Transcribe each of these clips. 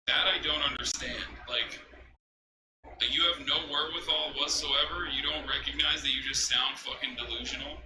That I don't understand. Like, you have no wherewithal whatsoever. You don't recognize that you just sound fucking delusional.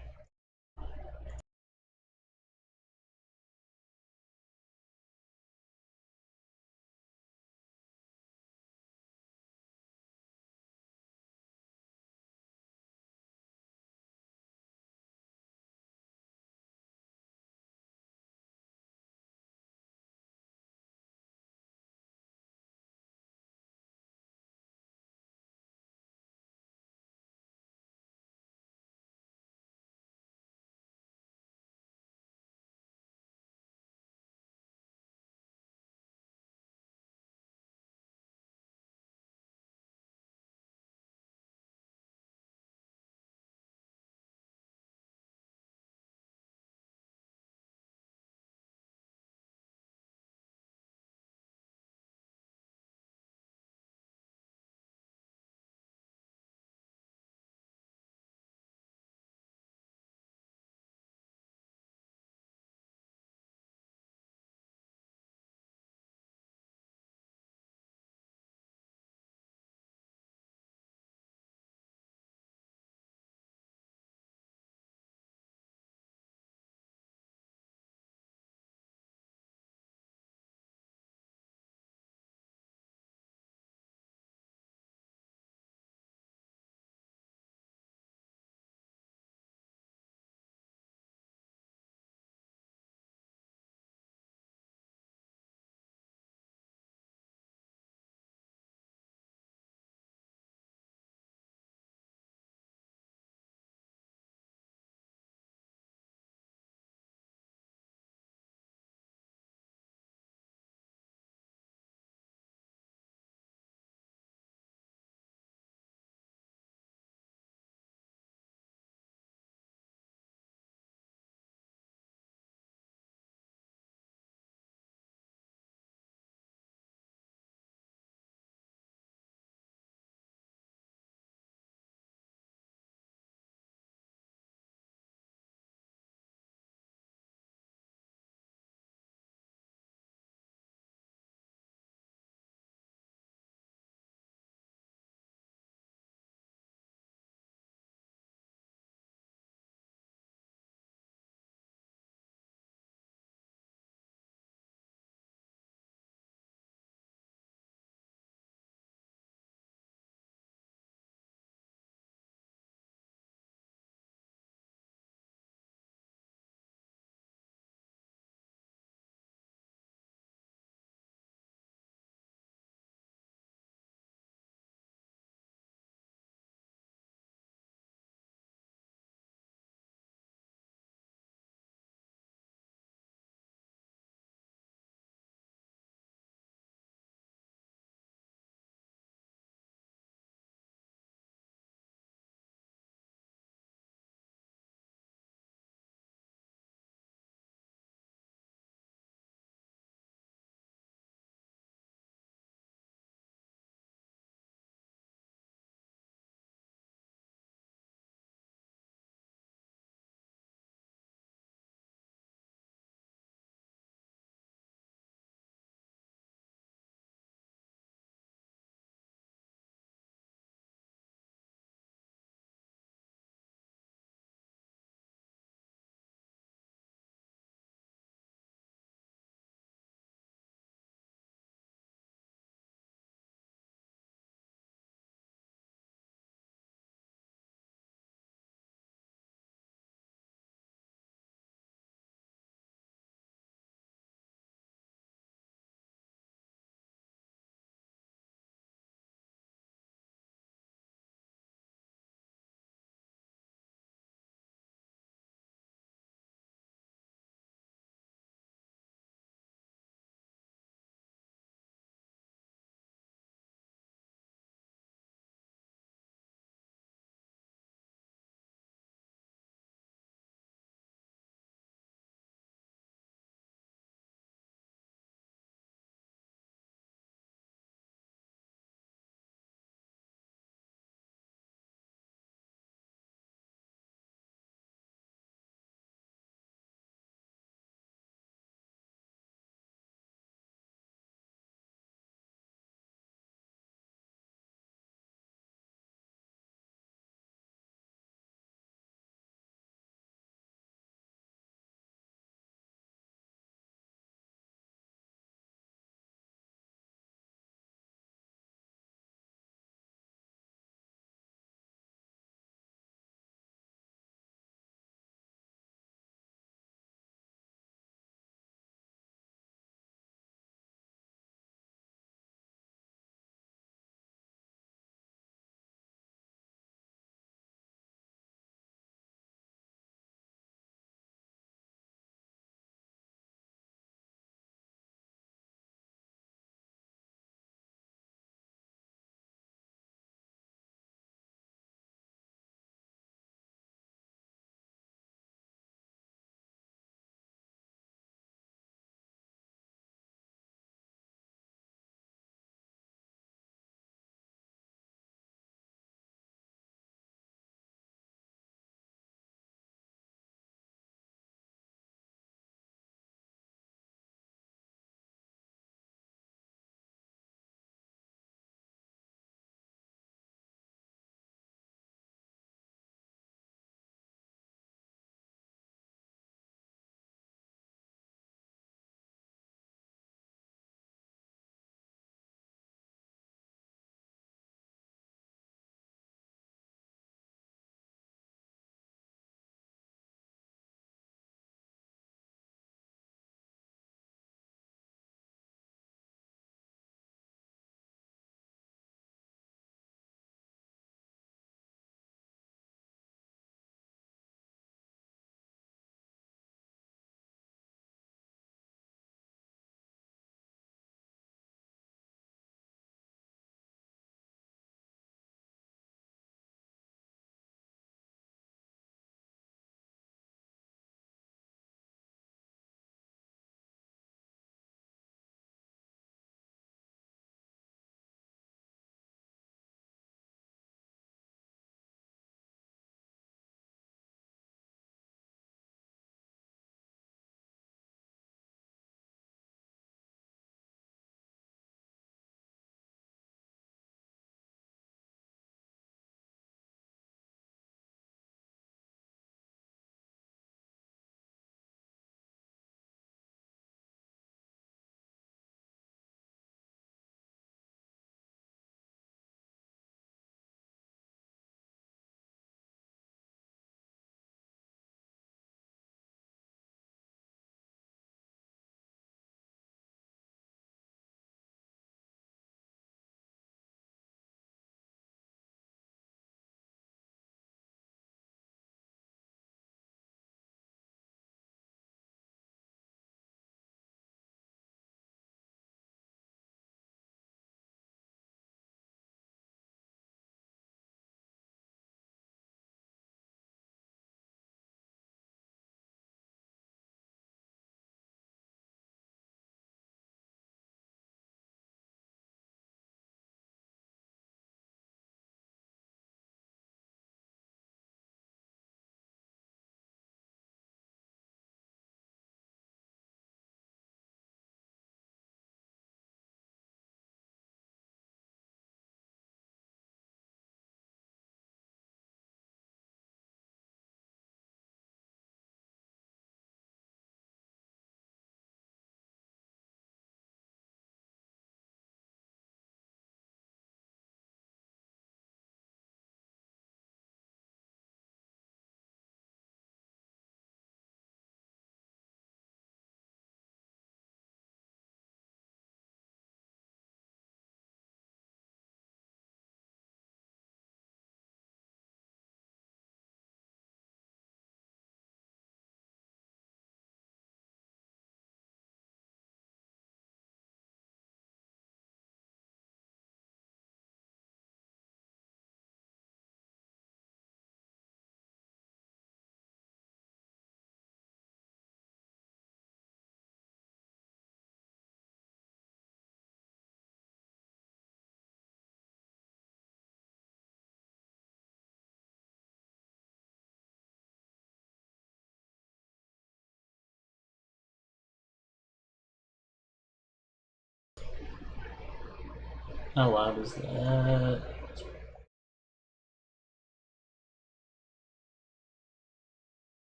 How loud is that?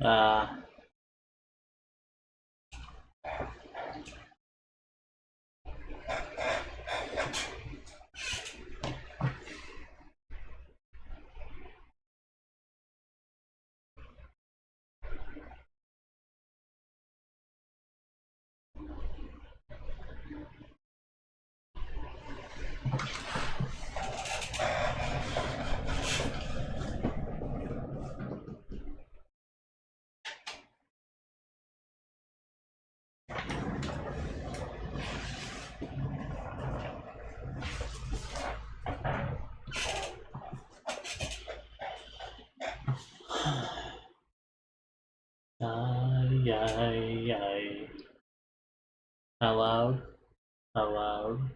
Ay. How loud? How loud?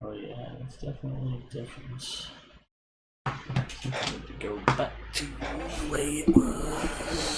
Oh yeah, it's definitely a difference. I think I need to go back to the way it was.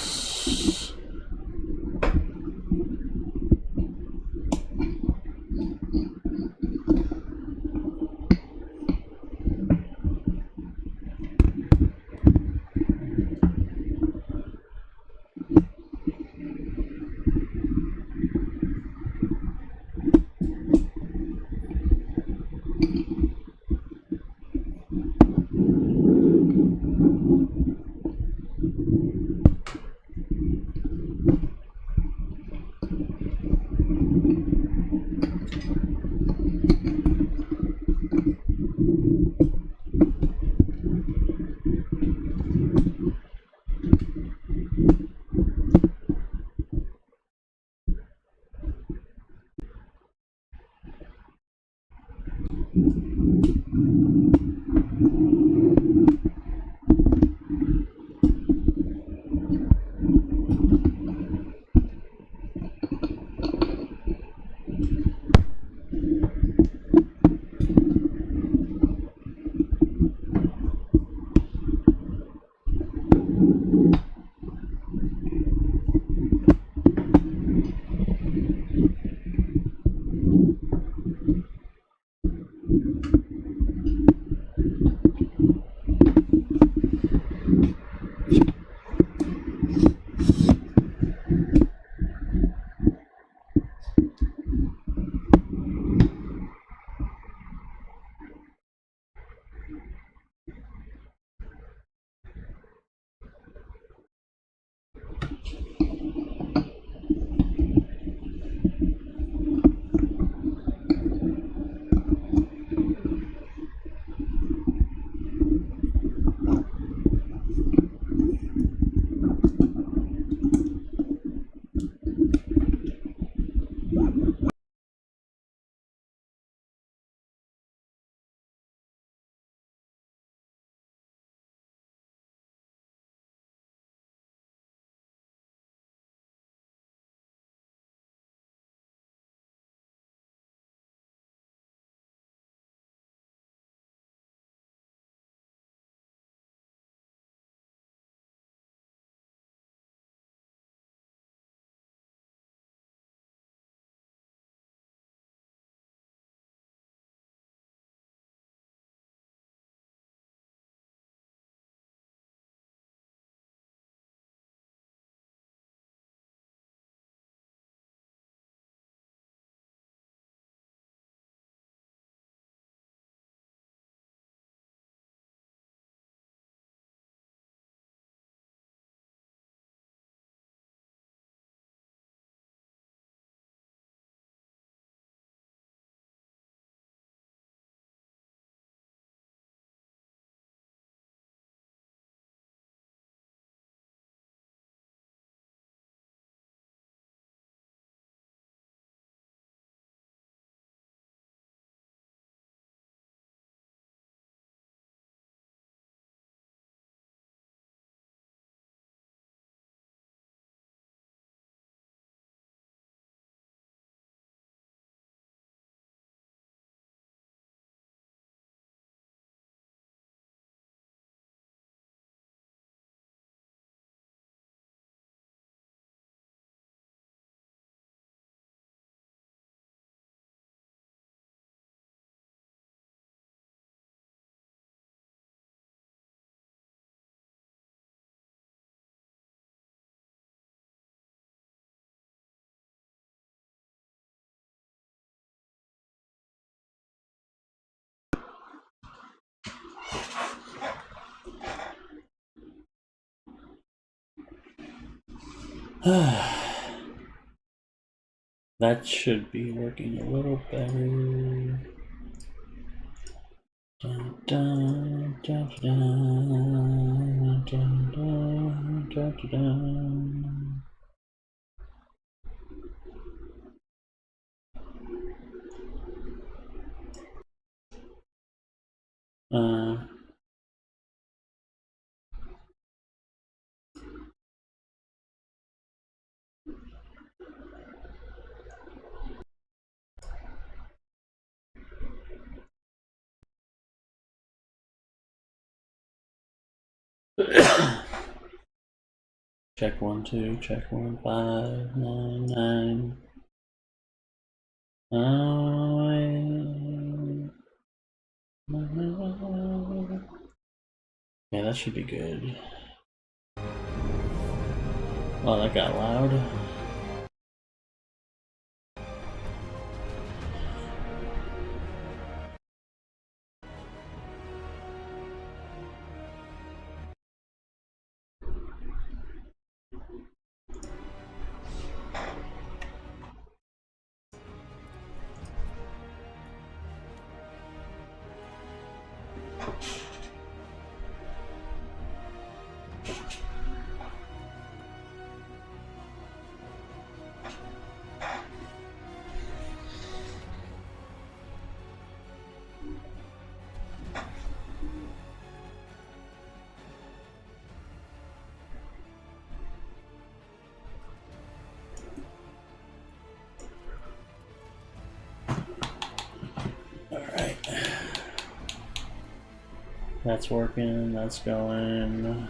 That should be working a little better. Dun, dun, dun, dun, dun, dun, dun, dun, dun. Check 1 2, check 1 5 9 9. Yeah, that should be good. Oh, that got loud. Alright. That's working, that's going.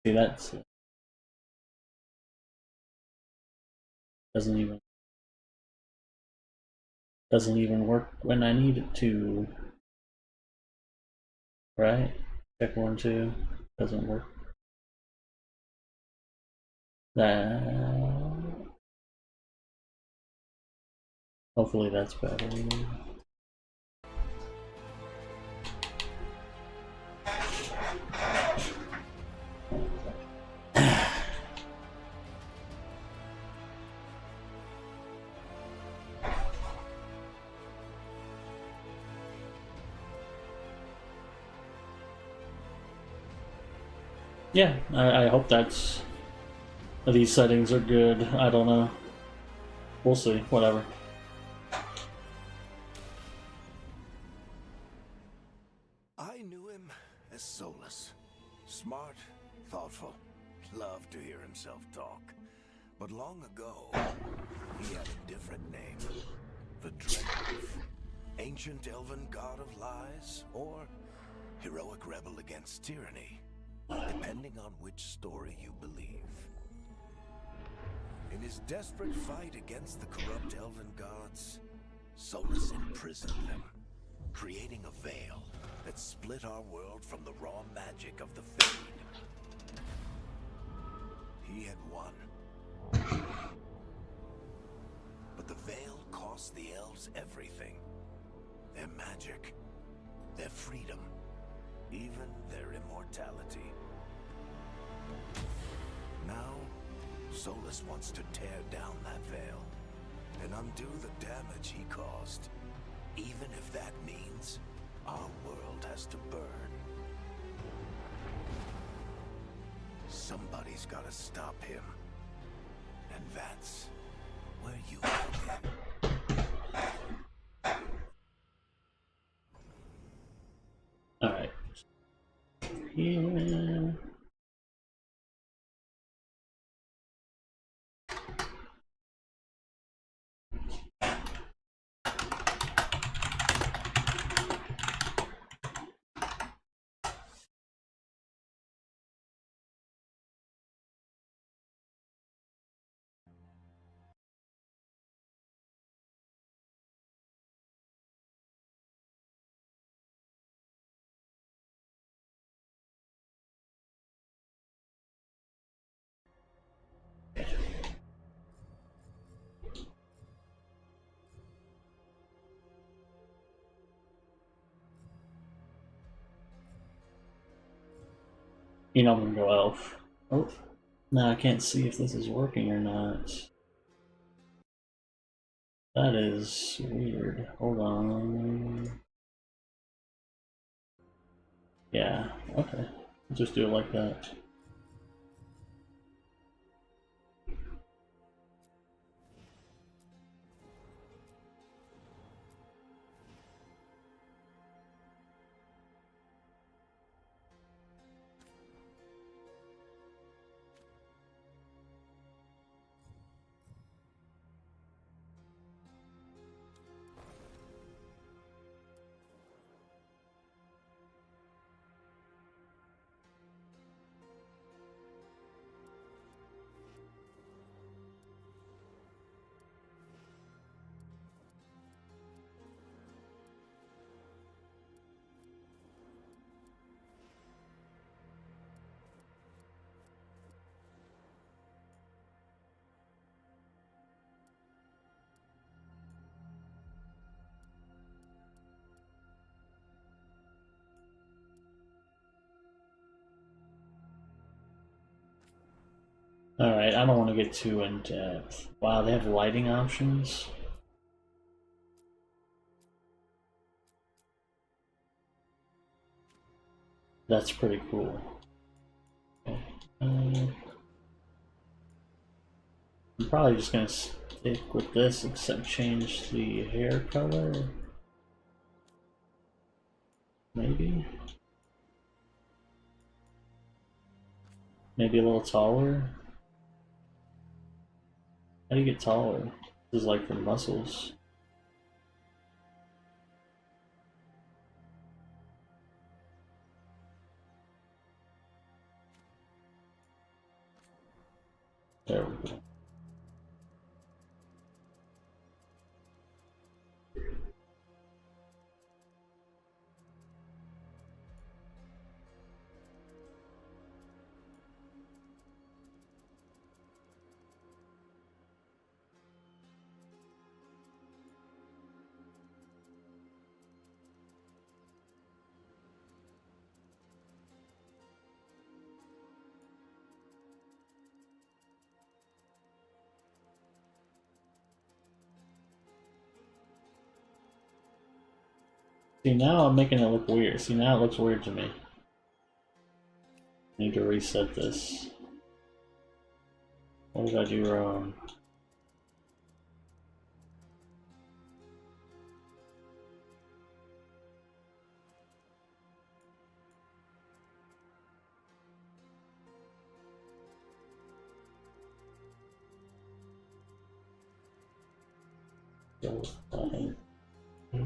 See, that's doesn't even work when I need it to. Right? Check 1 2 doesn't work. That hopefully that's better. Yeah, I hope that's these settings are good. I don't know. We'll see. Whatever. I knew him as Solus. Smart, thoughtful, loved to hear himself talk. But long ago, he had a different name. The Dreadwolf. Ancient ancient elven god of lies, or heroic rebel against tyranny, depending on which story you believe. In his desperate fight against the corrupt elven gods, Solus imprisoned them, creating a veil that split our world from the raw magic of the Fade. He had won. But the veil cost the elves everything. Their magic, their freedom, even their immortality. Now, Solus wants to tear down that veil and undo the damage he caused, even if that means our world has to burn. Somebody's gotta stop him. And that's where you come in. Alright. Here. You know, I'm gonna go elf. Oh, now I can't see if this is working or not. That is weird. Hold on. Yeah, okay. Just do it like that. Alright, I don't want to get too in depth. Wow, they have lighting options. That's pretty cool. Okay. I'm probably just gonna stick with this, except change the hair color. Maybe? Maybe a little taller? How do you get taller? This is like for muscles. There we go. See, now I'm making it look weird. See, now it looks weird to me. I need to reset this. What did I do wrong? So, Yeah,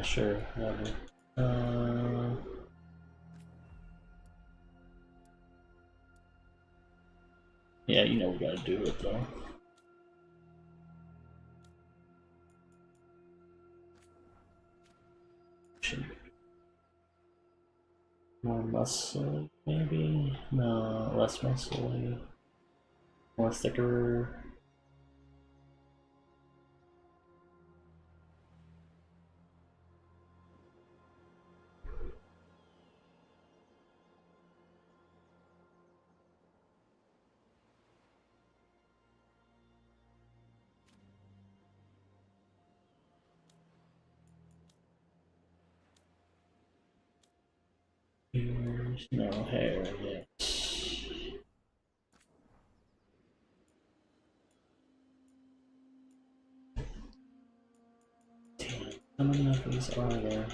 sure, whatever. Yeah, you know we gotta do it though. More muscle, maybe? No, less muscle. More thicker. Ears, no hair, yes. Damn, how many of these are there?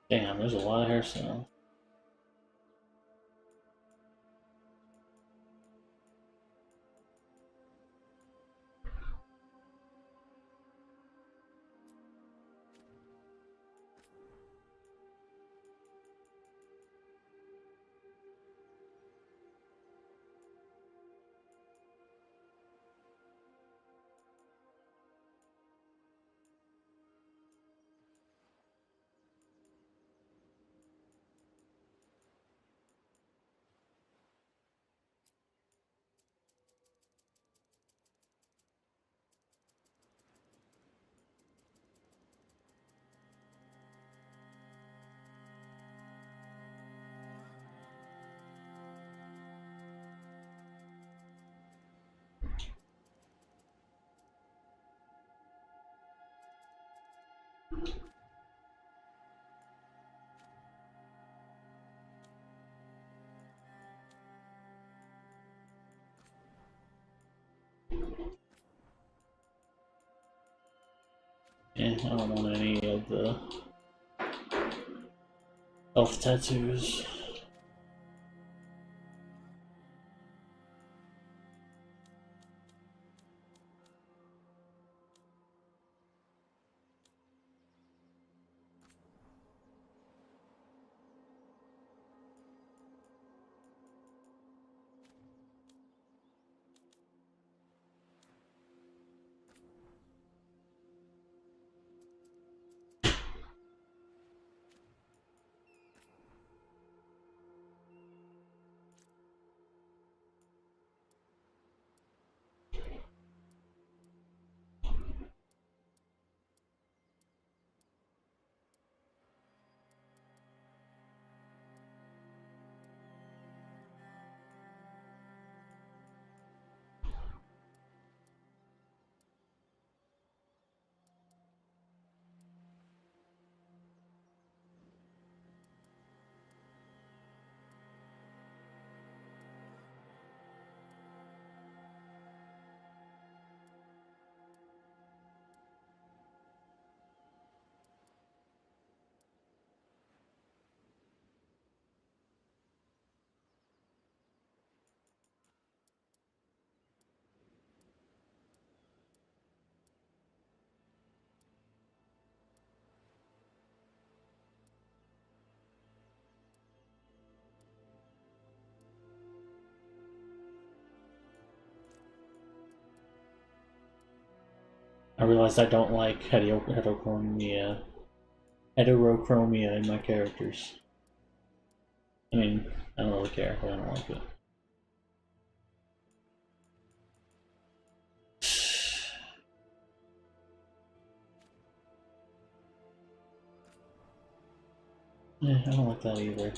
Damn, there's a lot of hairstyle. Yeah, I don't want any of the elf tattoos. I realized I don't like heterochromia in my characters. I mean, I don't really care, but I don't like it. Yeah, I don't like that either.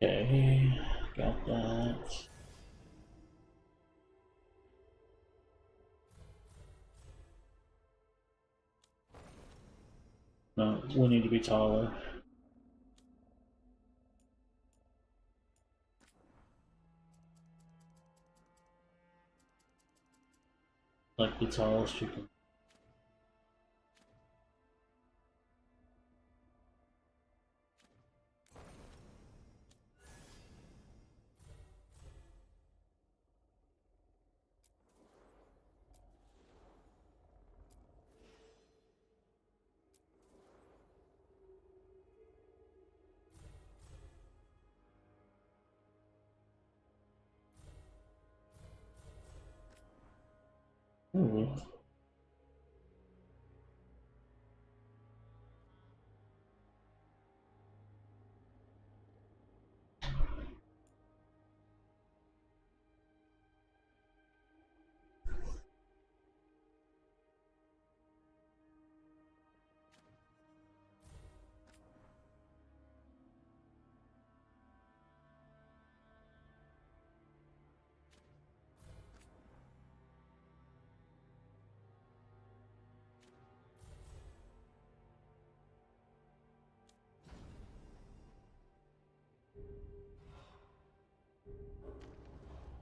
Okay, got that. No, we need to be taller. Like the tallest you can. Ooh.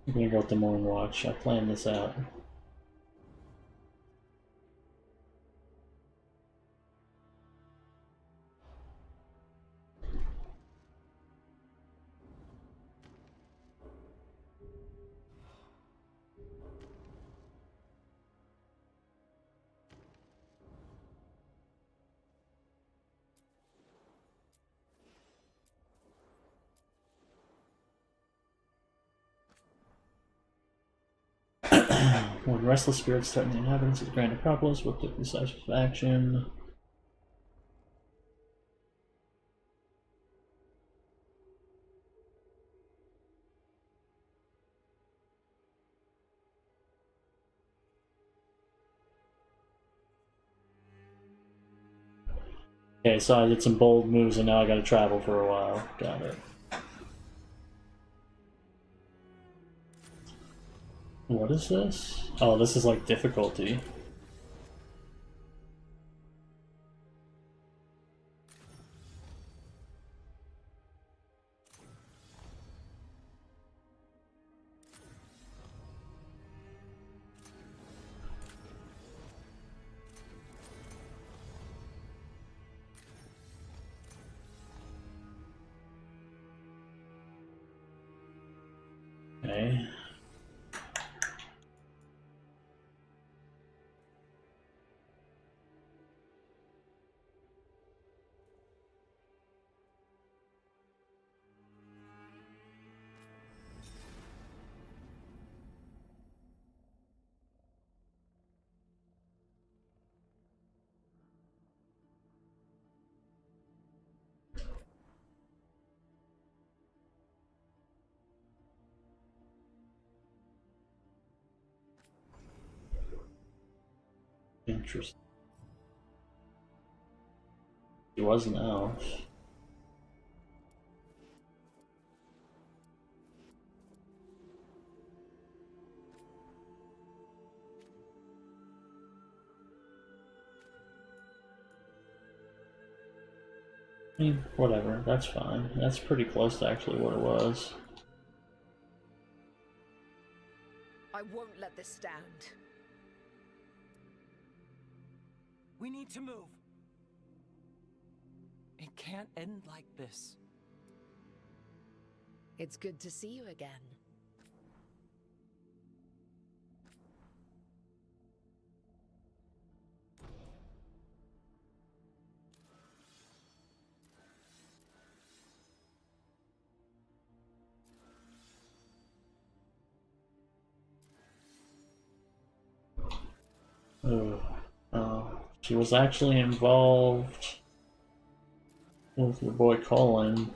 I'm gonna go with the Morning Watch. I planned this out. When restless spirits threaten the inhabitants of the Grand Acropolis, we'll take decisive action. Okay, so I did some bold moves and now I gotta travel for a while. Got it. What is this? Oh, this is like difficulty. Okay. Interesting. He was an elf. I mean, whatever, that's fine. That's pretty close to actually what it was. I won't let this stand. We need to move. It can't end like this. It's good to see you again. She was actually involved with your boy Colin.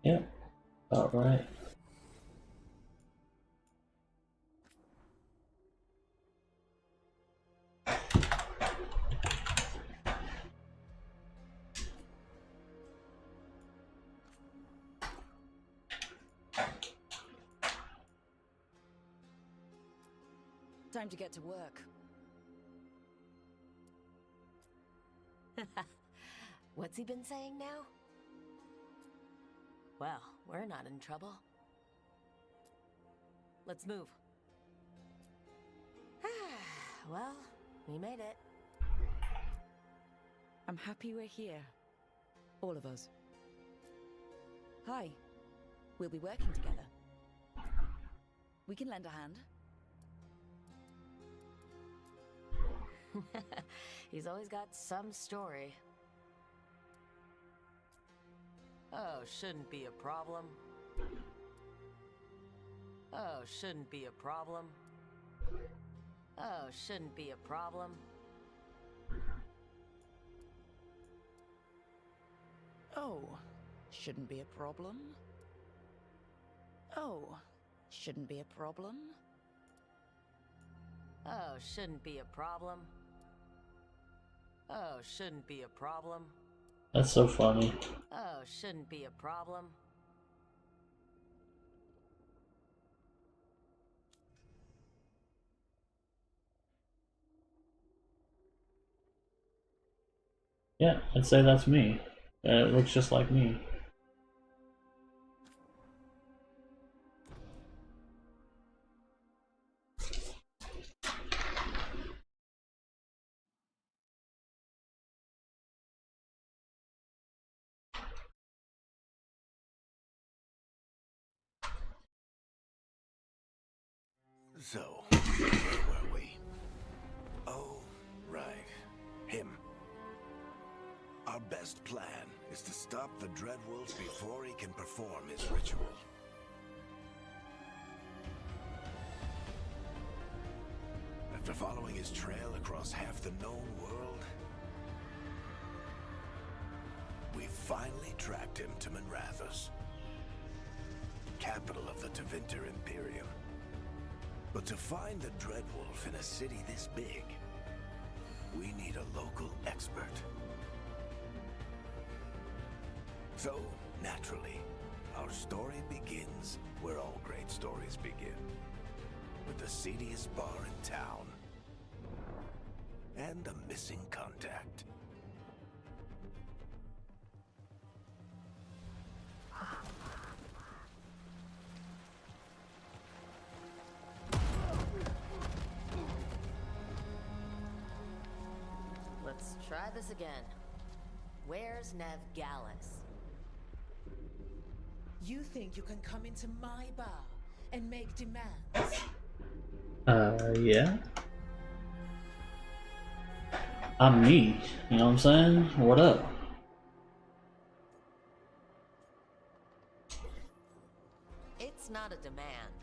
Yeah, about right. Time to get to work. What's he been saying now? Well, we're not in trouble. Let's move. Well, we made it. I'm happy we're here. All of us. Hi. We'll be working together. We can lend a hand. He's always got some story. Oh, shouldn't be a problem. Oh, shouldn't be a problem. Oh, shouldn't be a problem. Oh, shouldn't be a problem. Oh, shouldn't be a problem. Oh, shouldn't be a problem. Oh, shouldn't be a problem. That's so funny. Oh, shouldn't be a problem. Yeah, I'd say that's me. It looks just like me. So, where were we? Oh, right. Him. Our best plan is to stop the Dreadwolf before he can perform his ritual. After following his trail across half the known world, we finally tracked him to Minrathous, capital of the Tevinter Imperium. But to find the Dreadwolf in a city this big, we need a local expert. So, naturally, our story begins where all great stories begin. With the seediest bar in town. And a missing contact. Let's try this again. Where's Nev Gallus? You think you can come into my bar and make demands? Yeah. I'm me. You know what I'm saying? What up? It's not a demand.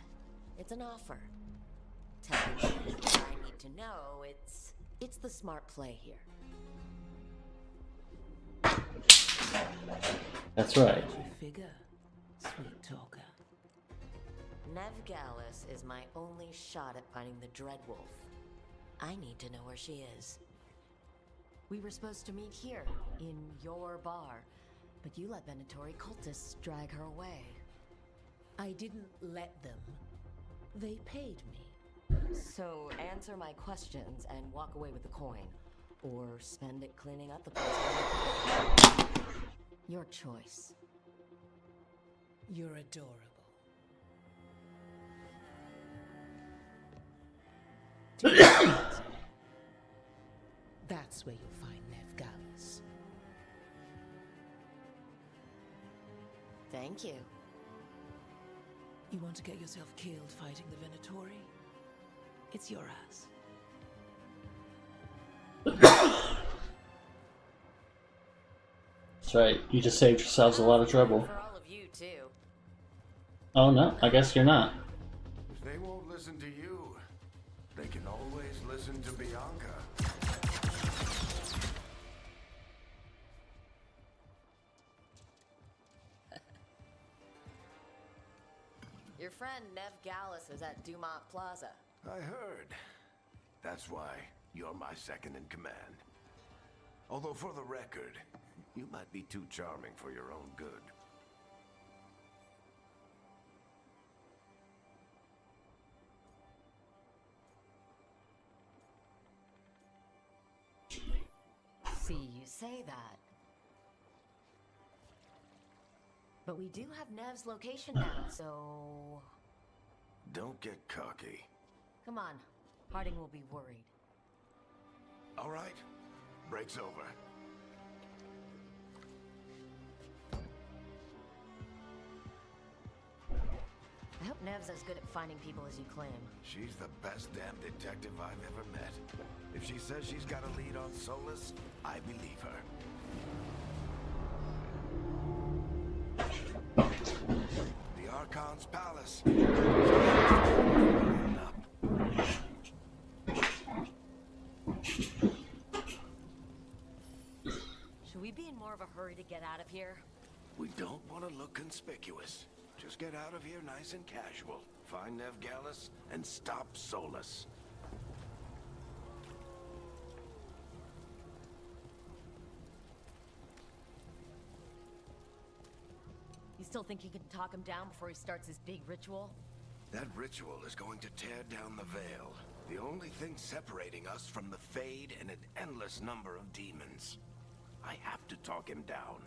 It's an offer. Telling me what I need to know, it's the smart play here. That's right. Figure, sweet talker. Nev Gallus is my only shot at finding the Dreadwolf. I need to know where she is. We were supposed to meet here, in your bar, but you let Venatori cultists drag her away. I didn't let them. They paid me. So answer my questions and walk away with the coin. Or spend it cleaning up the place. Your choice. You're adorable. That's where you'll find Nev Gallus. Thank you. You want to get yourself killed fighting the Venatori? It's your ass. That's right. You just saved yourselves a lot of trouble. For all of you, too. Oh no, I guess you're not. If they won't listen to you, they can always listen to Bianca. Your friend Nev Gallus is at Dumont Plaza. I heard. That's why you're my second in command. Although for the record, you might be too charming for your own good. See, you say that. But we do have Nev's location now, so... Don't get cocky. Come on. Harding will be worried. All right, break's over. I hope Nev's as good at finding people as you claim. She's the best damn detective I've ever met. If she says she's got a lead on Solus, I believe her. The Archon's palace. Should we be in more of a hurry to get out of here? We don't want to look conspicuous. Just get out of here nice and casual. Find Nev Gallus and stop Solus. You still think you can talk him down before he starts his big ritual? That ritual is going to tear down the veil. The only thing separating us from the Fade and an endless number of demons. I have to talk him down.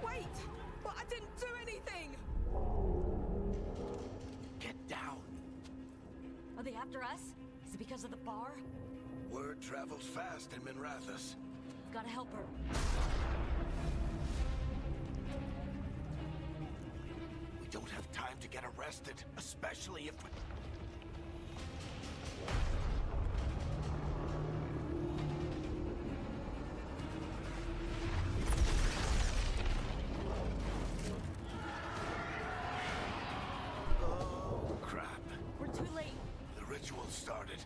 Wait! But I didn't do anything! Get down. Are they after us? Is it because of the bar? Word travels fast in Minrathous. Gotta help her. We don't have time to get arrested, especially if we... Oh, crap. We're too late. The ritual started.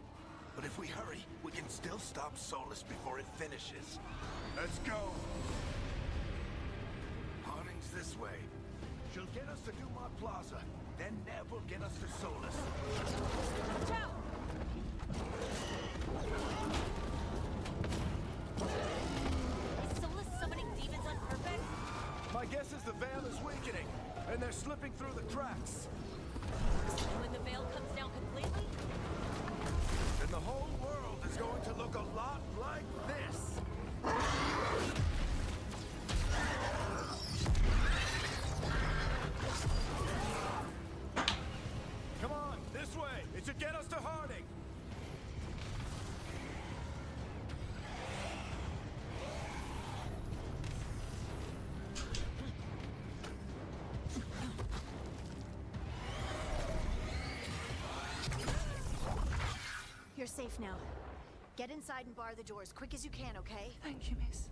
But if we hurry, we can still stop Solus before it finishes. Let's go! Harding's this way. She'll get us to Dumont Plaza. Then Nev will get us to Solus. Watch out! Is Solus summoning demons on purpose? My guess is the veil is weakening, and they're slipping through the cracks. And when the veil comes down completely? Then the whole world is going to look a lot like this. Come on, this way. It should get us to Harding. safe now. Get inside and bar the doors quick as you can, okay? Thank you, miss.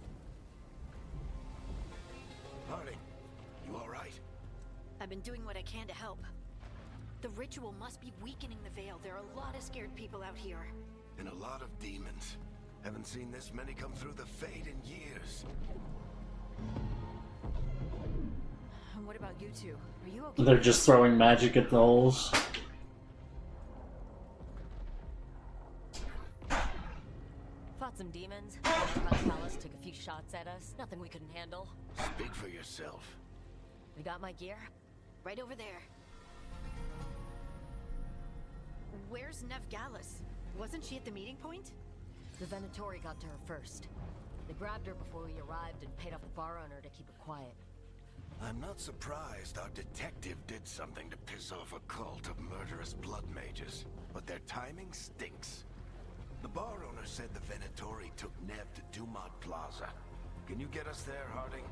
Harding, you all right? I've been doing what I can to help. The ritual must be weakening the Veil. There are a lot of scared people out here. And a lot of demons. Haven't seen this many come through the Fade in years. And what about you two? Are you okay? They're just throwing magic at the holes. Fought some demons. Palace took a few shots at us. Nothing we couldn't handle. Speak for yourself. We got my gear. Right over there. Where's Nev Gallus? Wasn't she at the meeting point? The Venatori got to her first. They grabbed her before we arrived and paid off the bar owner to keep her quiet. I'm not surprised our detective did something to piss off a cult of murderous blood mages, but their timing stinks. The bar owner said the Venatori took Nev to Dumont Plaza. Can you get us there, Harding?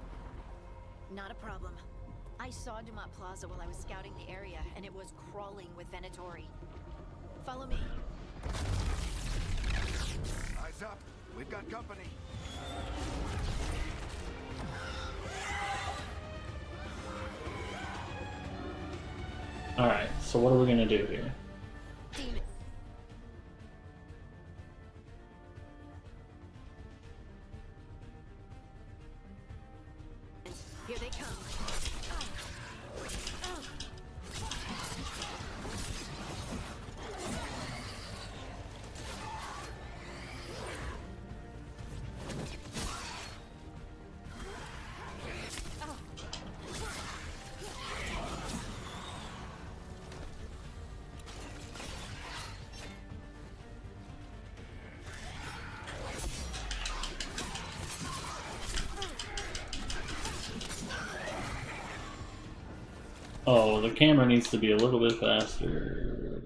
Not a problem. I saw Dumont Plaza while I was scouting the area, and it was crawling with Venatori. Follow me. Eyes up! We've got company! Alright, so what are we gonna do here? Demon. Here they come. Oh, the camera needs to be a little bit faster.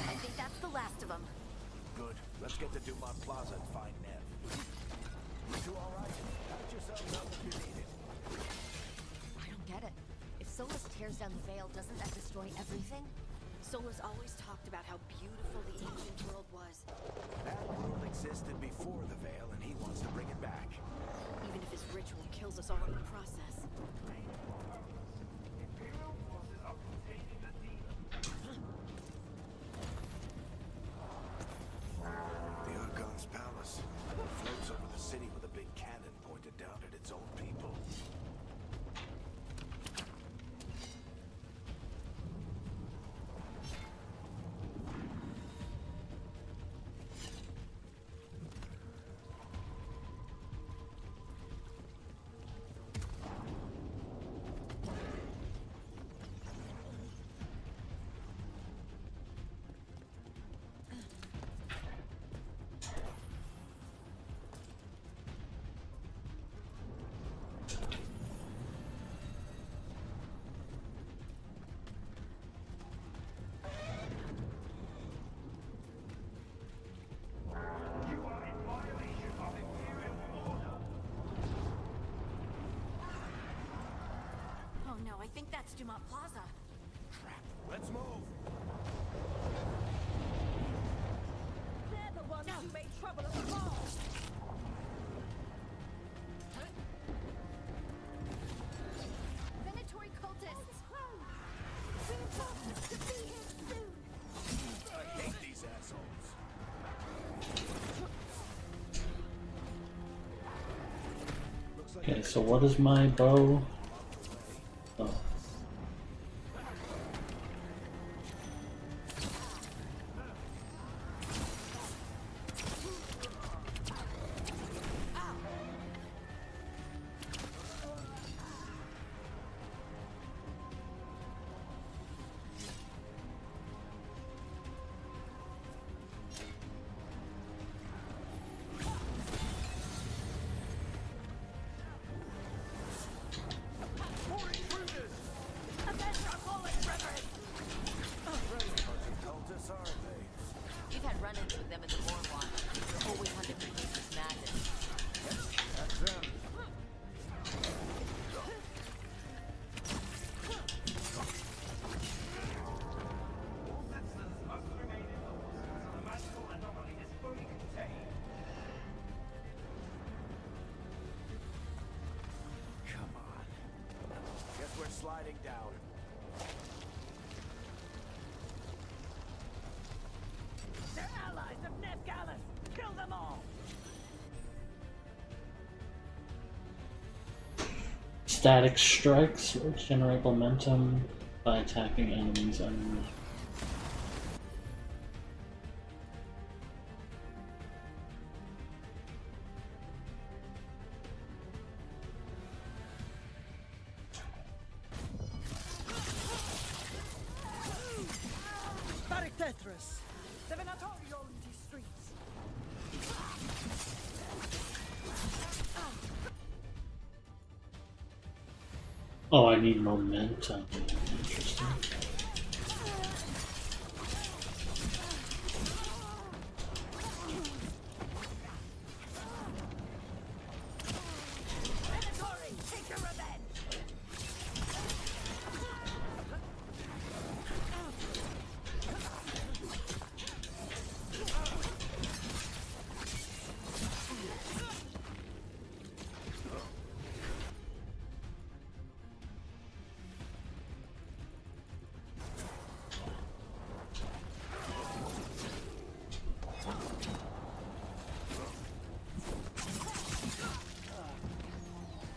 I think that's the last of them. Good. Let's get to Dumont Plaza and find Nev. You two all right? Patch yourselves up if you need it. I don't get it. If Solus tears down the Veil, doesn't that destroy everything? Solus always talked about how beautiful the ancient world was. That world existed before the Veil, and he wants to bring it back. Even if his ritual kills us all in the process. The Archon's palace floats over the city with a big cannon pointed down at its own people. Oh no, I think that's Dumont Plaza. Crap. Let's move! They're the ones who made trouble at the ball. Venatori cultists! We've got to be here soon! I hate these assholes. Looks like Okay, so what is my bow? Oh. take down. They're allies of Nevgalus! Kill them all! Static strikes generate momentum by attacking enemies underneath. Tetris! The Venatori own these streets! Oh, I need momentum. Interesting. Venatori, take your revenge!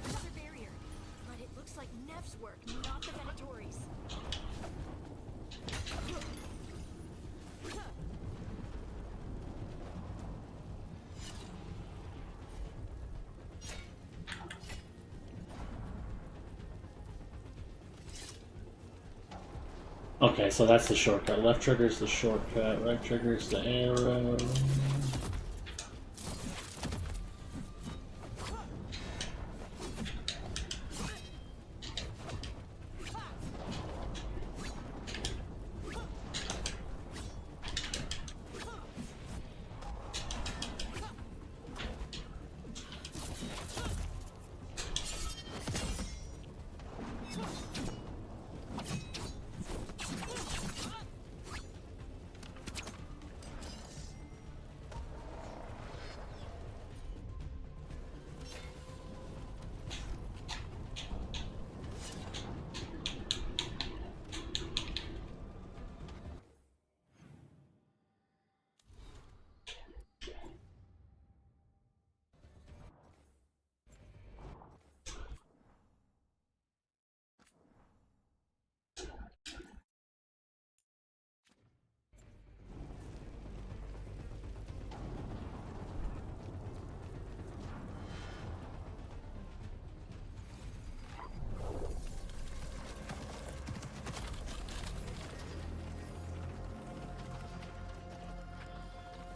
Another barrier. But it looks like Nev's work, not the Venatori's. Okay, so that's the shortcut. Left trigger is the shortcut, right trigger is the arrow.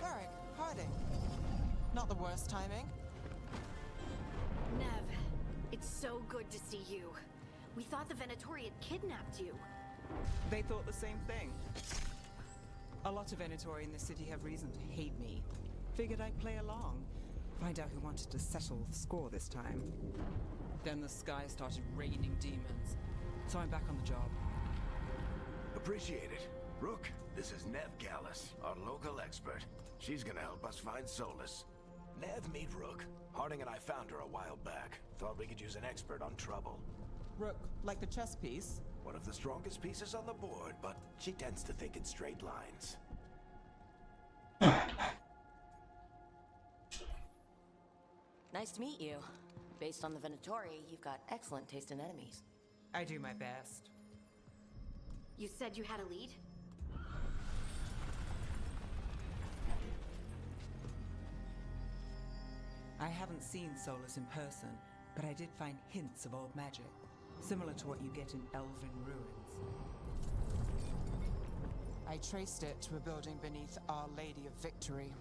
Varric, Harding. Not the worst timing. Nev, it's so good to see you. We thought the Venatori had kidnapped you. They thought the same thing. A lot of Venatori in the city have reason to hate me. Figured I'd play along. Find out who wanted to settle the score this time. Then the sky started raining demons. So I'm back on the job. Appreciate it. Rook, this is Nev Gallus, our local expert. She's gonna help us find Solus. Nev, meet Rook. Harding and I found her a while back. Thought we could use an expert on trouble. Rook, like the chess piece? One of the strongest pieces on the board, but she tends to think in straight lines. Nice to meet you. Based on the Venatori, you've got excellent taste in enemies. I do my best. You said you had a lead? I haven't seen Solus in person, but I did find hints of old magic, similar to what you get in Elven ruins. I traced it to a building beneath Our Lady of Victory.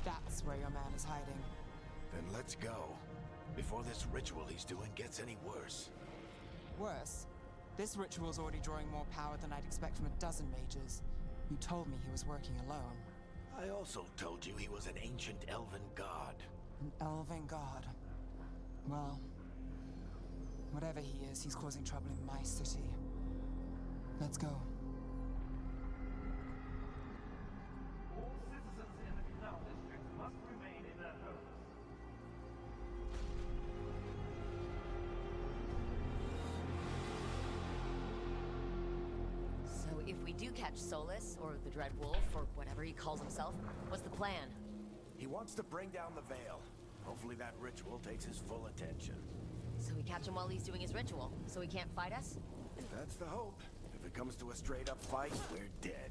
That's where your man is hiding. Then let's go. Before this ritual he's doing gets any worse. Worse, this ritual's already drawing more power than I'd expect from a dozen mages. You told me he was working alone. I also told you he was an ancient elven god. An elven god. Well, whatever he is, he's causing trouble in my city. Let's go. All citizens in the Canal District must remain in their homes. we do catch Solus, or the Dread Wolf, or whatever he calls himself, what's the plan? He wants to bring down the Veil. Hopefully that ritual takes his full attention. So we catch him while he's doing his ritual, so he can't fight us? That's the hope. If it comes to a straight-up fight, we're dead.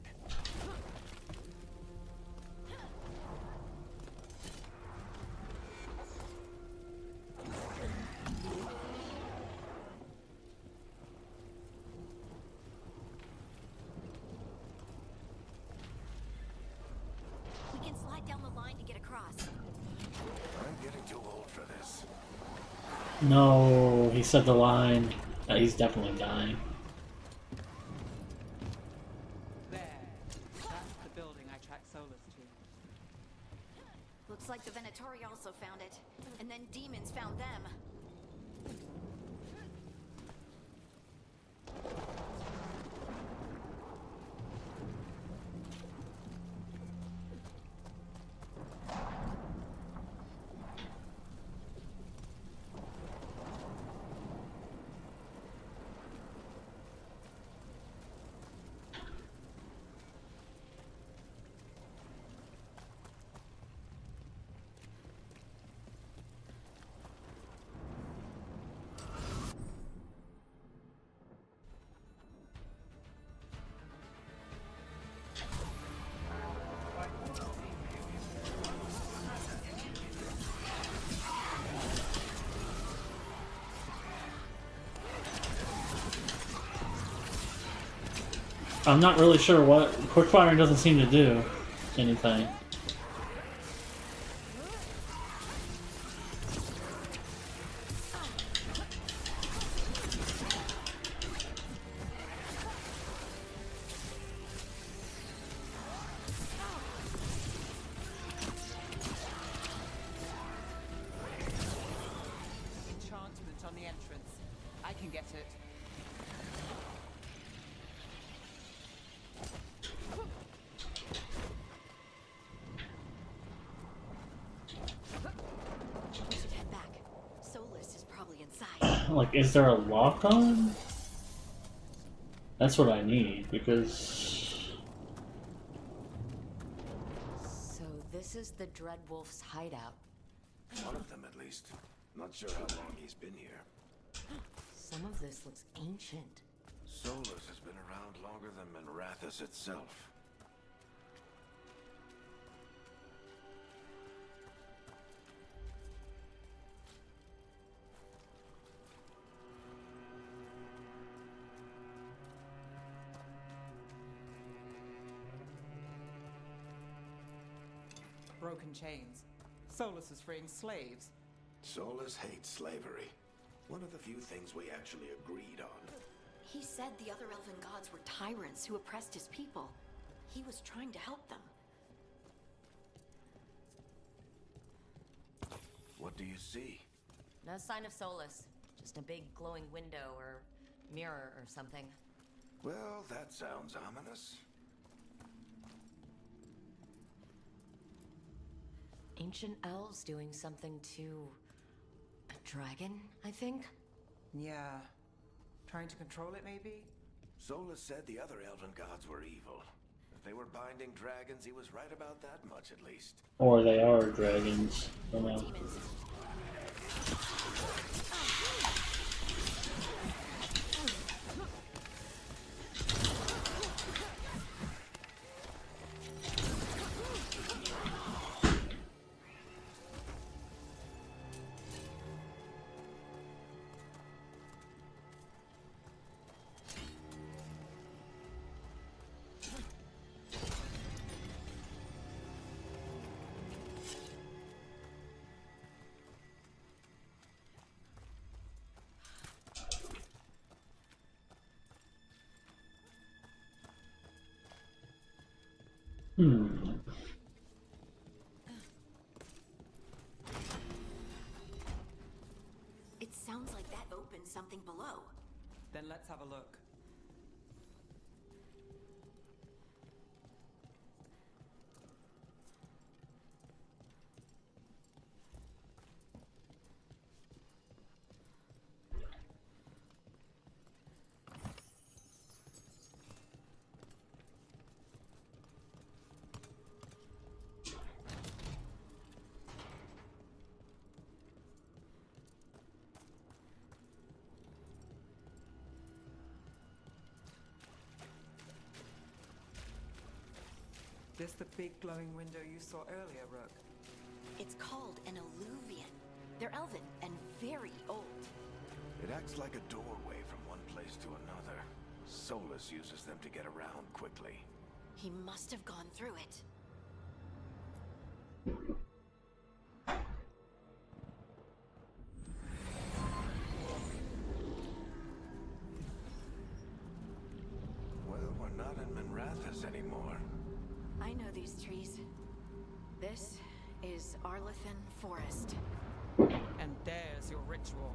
We can slide down the line to get across. I'm getting too old for this. No, he said the line. He's definitely dying. There. That's the building I tracked Solus to. Looks like the Venatori also found it. And then demons found them. I'm not really sure what quickfire doesn't seem to do anything. Enchantment on the entrance. I can get it. We should head back. Solus is probably inside. Like, is there a lock on? That's what I need, because... So this is the Dread Wolf's hideout. One of them, at least. Not sure how long he's been here. Some of this looks ancient. Solus has been around longer than Minrathous itself. Broken chains. Solus is freeing slaves. Solus hates slavery. One of the few things we actually agreed on. He said the other elven gods were tyrants who oppressed his people. He was trying to help them. What do you see? No sign of Solus. Just a big glowing window or mirror or something. Well, that sounds ominous. Ancient elves doing something to a dragon, I think? Yeah. Trying to control it, maybe? Solus said the other elven gods were evil. If they were binding dragons, he was right about that much, at least. Or they are dragons. I don't know. Demons. It sounds like that opened something below. Then let's have a look. This the big glowing window you saw earlier, Rook? It's called an alluvian. They're elven and very old. It acts like a doorway from one place to another. Solus uses them to get around quickly. He must have gone through it. Well, we're not in Minrathous anymore. I know these trees. This is Arlathan Forest. And there's your ritual.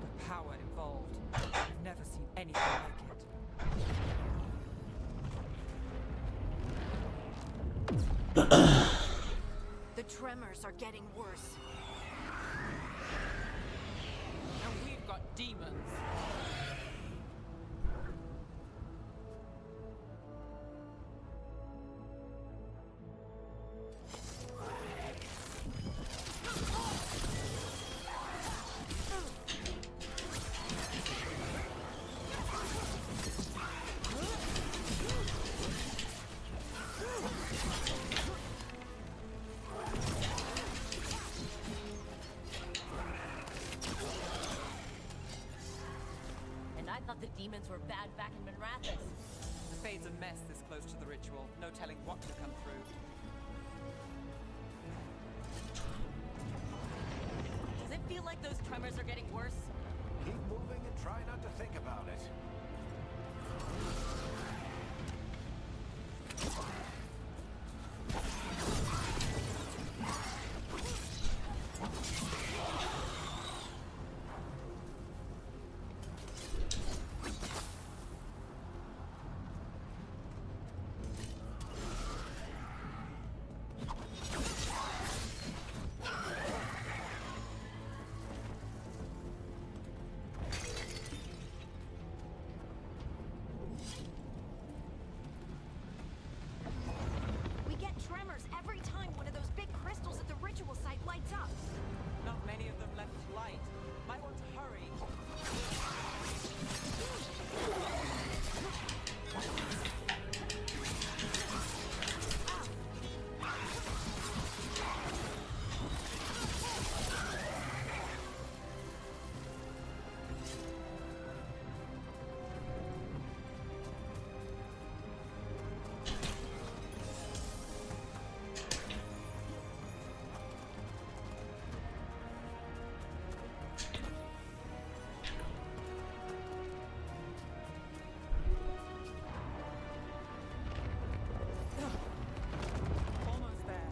The power involved. I've never seen anything like it. The tremors are getting worse. And we've got demons. The demons were bad back in Minrathous. The Fade's a mess this close to the ritual. No telling what could come through. Does it feel like those tremors are getting worse? Keep moving and try not to think about it. We get tremors every time one of those big crystals at the ritual site lights up. Not many of them left light. Might want to hurry. Almost there.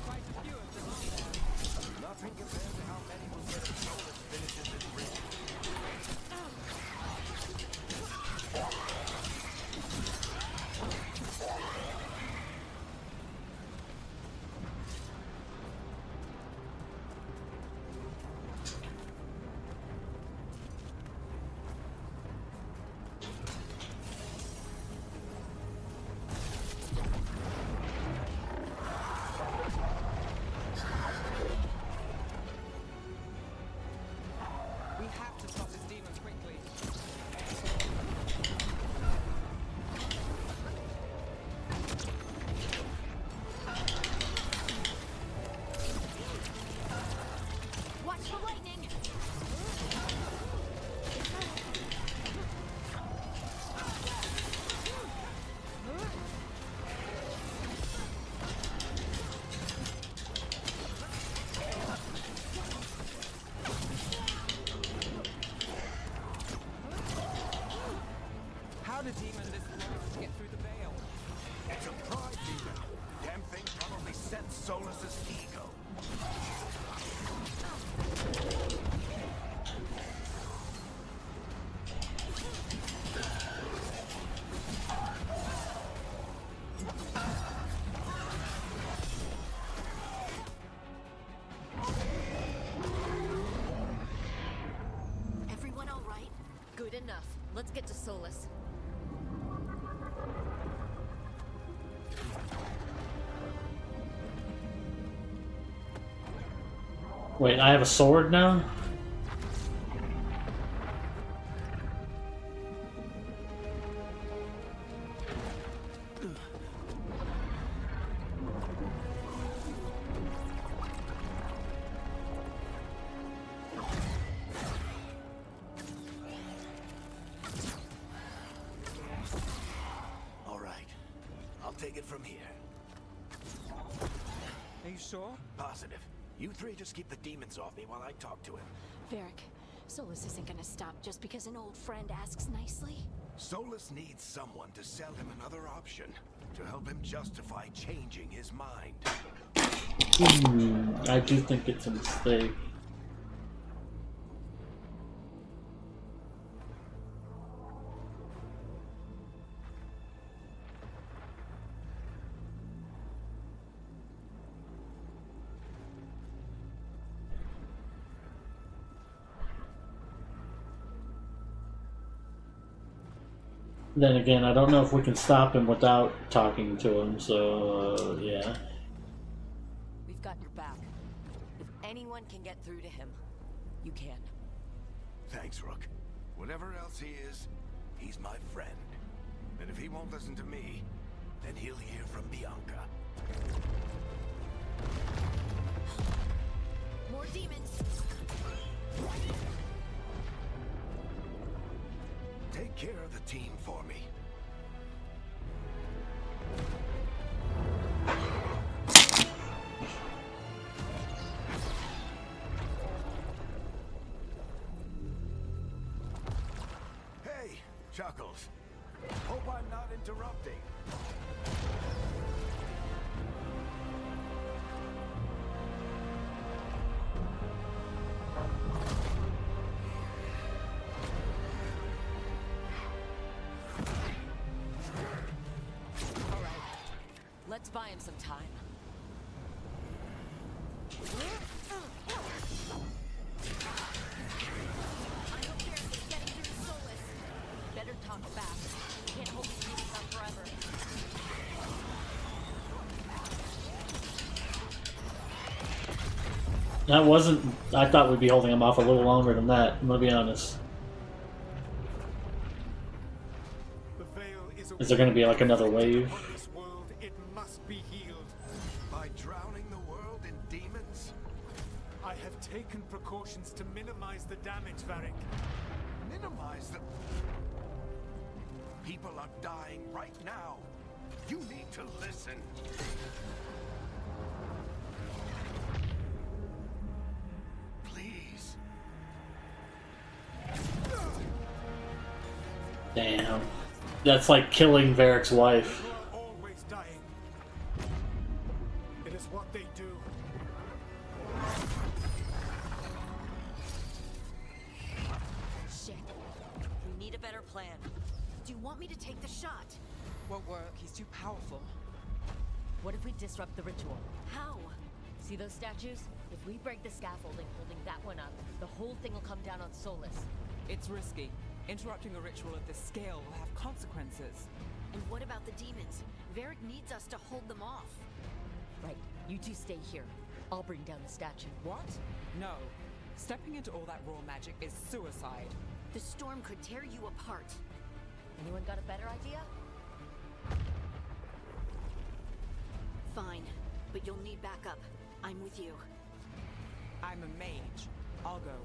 Quite a few of them, aren't there? Nothing compared to how many will get if Solus finishes his ritual. We have to stop this demon quickly. Watch the lightning! Let's get to Solus. Wait, I have a sword now? All right. I'll take it from here. Are you sure? Positive. You three just keep the demons off me while I talk to him. Varric, Solus isn't gonna stop just because an old friend asks nicely. Solus needs someone to sell him another option, to help him justify changing his mind. I do think it's a mistake. Then again, I don't know if we can stop him without talking to him, so yeah. We've got your back. If anyone can get through to him, you can. Thanks, Rook. Whatever else he is, he's my friend. And if he won't listen to me, then he'll hear from Bianca. More demons! Take care of the team for me. Hey, Chuckles. Hope I'm not interrupting. Let's buy him some time. I hope Varric is getting through Solus. Better talk fast. Can't hold these demons on forever. That wasn't... I thought we'd be holding him off a little longer than that, I'm gonna be honest. Is there gonna be like another wave? It must be healed. By drowning the world in demons? I have taken precautions to minimize the damage, Varric. Minimize the... People are dying right now. You need to listen. Please. Damn. That's like killing Varric's wife. You are always dying. It is what they do. Shit. We need a better plan. Do you want me to take the shot? Won't work. He's too powerful. What if we disrupt the ritual? How? See those statues? If we break the scaffolding holding that one up, the whole thing will come down on Solus. It's risky. Interrupting a ritual of this scale will have consequences. And what about the demons? Varric needs us to hold them off. Right. You two stay here. I'll bring down the statue. What? No. Stepping into all that raw magic is suicide. The storm could tear you apart. Anyone got a better idea? Fine, but you'll need backup. I'm with you. I'm a mage. I'll go.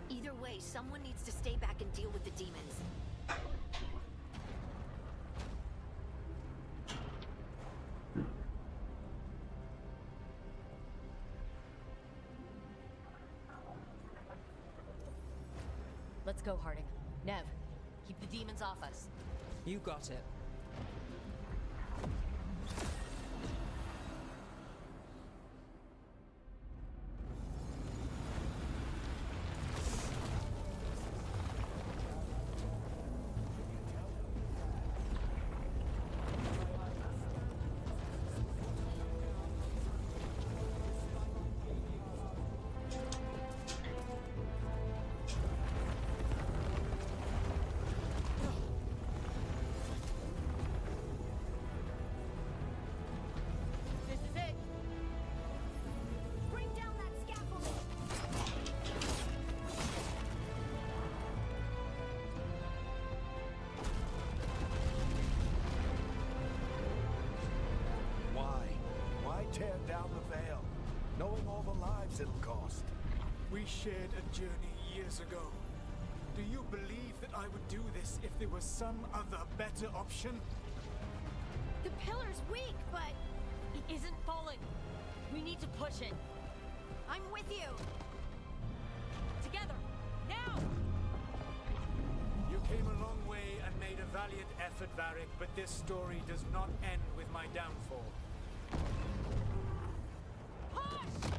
Either way, someone needs to stay back and deal with the demons. Let's go, Harding. Nev, keep the demons off us. You got it. tear down the Veil, knowing all the lives it'll cost. We shared a journey years ago. Do you believe that I would do this if there was some other better option? The pillar's weak, but It isn't falling. We need to push it. I'm with you. Together. Now! You came a long way and made a valiant effort, Varric, but this story does not end with my downfall. Push!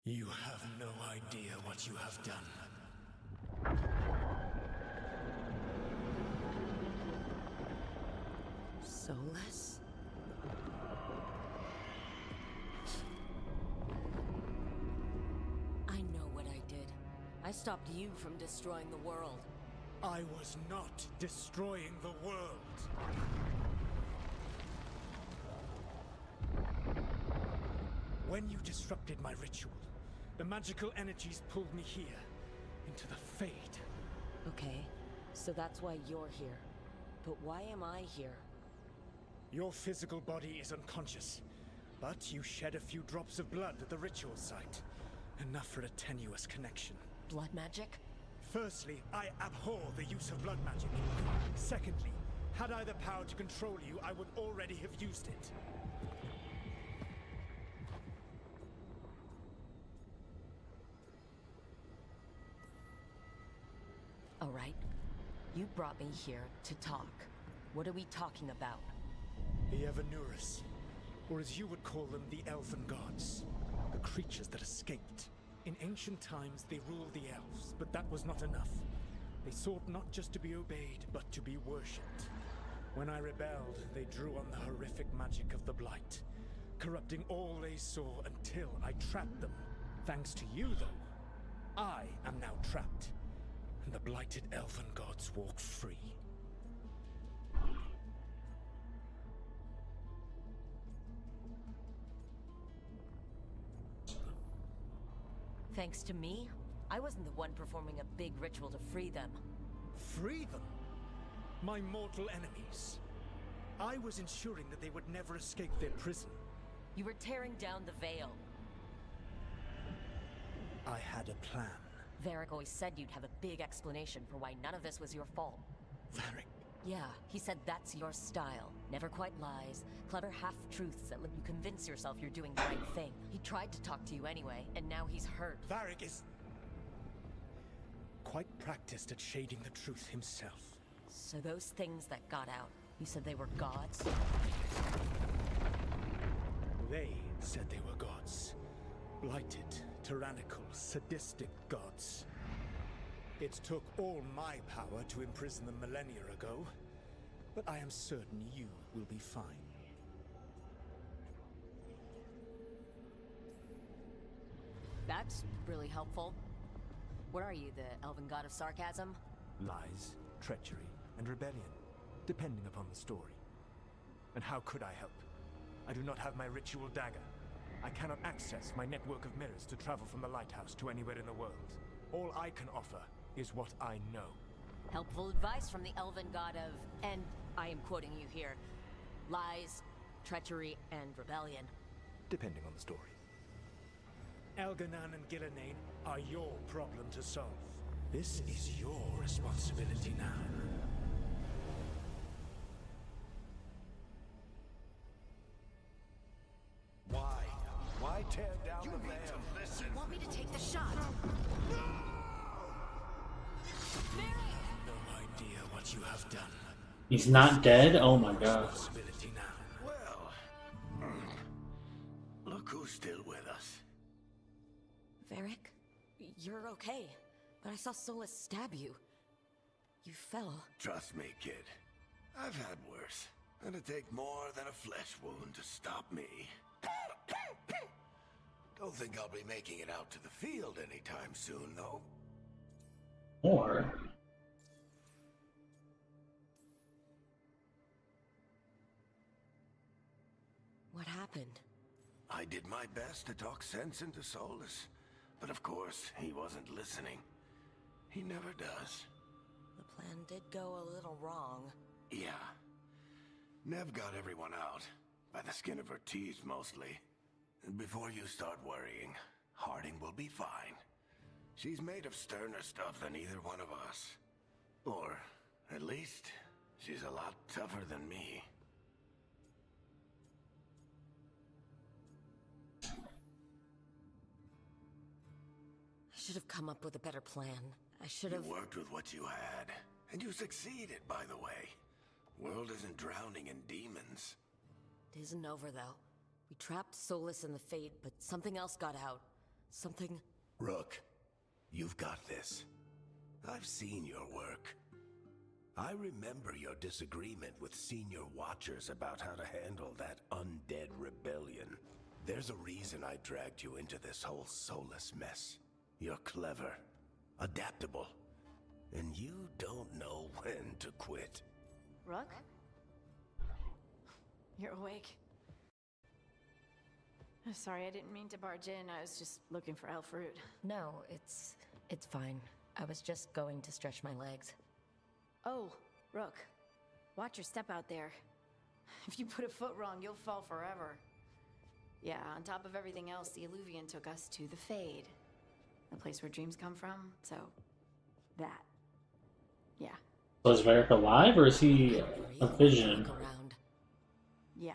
You have no idea what you have done. Solus? I know what I did. I stopped you from destroying the world. I was not destroying the world. When you disrupted my ritual, the magical energies pulled me here, into the Fade. Okay, so that's why you're here. But why am I here? Your physical body is unconscious, but you shed a few drops of blood at the ritual site. Enough for a tenuous connection. Blood magic? Firstly, I abhor the use of blood magic. Secondly, had I the power to control you, I would already have used it. All right. You brought me here to talk. What are we talking about? The Evanurus, or as you would call them, the Elven Gods. The creatures that escaped. In ancient times, they ruled the elves, but that was not enough. They sought not just to be obeyed, but to be worshipped. When I rebelled, they drew on the horrific magic of the Blight, corrupting all they saw until I trapped them. Thanks to you, though, I am now trapped, and the blighted Elven Gods walk free. Thanks to me? I wasn't the one performing a big ritual to free them. Free them? My mortal enemies. I was ensuring that they would never escape their prison. You were tearing down the veil. I had a plan, Varric always said you'd have a big explanation for why none of this was your fault. Varric. Yeah, he said that's your style. Never quite lies, clever half-truths that let you convince yourself you're doing the right thing. He tried to talk to you anyway, and now he's hurt. Varric is quite practiced at shading the truth himself. So those things that got out, you said they were gods? They said they were gods. Blighted, tyrannical, sadistic gods. It took all my power to imprison them millennia ago, but I am certain you will be fine. That's really helpful. What are you, the elven god of sarcasm? Lies, treachery, and rebellion, depending upon the story. And how could I help? I do not have my ritual dagger. I cannot access my network of mirrors to travel from the lighthouse to anywhere in the world. All I can offer is what I know. Helpful advice from the elven god of, and I am quoting you here, lies, treachery, and rebellion. Depending on the story. Elganan and Gillenane are your problem to solve. This is your responsibility now. Why? Why tear down the veil? Do you want me to take the shot? No idea what you have done. He's not dead? Oh my god. Responsibility now. Well, look who's still with us. Varric, you're okay, but I saw Solus stab you. You fell. Trust me, kid. I've had worse. It'd take more than a flesh wound to stop me. Don't think I'll be making it out to the field anytime soon, though. Or What happened? I did my best to talk sense into Solus, but of course, he wasn't listening. He never does. The plan did go a little wrong. Yeah. Nev got everyone out, by the skin of her teeth mostly. And before you start worrying, Harding will be fine. She's made of sterner stuff than either one of us. Or, at least, she's a lot tougher than me. I should have come up with a better plan. I should have... You worked with what you had, and you succeeded, by the way. World isn't drowning in demons. It isn't over, though. We trapped Solus in the Fade, but something else got out. Something... Rook, you've got this. I've seen your work. I remember your disagreement with Senior Watchers about how to handle that undead rebellion. There's a reason I dragged you into this whole Solus mess. You're clever, adaptable, and you don't know when to quit. Rook? You're awake. Sorry, I didn't mean to barge in. I was just looking for Elfroot. No, it's fine. I was just going to stretch my legs. Oh, Rook. Watch your step out there. If you put a foot wrong, you'll fall forever. Yeah, on top of everything else, the Illuvian took us to the Fade. The place where dreams come from, so... that. Yeah. was Varric alive, or is he a vision? Look around. Yeah,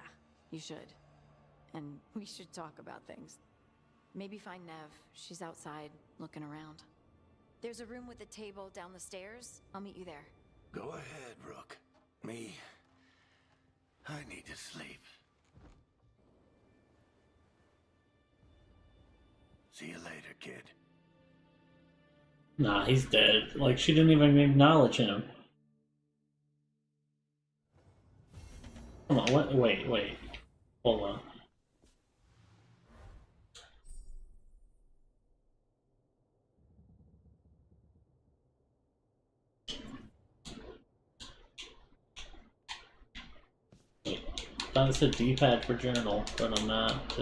you should. And we should talk about things. Maybe find Nev. She's outside, looking around. There's a room with a table down the stairs. I'll meet you there. Go ahead, Rook. Me, I need to sleep. See you later, kid. Nah, he's dead. Like, she didn't even acknowledge him. Come on, what? Wait. Hold on. That's a D-pad for journal, but I'm not,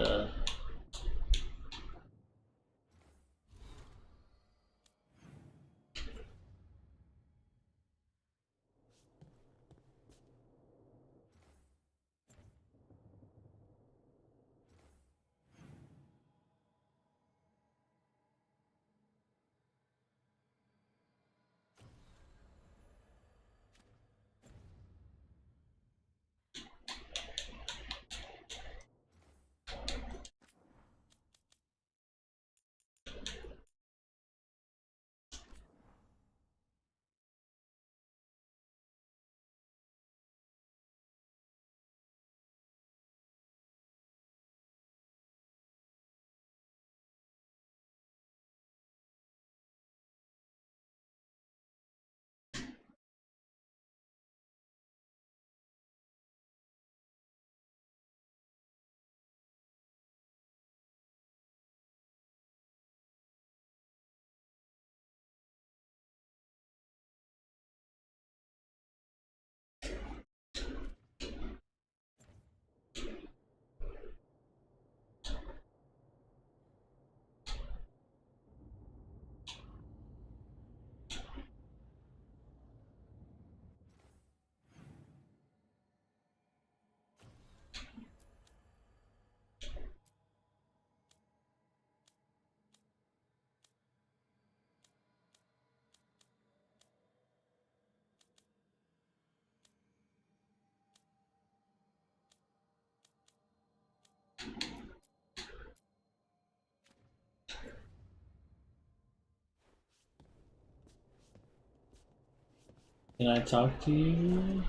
Can I talk to you?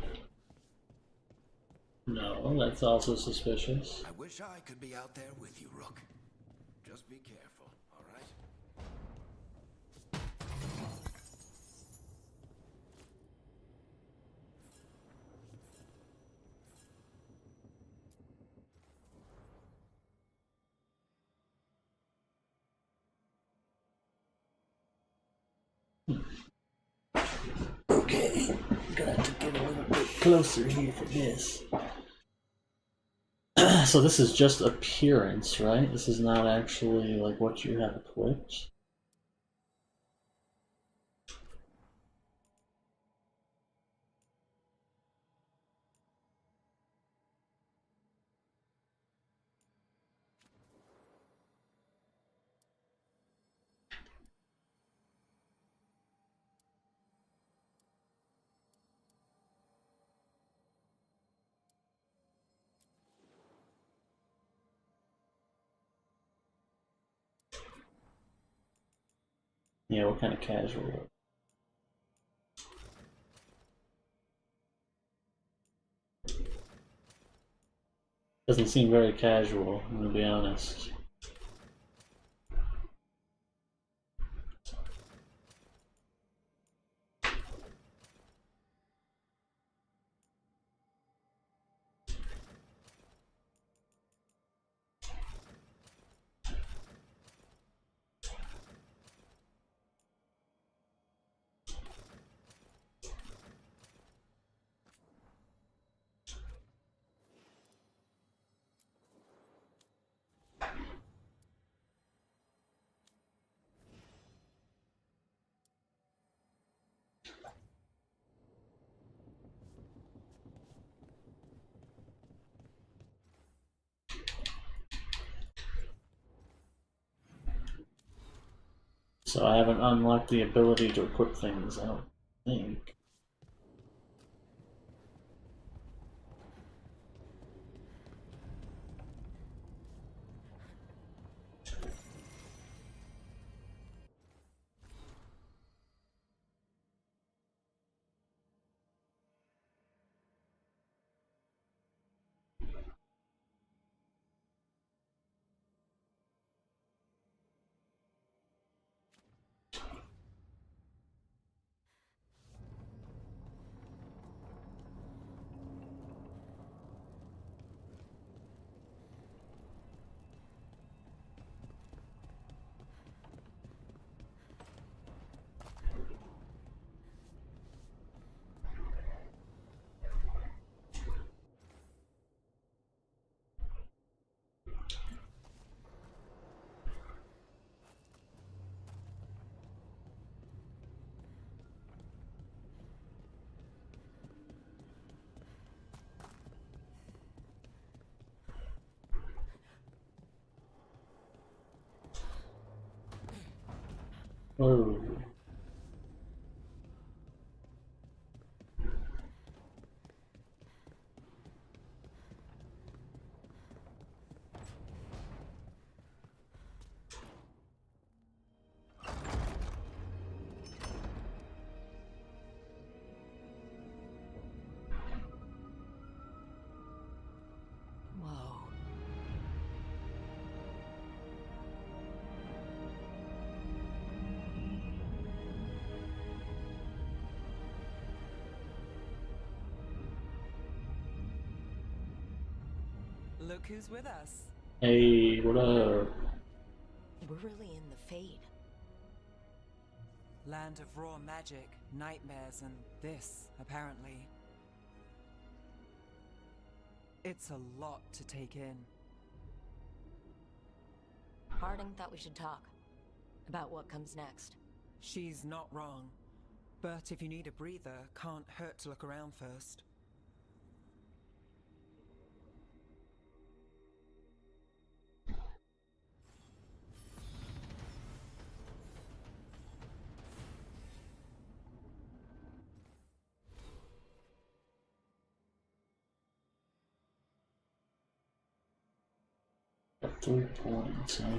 No, that's also suspicious. I wish I could be out there with you, Rook. Just be careful, all right? Okay, gonna have to get a little bit closer here for this. So this is just appearance, right? This is not actually like what you have equipped. Yeah, what kind of casual? Doesn't seem very casual, I'm gonna be honest. So I haven't unlocked the ability to equip things, I don't think. Oh. Whoa. Look who's with us. Hey, what up? We're really in the Fade. Land of raw magic, nightmares, and this, apparently. It's a lot to take in. Harding thought we should talk about what comes next. She's not wrong. But if you need a breather, can't hurt to look around first. Got 3 points, huh?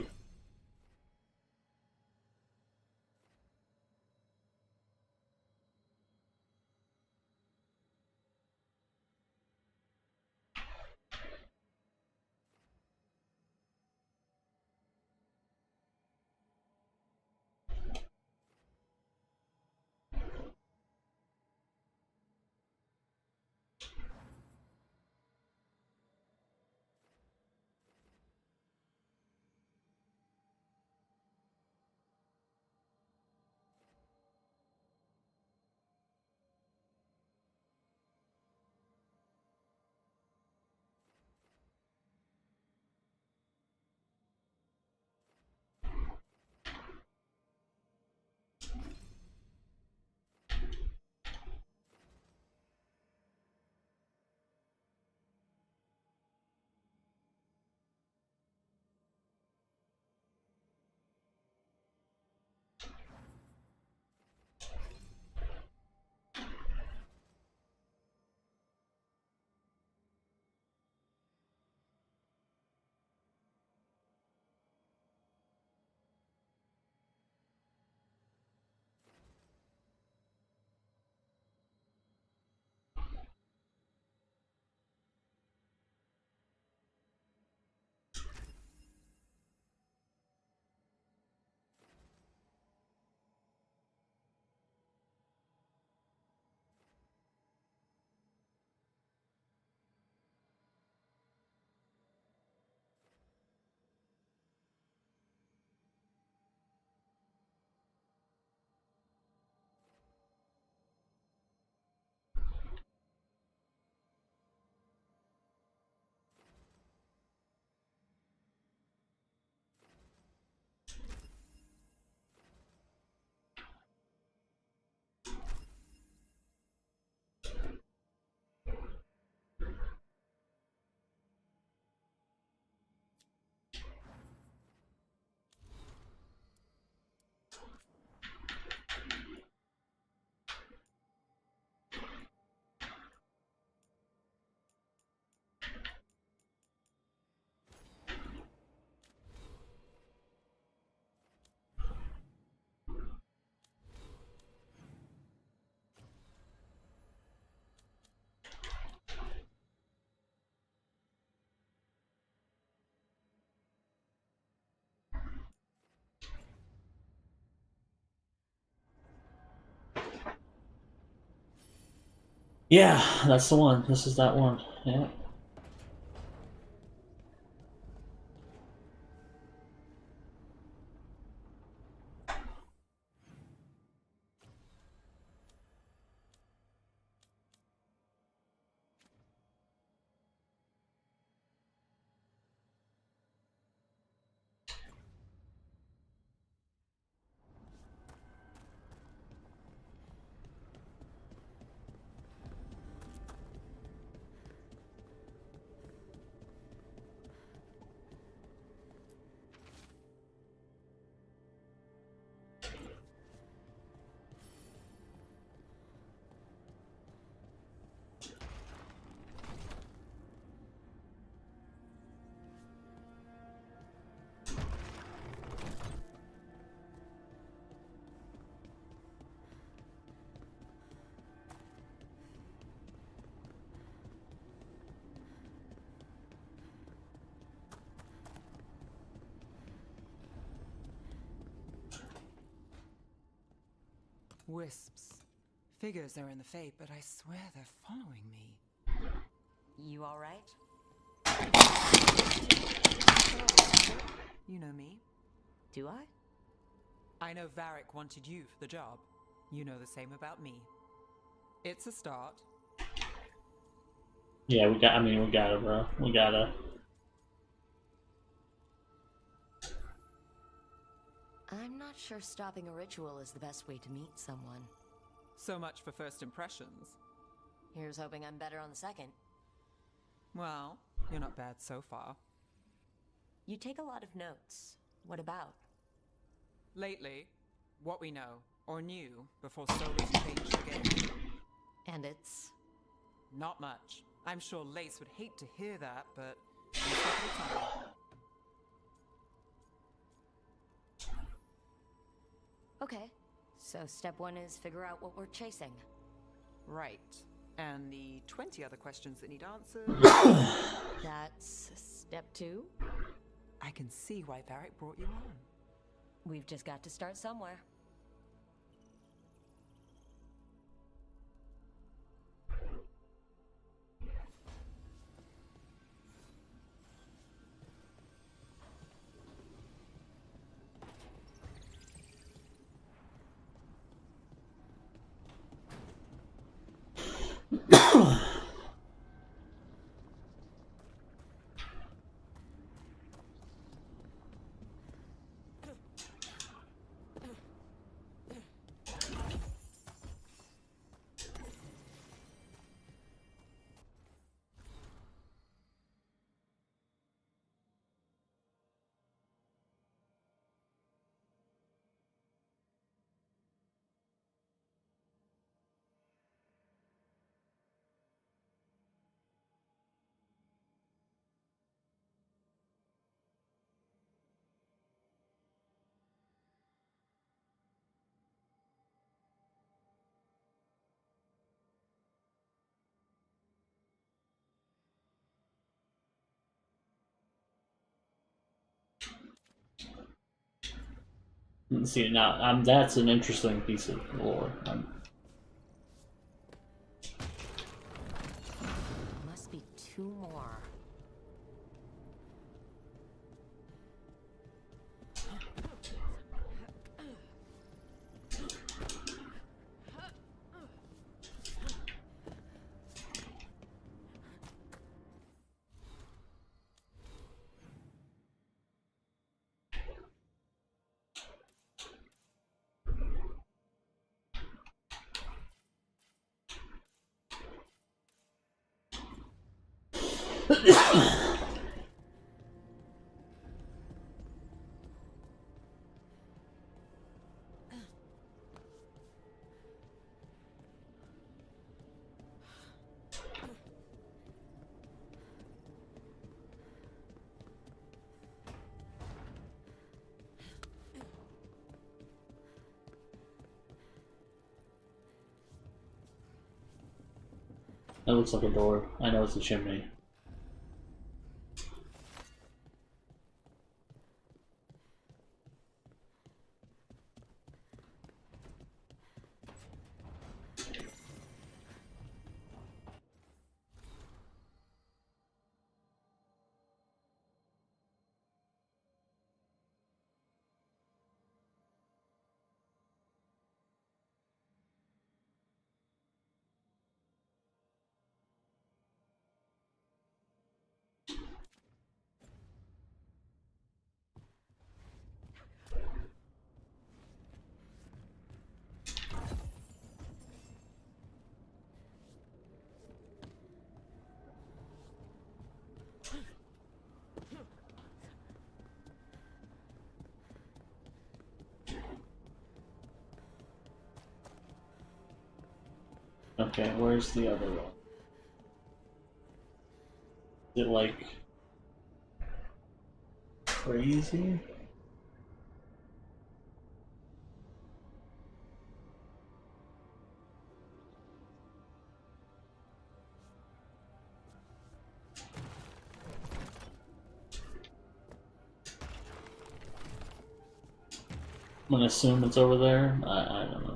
Yeah, that's the one. This is that one. Yeah. Wisps. Figures are in the Fate, but I swear they're following me. You alright? You know me. Do I? I know Varric wanted you for the job. You know the same about me. It's a start. Yeah, we gotta, bro. We gotta. I'm not sure stopping a ritual is the best way to meet someone. So much for first impressions. Here's hoping I'm better on the second. Well, you're not bad so far. You take a lot of notes. What about? Lately, what we know, or knew, before Solus changed the game. And it's? Not much. I'm sure Lace would hate to hear that, but one step at a time. Okay. So step 1 is figure out what we're chasing. Right. And the 20 other questions that need answered. That's step 2? I can see why Varric brought you on. We've just got to start somewhere. See, now that's an interesting piece of lore. Must be 2 more. That looks like a door. I know it's a chimney. Okay, where's the other one? Is it like crazy? I'm gonna assume it's over there. I don't know.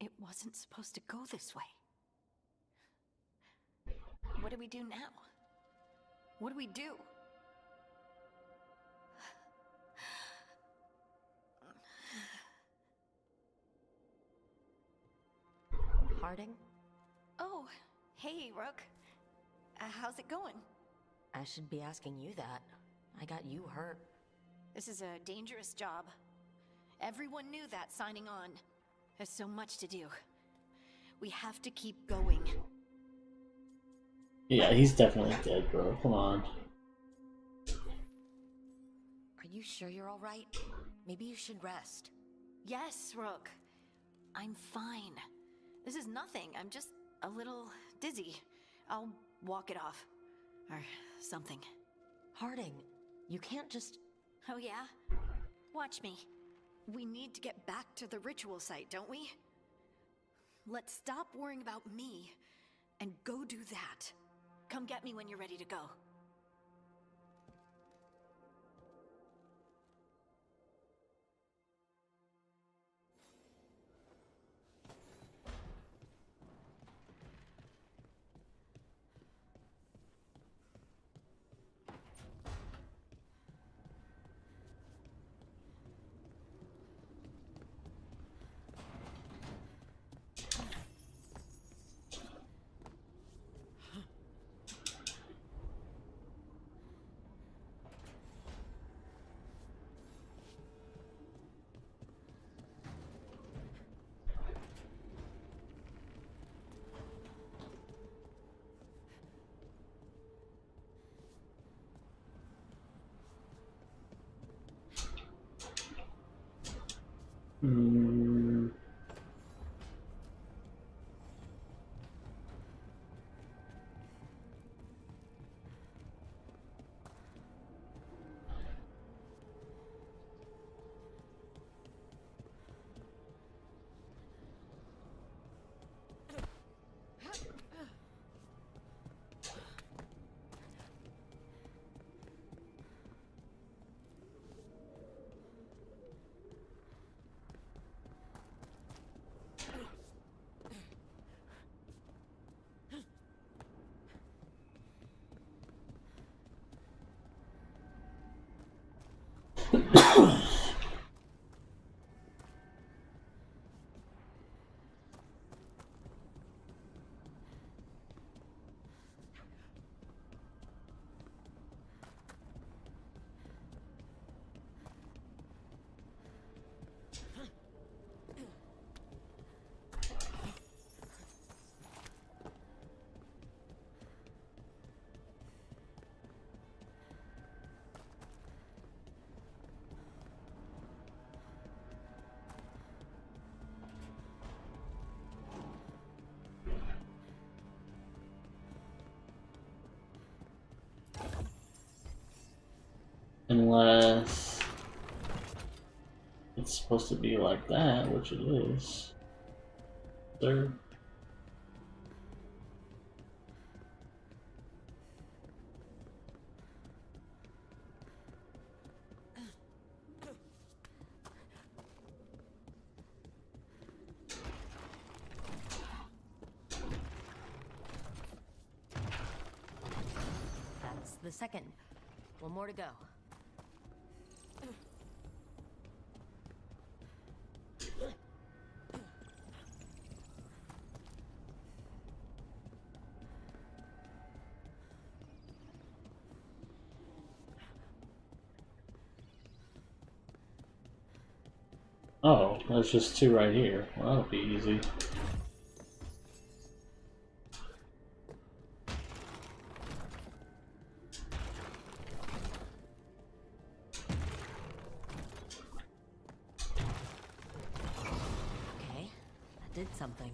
It wasn't supposed to go this way. What do we do now? What do we do? Harding? Oh, hey, Rook. How's it going? I should be asking you that. I got you hurt. This is a dangerous job. Everyone knew that signing on. There's so much to do. We have to keep going. Yeah, he's definitely dead, bro. Come on. Are you sure you're alright? Maybe you should rest. Yes, Rook. I'm fine. This is nothing. I'm just a little dizzy. I'll walk it off. Or something. Harding, you can't just... Oh yeah? Watch me. We need to get back to the ritual site, don't we? Let's stop worrying about me and go do that. Come get me when you're ready to go. Hmm. Unless it's supposed to be like that, which it is. Sir. That's the second. One more to go. Oh, there's just two right here. Well, that'll be easy. Okay, that did something.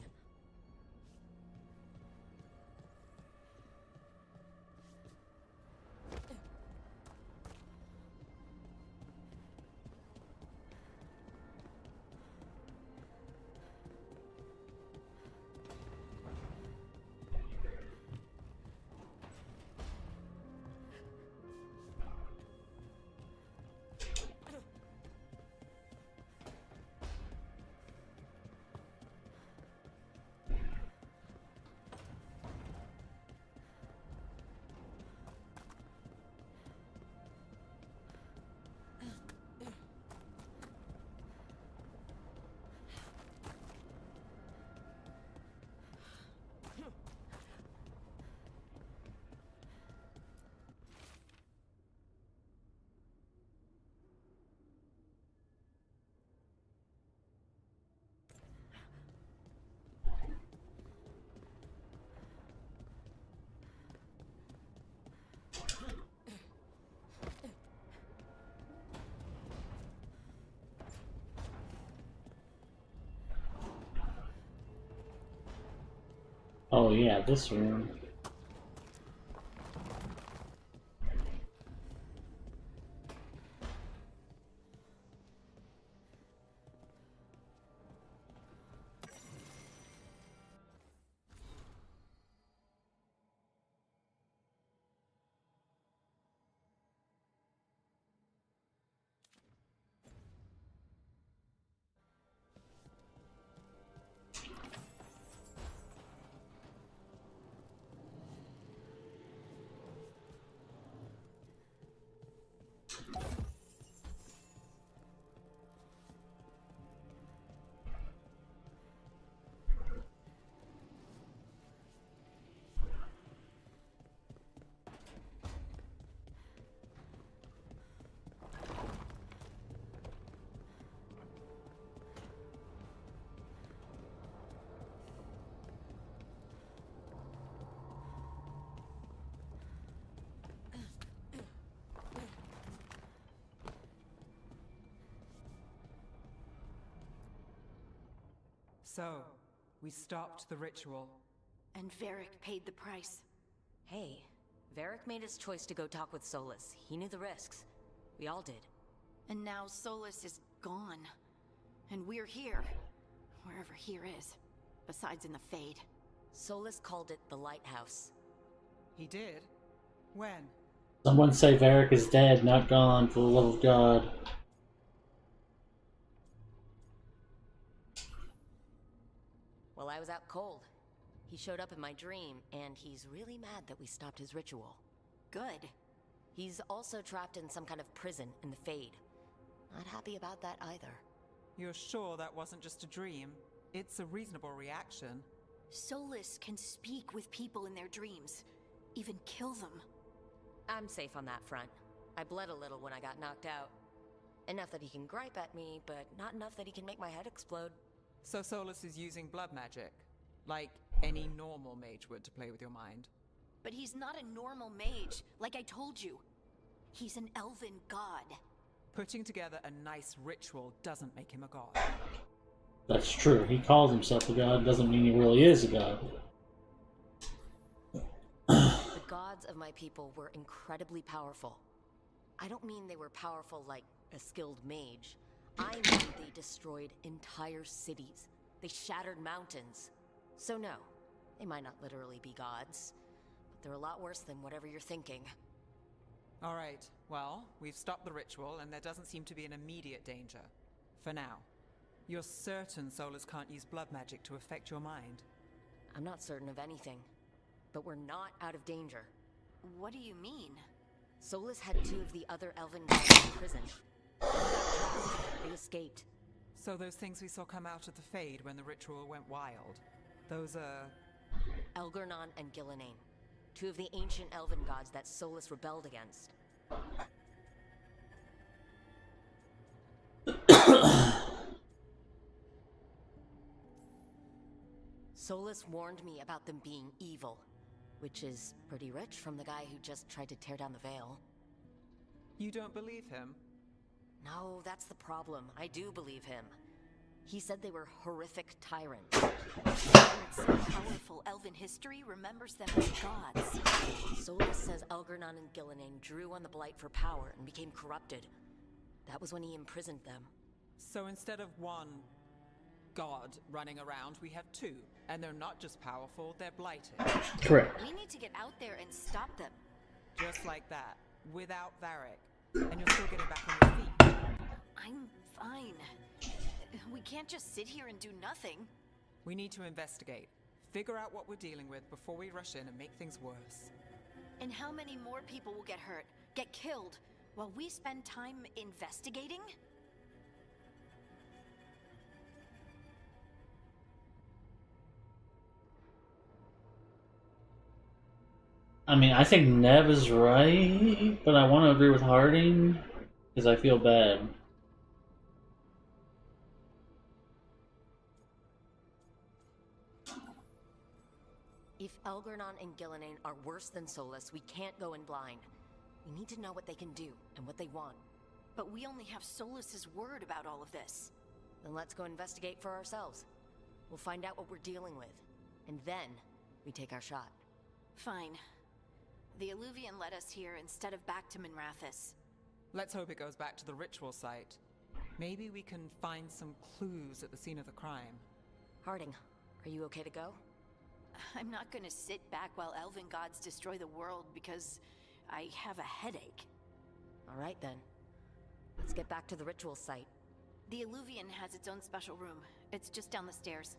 Oh yeah, this room. So, we stopped the ritual. And Varric paid the price. Hey, Varric made his choice to go talk with Solus. He knew the risks. We all did. And now Solus is gone. And we're here. Wherever here is. Besides in the Fade. Solus called it the Lighthouse. He did? When? Someone say Varric is dead, not gone, for the love of God. Well, I was out cold. He showed up in my dream, and he's really mad that we stopped his ritual. Good. He's also trapped in some kind of prison in the Fade. Not happy about that either. You're sure that wasn't just a dream? It's a reasonable reaction. Solus can speak with people in their dreams. Even kill them. I'm safe on that front. I bled a little when I got knocked out. Enough that he can gripe at me, but not enough that he can make my head explode. So Solus is using blood magic? Like any normal mage would to play with your mind? But he's not a normal mage, like I told you. He's an elven god. Putting together a nice ritual doesn't make him a god. That's true. He calls himself a god, doesn't mean he really is a god. The gods of my people were incredibly powerful. I don't mean they were powerful like a skilled mage. I mean they destroyed entire cities. They shattered mountains. So no, they might not literally be gods, but they're a lot worse than whatever you're thinking. Alright, well, we've stopped the ritual and there doesn't seem to be an immediate danger. For now. You're certain Solus can't use blood magic to affect your mind? I'm not certain of anything, but we're not out of danger. What do you mean? Solus had two of the other elven gods in prison. They got trapped. They escaped. So those things we saw come out of the Fade when the ritual went wild, those are... Elgornon and Gillenane. Two of the ancient elven gods that Solus rebelled against. Solus warned me about them being evil, which is pretty rich from the guy who just tried to tear down the veil. You don't believe him? No, that's the problem. I do believe him. He said they were horrific tyrants. So powerful elven history remembers them as gods. Solus says Elgernon and Gillenane drew on the Blight for power and became corrupted. That was when he imprisoned them. So instead of one god running around, we have two. And they're not just powerful, they're blighted. Correct. We need to get out there and stop them. Just like that. Without Varric. And you're still getting back on your feet. I'm fine. We can't just sit here and do nothing. We need to investigate. Figure out what we're dealing with before we rush in and make things worse. And how many more people will get hurt, get killed, while we spend time investigating? I mean, I think Nev is right, but I want to agree with Harding because I feel bad. If Elgernon and Gillenane are worse than Solus, we can't go in blind. We need to know what they can do and what they want. But we only have Solus's word about all of this. Then let's go investigate for ourselves. We'll find out what we're dealing with. And then, we take our shot. Fine. The Illuvian led us here instead of back to Minrathous. Let's hope it goes back to the ritual site. Maybe we can find some clues at the scene of the crime. Harding, are you okay to go? I'm not gonna sit back while elven gods destroy the world because I have a headache. All right then. Let's get back to the ritual site. The Illuvian has its own special room. It's just down the stairs.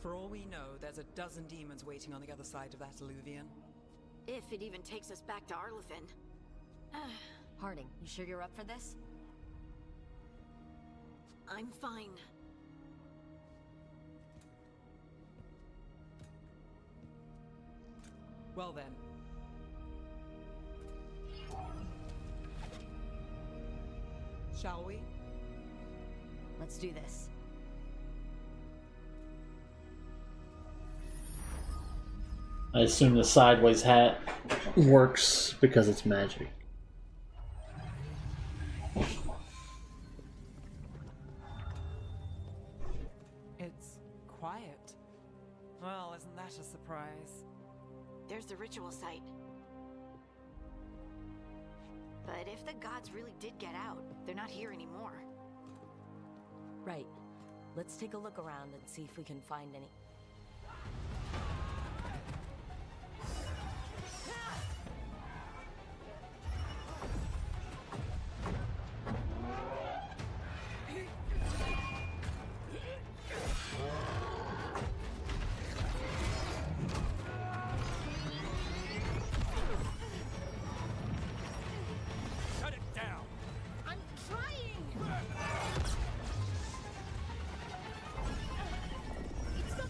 For all we know, there's a dozen demons waiting on the other side of that Illuvian. If it even takes us back to Arlithin. Harding, you sure you're up for this? I'm fine. Well then. Shall we? Let's do this. I assume the sideways hat works because it's magic. It's quiet. Well, isn't that a surprise? There's the ritual site. But if the gods really did get out, they're not here anymore. Right. Let's take a look around and see if we can find any. It's not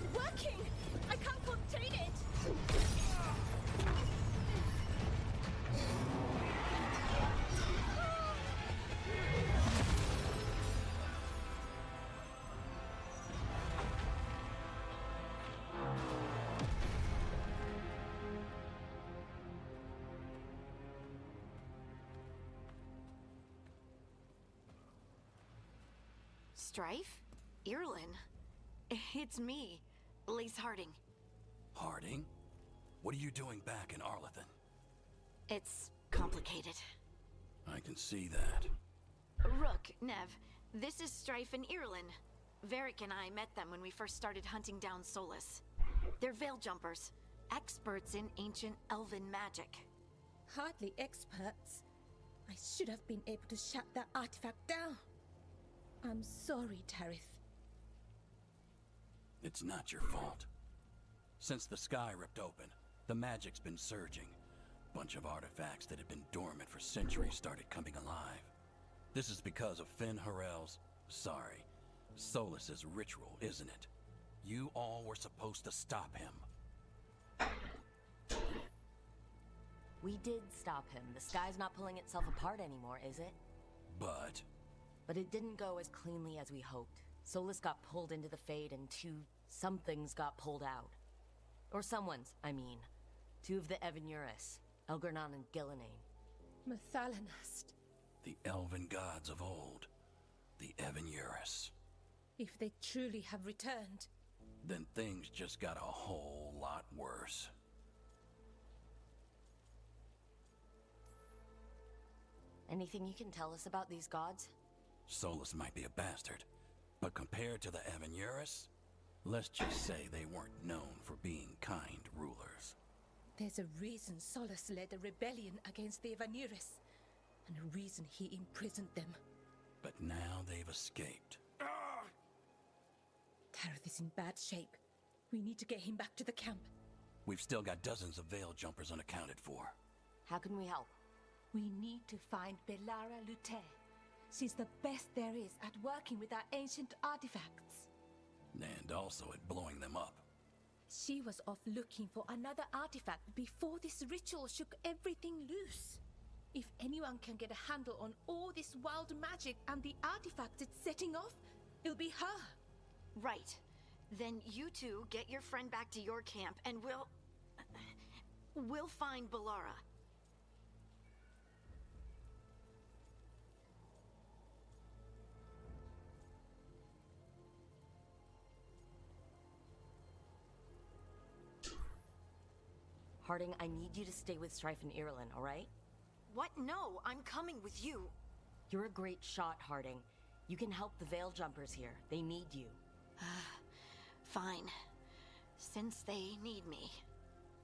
Strife? Irlin? It's me, Lace Harding. Harding? What are you doing back in Arlethan? It's complicated. I can see that. Rook, Nev, this is Strife and Irlin. Varric and I met them when we first started hunting down Solus. They're Veil Jumpers, experts in ancient elven magic. Hardly experts. I should have been able to shut that artifact down. I'm sorry, Tarith. It's not your fault. Since the sky ripped open, the magic's been surging. Bunch of artifacts that had been dormant for centuries started coming alive. This is because of Finn Harel's... sorry, Solus's ritual, isn't it? You all were supposed to stop him. We did stop him. The sky's not pulling itself apart anymore, is it? But it didn't go as cleanly as we hoped. Solus got pulled into the Fade and two somethings got pulled out. Or someone's, I mean. Two of the Evanuris, Elgernon and Gillenane. Mathalanast. The elven gods of old. The Evanuris. If they truly have returned... Then things just got a whole lot worse. Anything you can tell us about these gods? Solus might be a bastard, but compared to the Evanuris, let's just say they weren't known for being kind rulers. There's a reason Solus led a rebellion against the Evanuris, and a reason he imprisoned them. But now they've escaped. Tarith is in bad shape. We need to get him back to the camp. We've still got dozens of Veil Jumpers unaccounted for. How can we help? We need to find Bellara Luther. She's the best there is at working with our ancient artifacts. And also at blowing them up. She was off looking for another artifact before this ritual shook everything loose. If anyone can get a handle on all this wild magic and the artifacts it's setting off, it'll be her. Right. Then you two get your friend back to your camp and we'll find Bellara. Harding, I need you to stay with Strife and Irlin, alright? What? No, I'm coming with you. You're a great shot, Harding. You can help the Veil Jumpers here. They need you. Fine. Since they need me.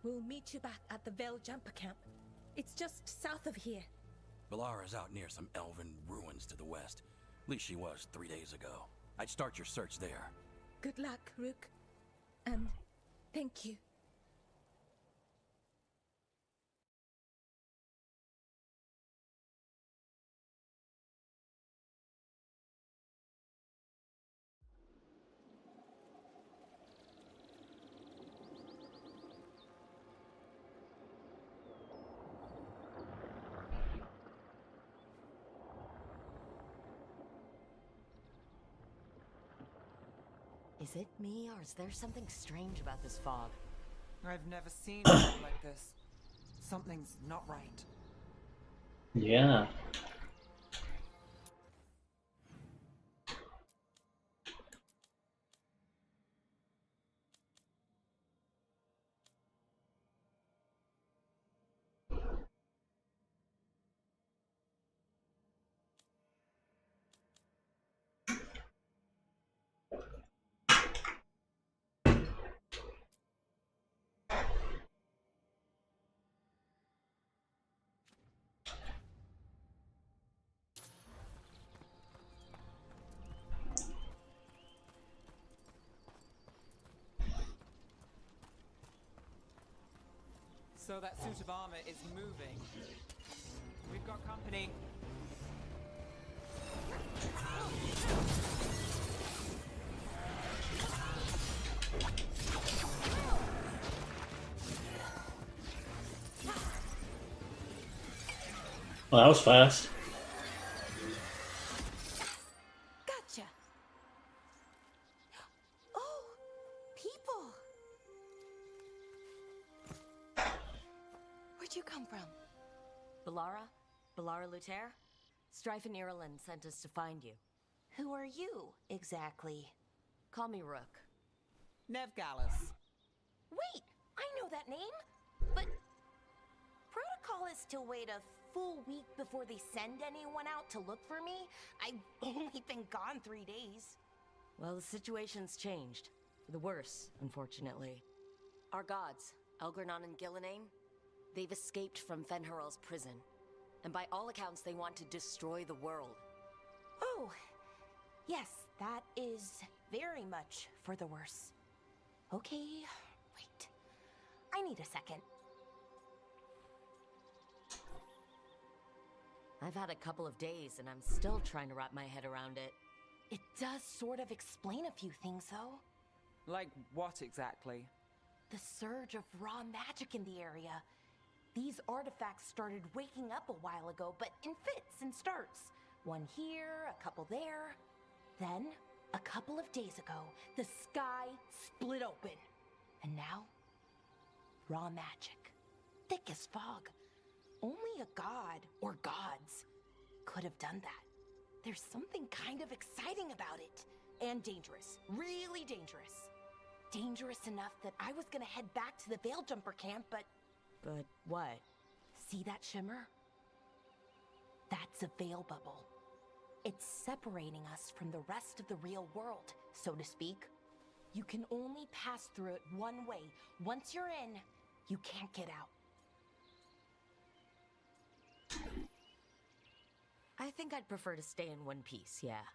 We'll meet you back at the Veil Jumper camp. It's just south of here. Bellara's out near some elven ruins to the west. At least she was 3 days ago. I'd start your search there. Good luck, Rook. And thank you. Is it me, or is there something strange about this fog? I've never seen anything like this. Something's not right. Yeah. So that suit of armor is moving. We've got company. Well, that was fast. Gotcha. Oh, people. Where'd you come from? Bellara? Bellara Luther? Strife and Irlin sent us to find you. Who are you, exactly? Call me Rook. Nev Gallus. Wait! I know that name! But... protocol is to wait a full week before they send anyone out to look for me? I've only been gone 3 days. Well, the situation's changed. For the worse, unfortunately. Our gods, Elgranon and Gillenane, they've escaped from Fen'Harel's prison. And by all accounts, they want to destroy the world. Oh, yes, that is very much for the worse. Okay, wait. I need a second. I've had a couple of days and I'm still trying to wrap my head around it. It does sort of explain a few things, though. Like what exactly? The surge of raw magic in the area. These artifacts started waking up a while ago, but in fits and starts. One here, a couple there. Then, a couple of days ago, the sky split open. And now, raw magic. Thick as fog. Only a god, or gods, could have done that. There's something kind of exciting about it. And dangerous. Really dangerous. Dangerous enough that I was gonna head back to the Veil Jumper camp, but... But what? See that shimmer? That's a veil bubble. It's separating us from the rest of the real world, so to speak. You can only pass through it one way. Once you're in, you can't get out. I think I'd prefer to stay in one piece, yeah.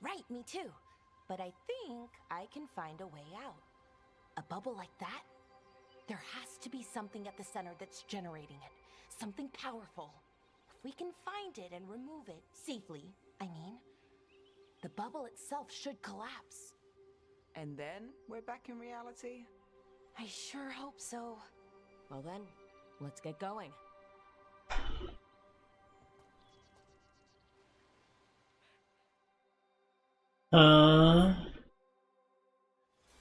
Right, me too. But I think I can find a way out. A bubble like that? There has to be something at the center that's generating it. Something powerful. If we can find it and remove it safely, I mean, the bubble itself should collapse. And then we're back in reality? I sure hope so. Well then, let's get going.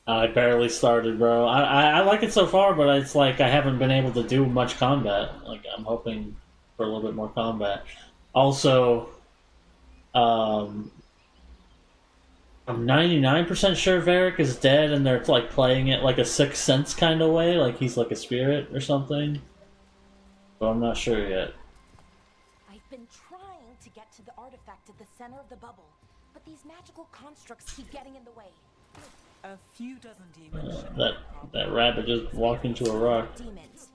I barely started, bro. I like it so far, but it's like I haven't been able to do much combat. Like, I'm hoping for a little bit more combat. Also, I'm 99% sure Varric is dead, and they're like playing it like a Sixth Sense kind of way, like he's like a spirit or something. But I'm not sure yet. I've been trying to get to the artifact at the center of the bubble, but these magical constructs keep getting in the way. A few dozen demons. That rabbit just walked into a rock. Demons.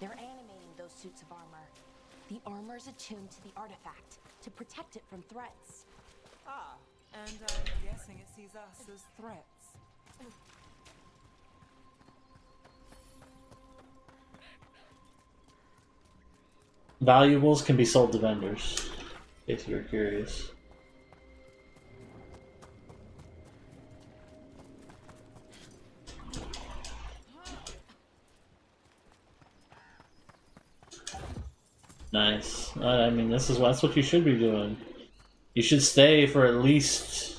They're animating those suits of armor. The armor's attuned to the artifact to protect it from threats. Ah, and I'm guessing it sees us as threats. Valuables can be sold to vendors, if you're curious. Nice. I mean, that's what you should be doing. You should stay for at least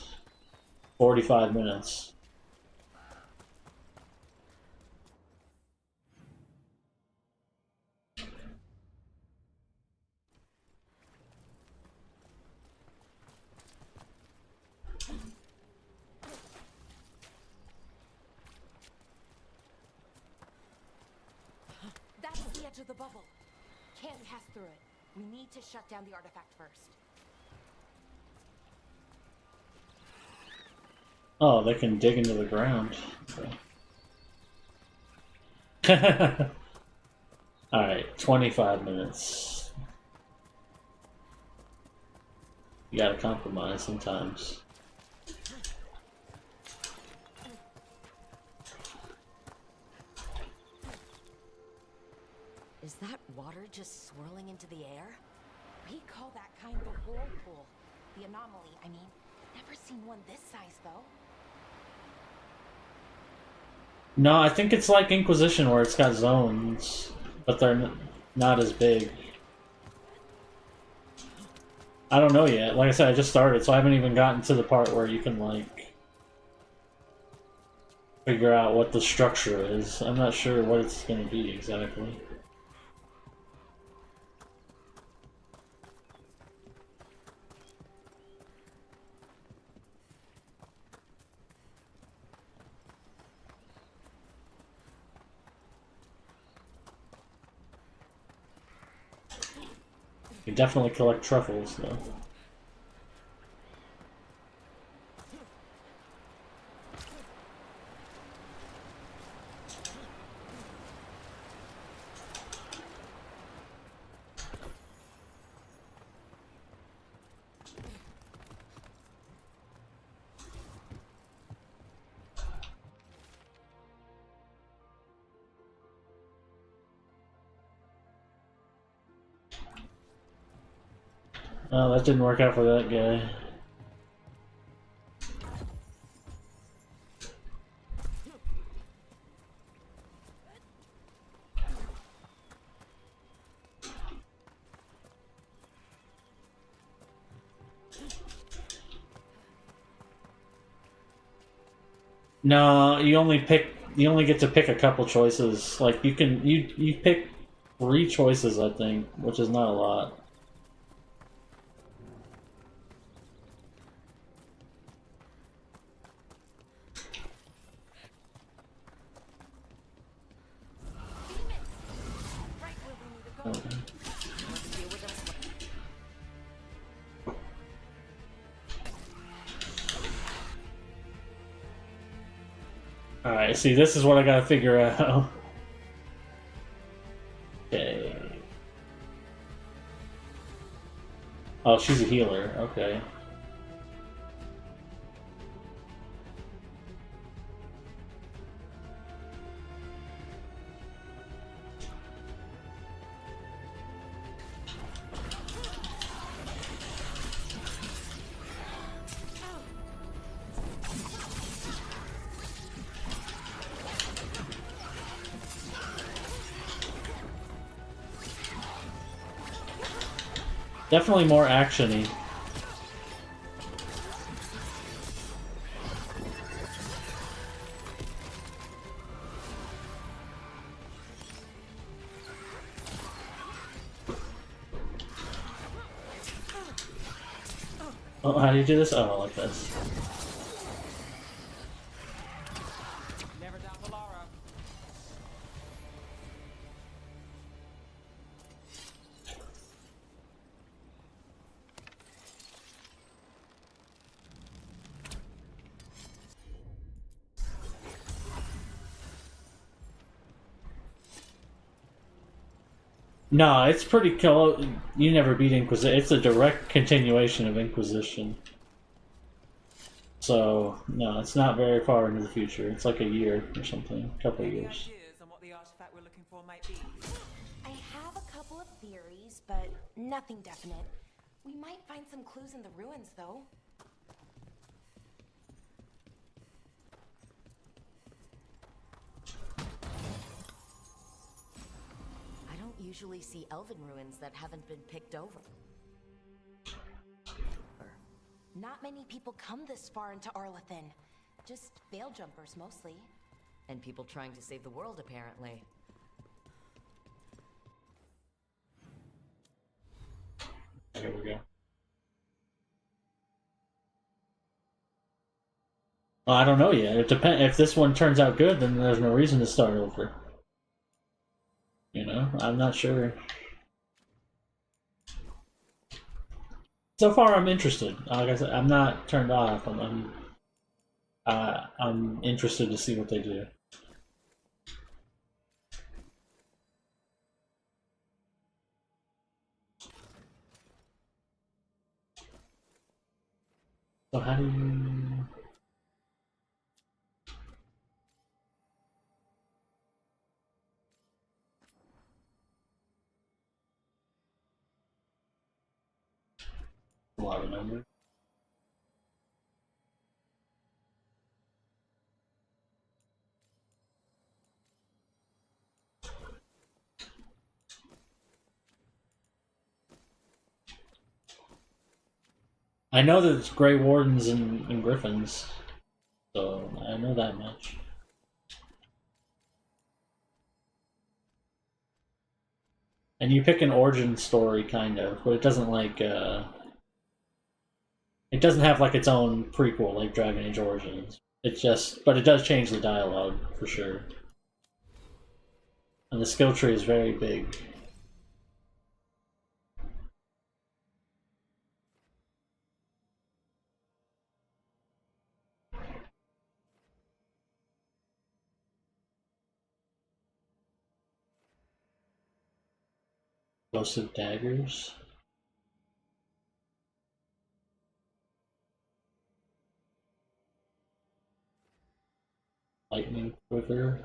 45 minutes. That's the edge of the bubble. Can't pass through it. We need to shut down the artifact first. Oh, they can dig into the ground. Okay. Alright, 25 minutes. You gotta compromise sometimes. Is that water just swirling into the air? We call that kind of a whirlpool. The anomaly, I mean. Never seen one this size, though. No, I think it's like Inquisition where it's got zones, but they're not as big. I don't know yet. Like I said, I just started, so I haven't even gotten to the part where you can, like, figure out what the structure is. I'm not sure what it's going to be exactly. You definitely collect truffles, though. Oh, that didn't work out for that guy. No, you only get to pick a couple choices. Like you pick 3 choices, I think, which is not a lot. Alright, see, this is what I gotta figure out. Okay. Oh, she's a healer. Okay. Definitely more action-y. Oh, how do you do this? Oh, like this. Never doubt the Lara. No, it's pretty cool. You never beat Inquisition. It's a direct continuation of Inquisition. So, no, it's not very far into the future. It's like a year or something. A couple of years. Ideas on what the artifact we're looking for might be? I have a couple of theories, but nothing definite. We might find some clues in the ruins, though. I don't usually see elven ruins that haven't been picked over. Not many people come this far into Arlathan. Just veil jumpers, mostly. And people trying to save the world, apparently. Here we go. Well, I don't know yet. It depends. If this one turns out good, then there's no reason to start over. You know, I'm not sure. So far, I'm interested. Like I said, I'm not turned off. I'm interested to see what they do. So how do you? A lot of numbers. I know that it's Grey Wardens and Griffins, so I know that much. And you pick an origin story, kind of, but it doesn't like, it doesn't have like its own prequel like Dragon Age Origins. It's just, but it does change the dialogue, for sure. And the skill tree is very big. Explosive daggers. Lightning quiver.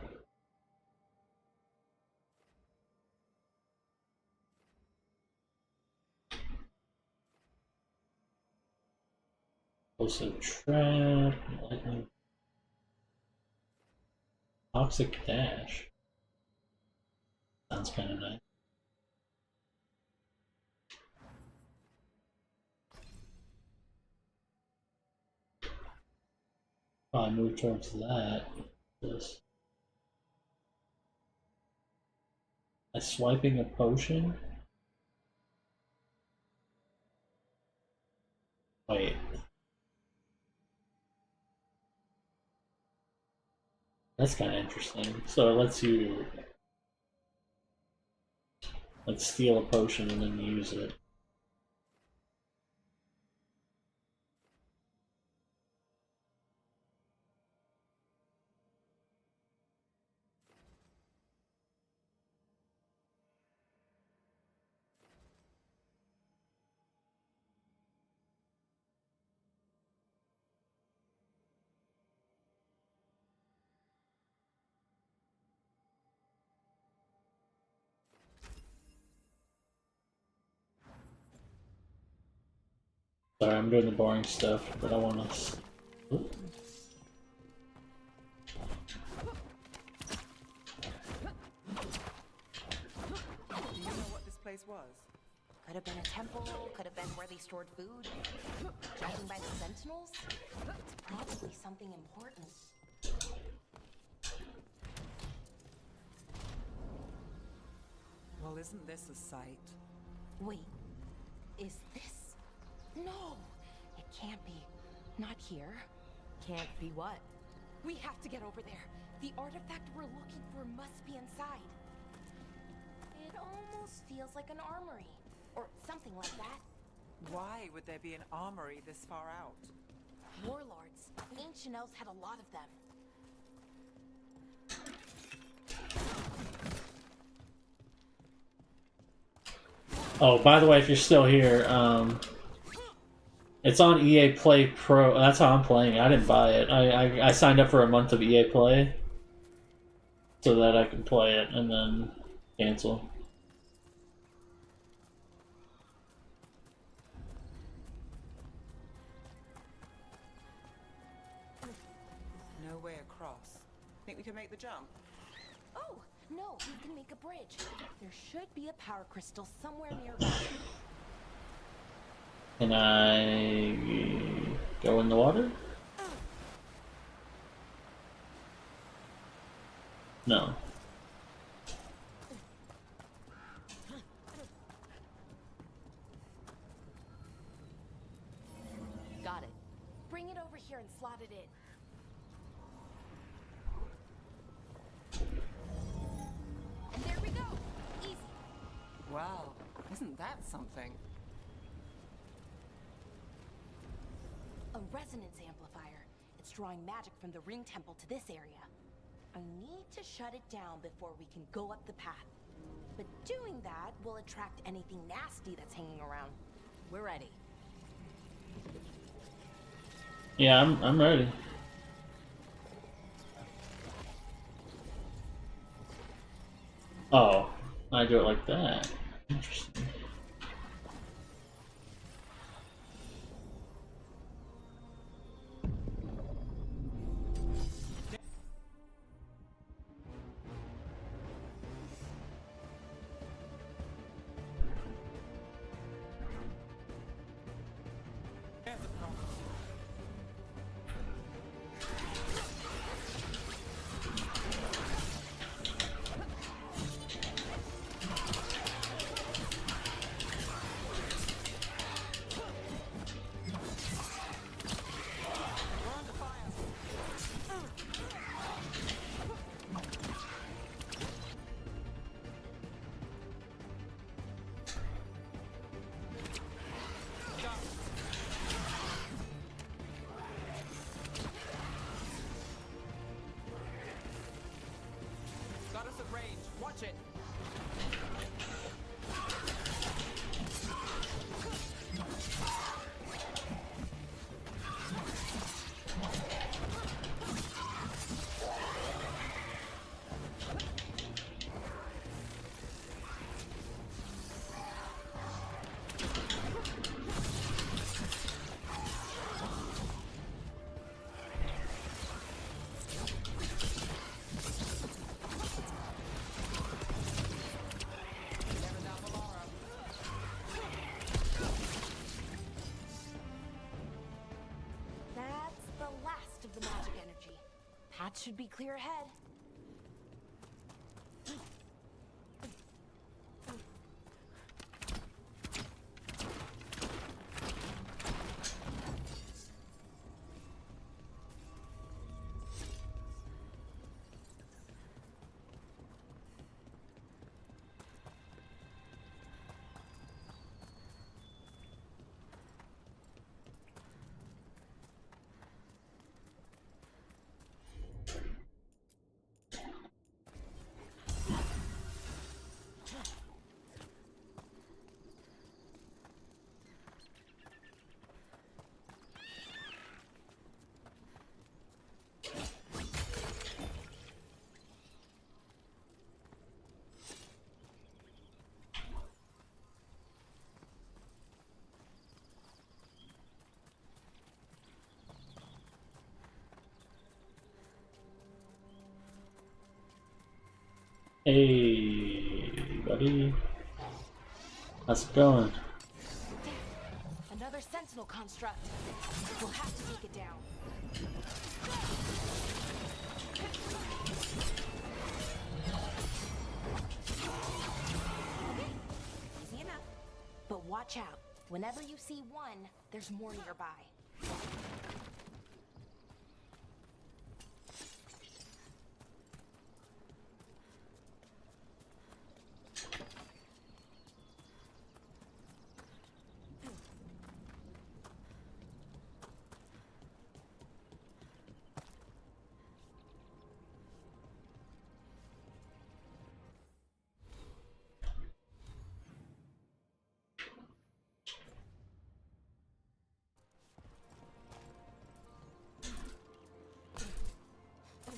Explosive trap. Lightning. Toxic dash. Sounds kind of nice. I move towards that. This. By swiping a potion? Wait. That's kind of interesting. So it lets you like steal a potion and then use it. Sorry, I'm doing the boring stuff, but I want to. Do you know what this place was? Could have been a temple, could have been where they stored food. Judging by the sentinels, it's probably something important. Well, isn't this a sight? Wait, is this? No, it can't be. Not here. Can't be what? We have to get over there. The artifact we're looking for must be inside. It almost feels like an armory, or something like that. Why would there be an armory this far out? Warlords. Ancient elves had a lot of them. Oh, by the way, if you're still here, it's on EA Play Pro. That's how I'm playing. I didn't buy it. I signed up for a month of EA Play so that I can play it and then cancel. No way across. Think we can make the jump? Oh, no, we can make a bridge. There should be a power crystal somewhere nearby. Can I go in the water? No. Got it. Bring it over here and slot it in. And there we go. Easy. Wow, isn't that something? A resonance amplifier. It's drawing magic from the ring temple to this area. I need to shut it down before we can go up the path. But doing that will attract anything nasty that's hanging around. We're ready. Yeah, I'm ready. Oh, I do it like that. Interesting. Got us at range. Watch it. That should be clear ahead. Hey, buddy. How's it going? Another sentinel construct. We'll have to take it down. Easy enough. But watch out. Whenever you see one, there's more nearby.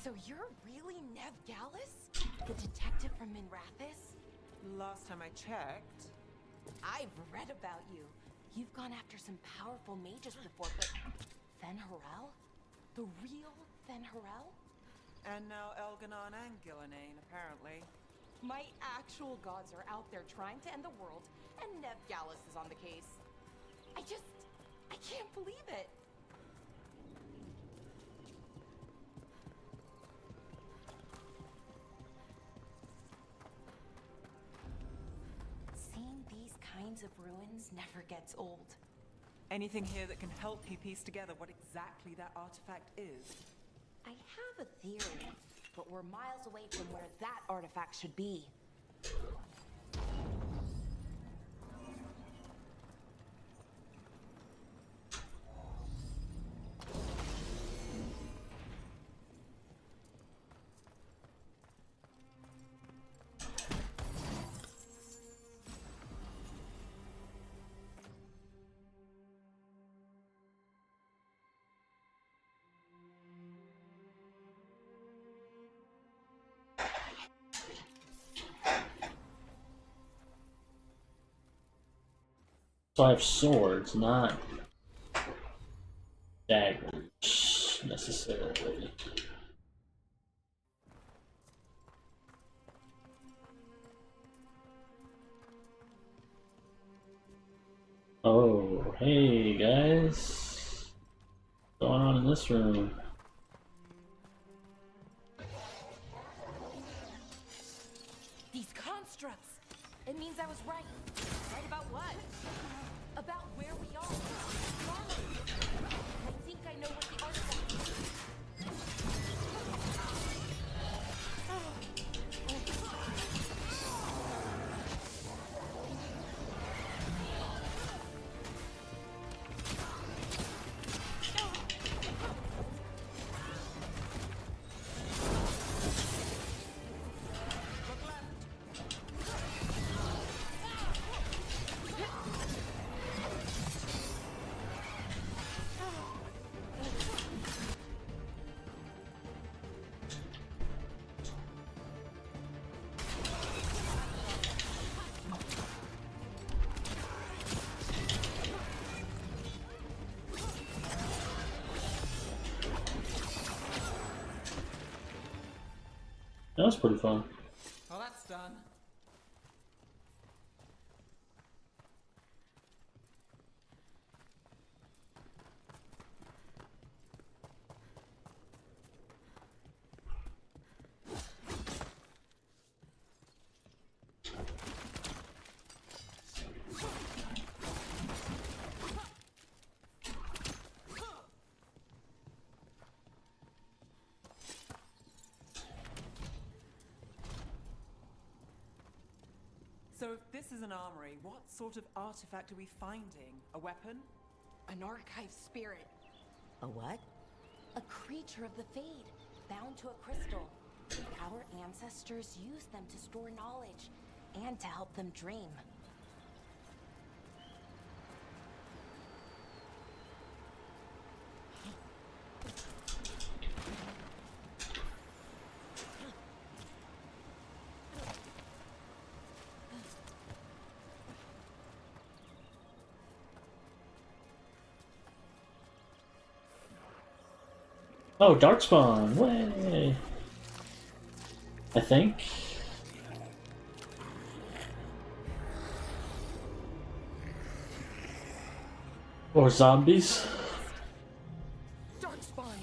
So you're really Nev Gallus? The detective from Minrathis? Last time I checked. I've read about you. You've gone after some powerful mages before, but... Fen'Harel? The real Fen'Harel? And now Elganon and Gillenane, apparently. My actual gods are out there trying to end the world, and Nev Gallus is on the case. I can't believe it. Seeing these kinds of ruins never gets old. Anything here that can help me piece together what exactly that artifact is? I have a theory, but we're miles away from where that artifact should be. So I have swords, not daggers, necessarily. Oh, hey guys. What's going on in this room? These constructs! It means I was right. Right about what? About where we are. I think I know what the artifact is. That was pretty fun. Well, that's done. So if this is an armory, what sort of artifact are we finding? A weapon? An archive spirit. A what? A creature of the Fade, bound to a crystal. Our ancestors used them to store knowledge and to help them dream. Oh, Darkspawn! Way! I think. Or zombies. Darkspawn!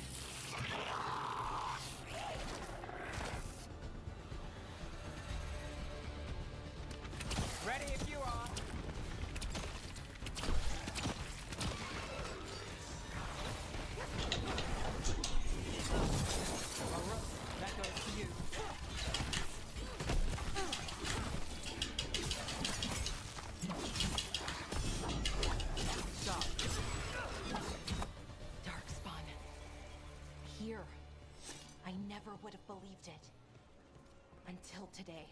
Ready if you are. That goes to you. Stop. Darkspawn. Here. I never would have believed it. Until today.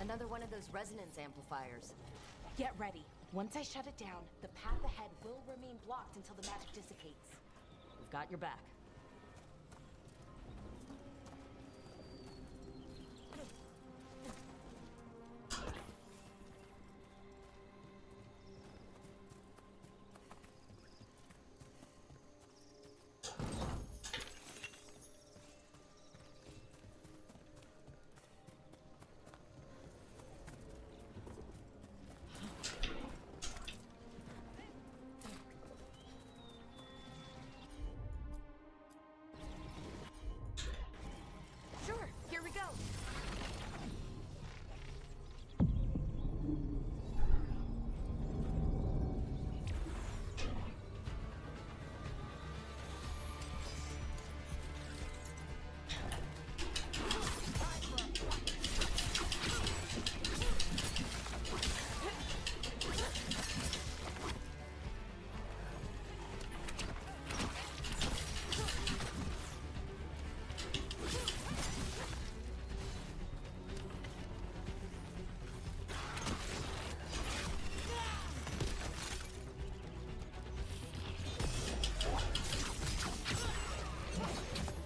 Another one of those resonance amplifiers. Get ready. Once I shut it down, the path ahead will remain blocked until the magic dissipates. We've got your back. Sure, here we go.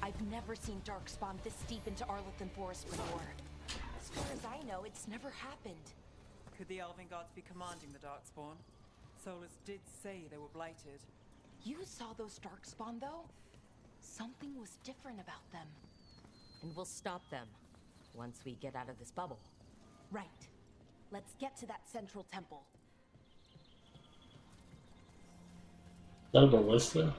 I've never seen Darkspawn this deep into Arlathan Forest before. As far as I know, it's never happened. Could the Elven Gods be commanding the Darkspawn? Solus did say they were blighted. You saw those Darkspawn, though? Something was different about them. And we'll stop them once we get out of this bubble. Right. Let's get to that central temple. Is that a ballista?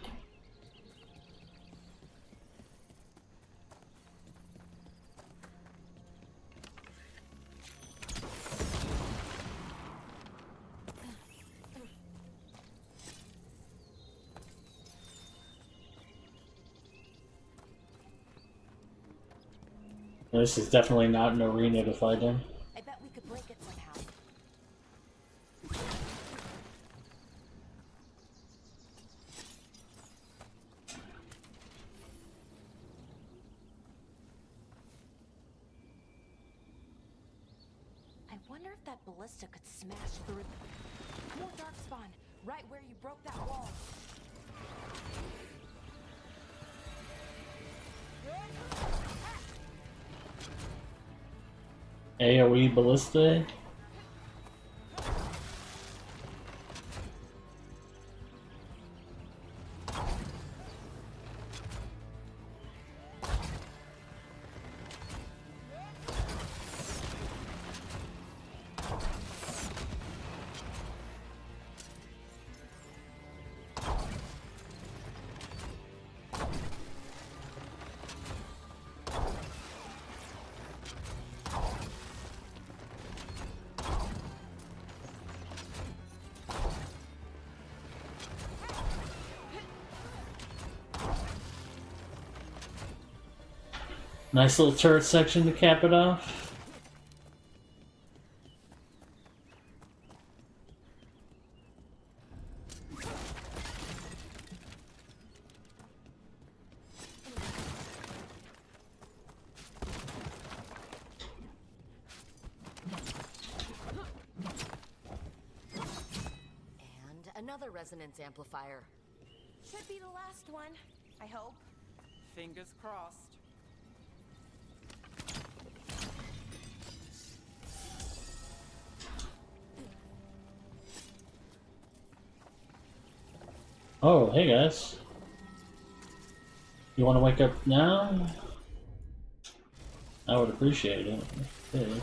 This is definitely not an arena to fight in. I bet we could break it somehow. I wonder if that ballista could smash through. More Darkspawn, right where you broke that wall. AoE ballista? Nice little turret section to cap it off. Another resonance amplifier. Should be the last one, I hope. Fingers crossed. Oh, hey guys. You want to wake up now? I would appreciate it. Okay.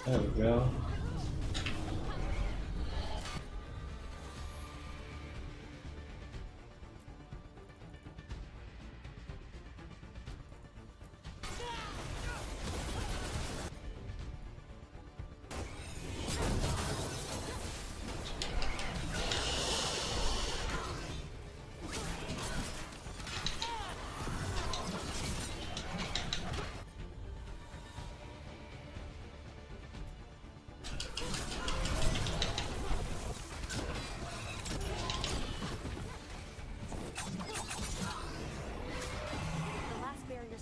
There we go.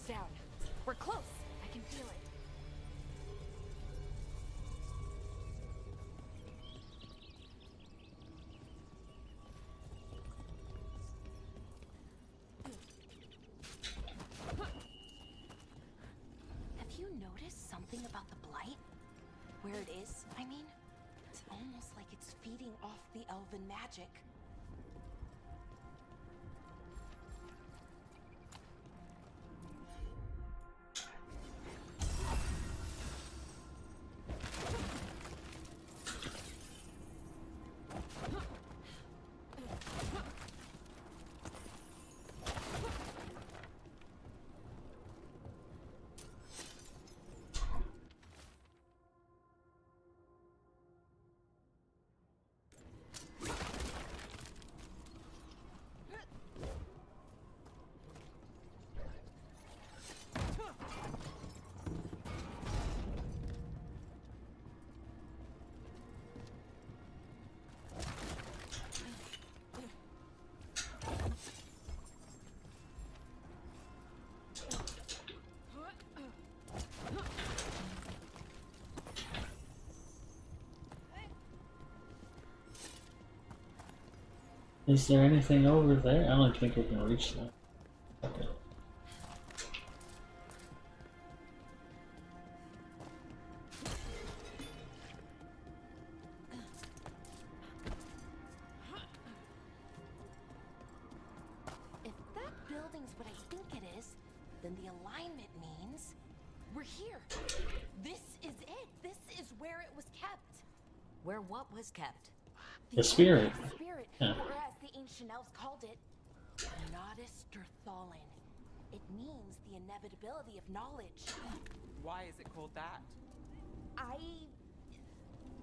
Down. We're close. I can feel it. Have you noticed something about the blight? Where it is, I mean? It's almost like it's feeding off the elven magic. Is there anything over there? I don't think we can reach that. Okay. If that building's what I think it is, then the alignment means we're here. This is it. This is where it was kept. Where what was kept? The spirit. Spirit, Yeah. or as the ancient elves called it, Nodus Durthalin. It means the inevitability of knowledge. Why is it called that? I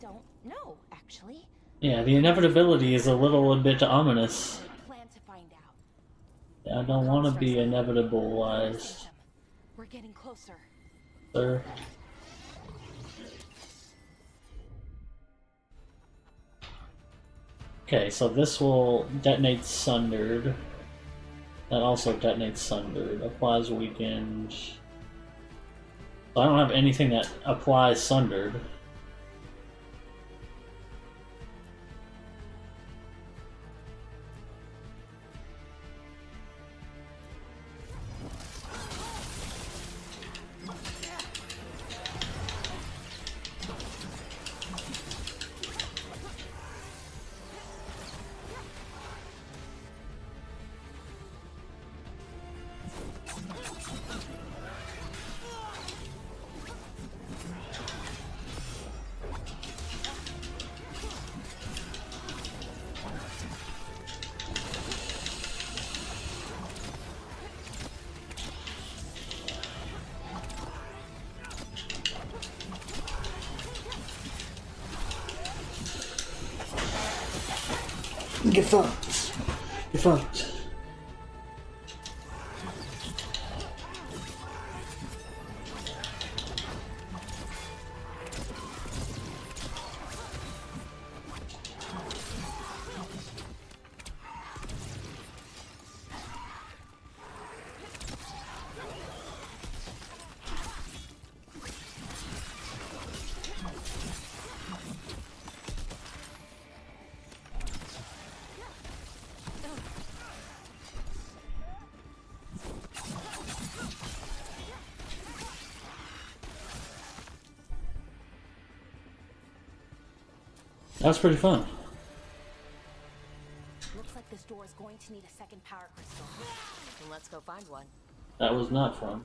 don't know, actually. Yeah, the inevitability is a little bit ominous. Plan to find out. I don't want to be inevitable-wise. We're getting closer. Sir. Okay, so this will detonate Sundered. That also detonates Sundered. Applies weakened. So I don't have anything that applies Sundered. Get fucked. Get fucked. That was pretty fun. Looks like this door is going to need a second power crystal. Then let's go find one. That was not fun.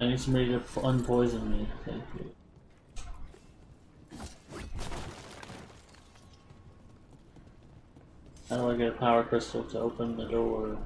I need somebody to unpoison me. Thank you. How do I get a power crystal to open the door?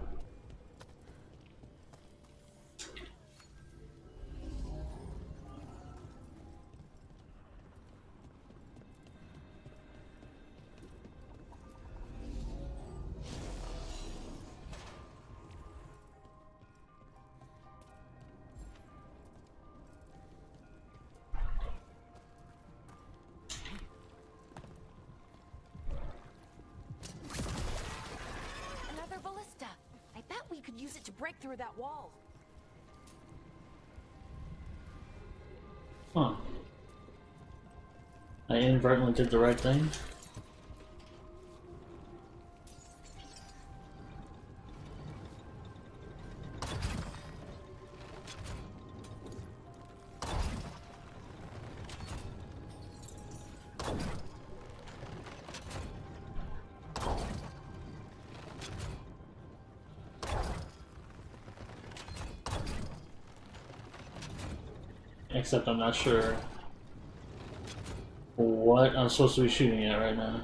Another ballista. I bet we could use it to break through that wall. Huh. I inadvertently did the right thing. Except I'm not sure what I'm supposed to be shooting at right now.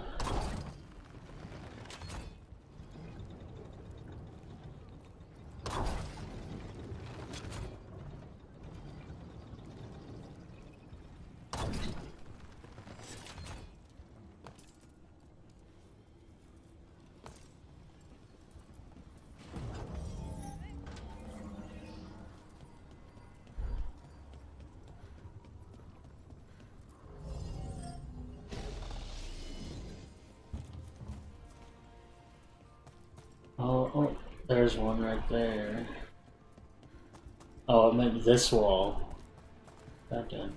Oh, there's one right there. Oh, I meant this wall. Back in.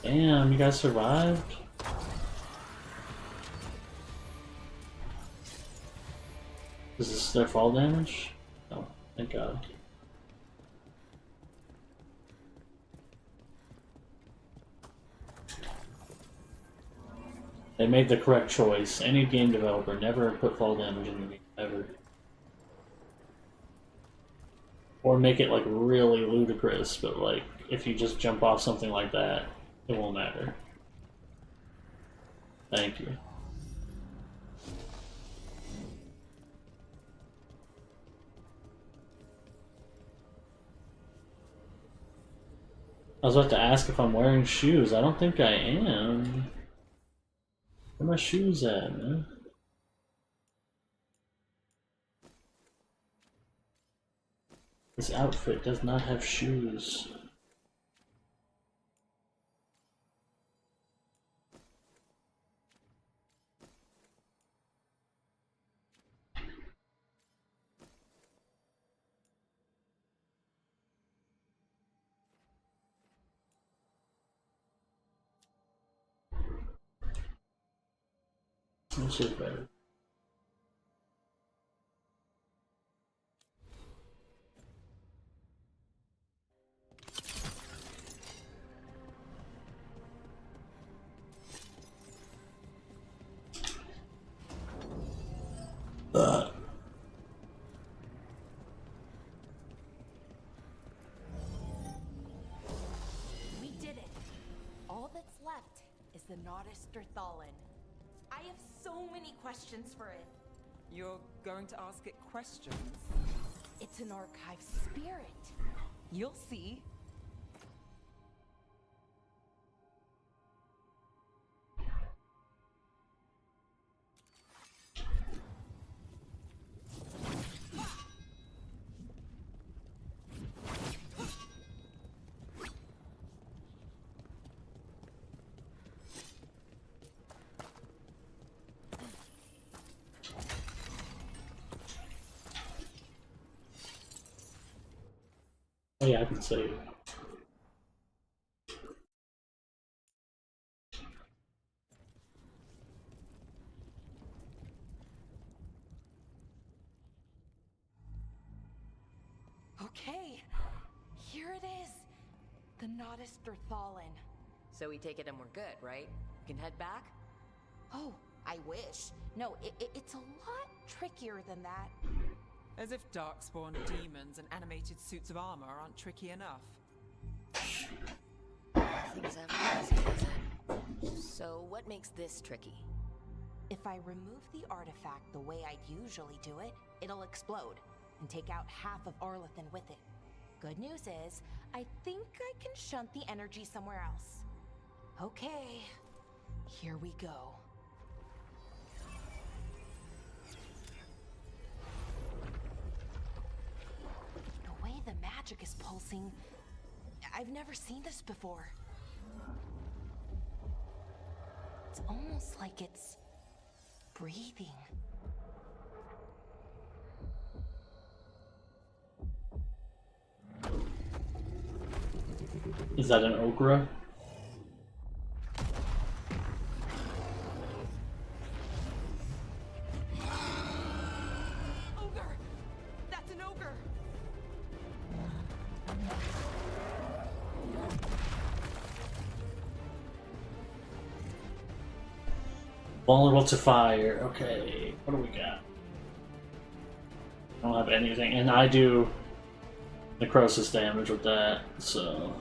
Damn, you guys survived? Is this their fall damage? Oh, thank God. They made the correct choice. Any game developer never put fall damage in the game, ever. Or make it like really ludicrous, but like if you just jump off something like that, it won't matter. Thank you. I was about to ask if I'm wearing shoes. I don't think I am. Where are my shoes at, man? This outfit does not have shoes. This is better. We did it. All that's left is the Nodus Thallen. I have so many questions for it. You're going to ask it questions? It's an archive spirit. You'll see. Oh yeah, I can save. Okay, here it is. The Notister Thallen. So we take it and we're good, right? We can head back? Oh, I wish. No, it's a lot trickier than that. As if darkspawn demons and animated suits of armor aren't tricky enough. Things ever easy, is it? So what makes this tricky? If I remove the artifact the way I'd usually do it, it'll explode and take out half of Arlathan with it. Good news is, I think I can shunt the energy somewhere else. Okay, here we go. The way the magic is pulsing, I've never seen this before. It's almost like it's breathing. Is that an ogre? Ogre! That's an ogre! Vulnerable to fire. Okay, what do we got? I don't have anything, and I do necrosis damage with that, so.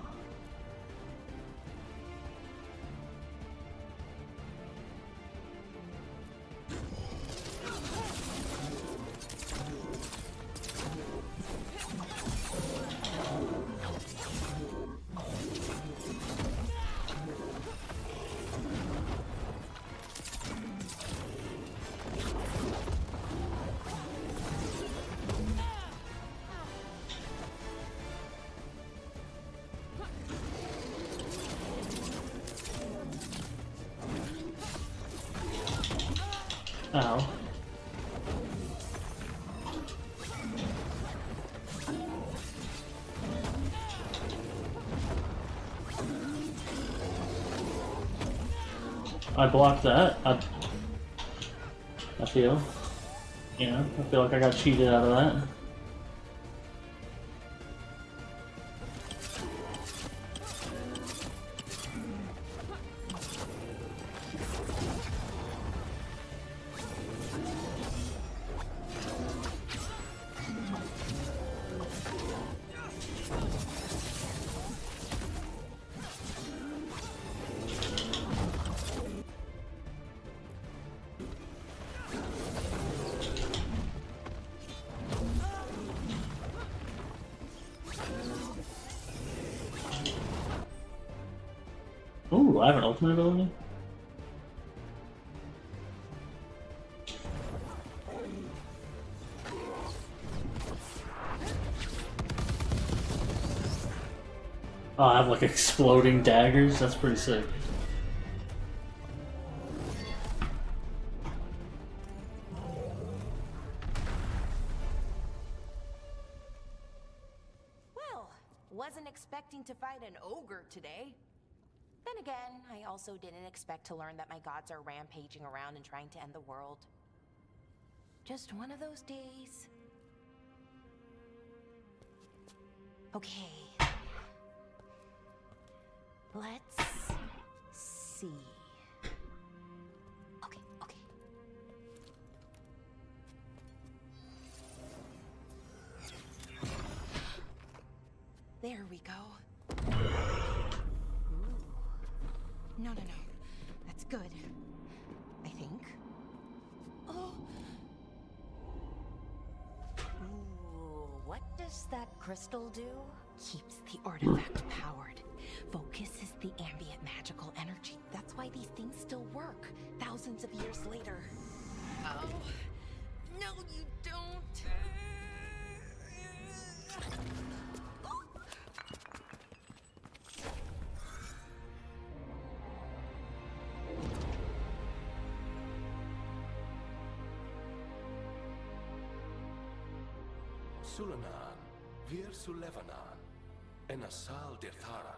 Ow. I blocked that. I feel. You know, I feel like I got cheated out of that. Ooh, I have an ultimate ability? Oh, I have like exploding daggers? That's pretty sick. Well, wasn't expecting to fight an ogre today. Then again, I also didn't expect to learn that my gods are rampaging around and trying to end the world. Just one of those days. Okay. Let's see. Okay. There we go. No. That's good. I think. Oh. Ooh, what does that crystal do? Keeps the artifact powered. Focuses the ambient magical energy. That's why these things still work, thousands of years later. Oh. No, you don't. Sulanan, Vir Sulevanan. Enasal Dethara.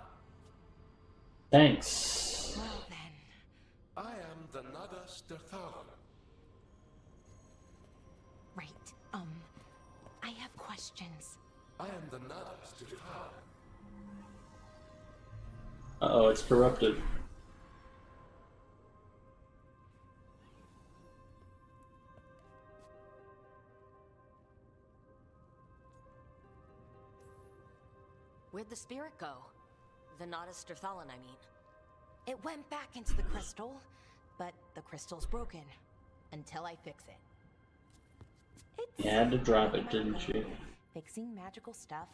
Thanks. Well then. I am the Nadas Dethara. Right. I have questions. I am the Nadas Dethara. Uh-oh, it's corrupted. Where'd the spirit go? The Nadas Derthalan, I mean. It went back into the crystal, but the crystal's broken. Until I fix it. You had to drop it, didn't you? Fixing magical stuff.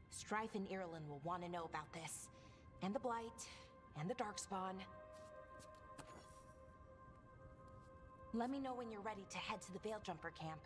Strife and Irulan will want to know about this. And the Blight, and the Darkspawn. Let me know when you're ready to head to the Veil-Jumper camp.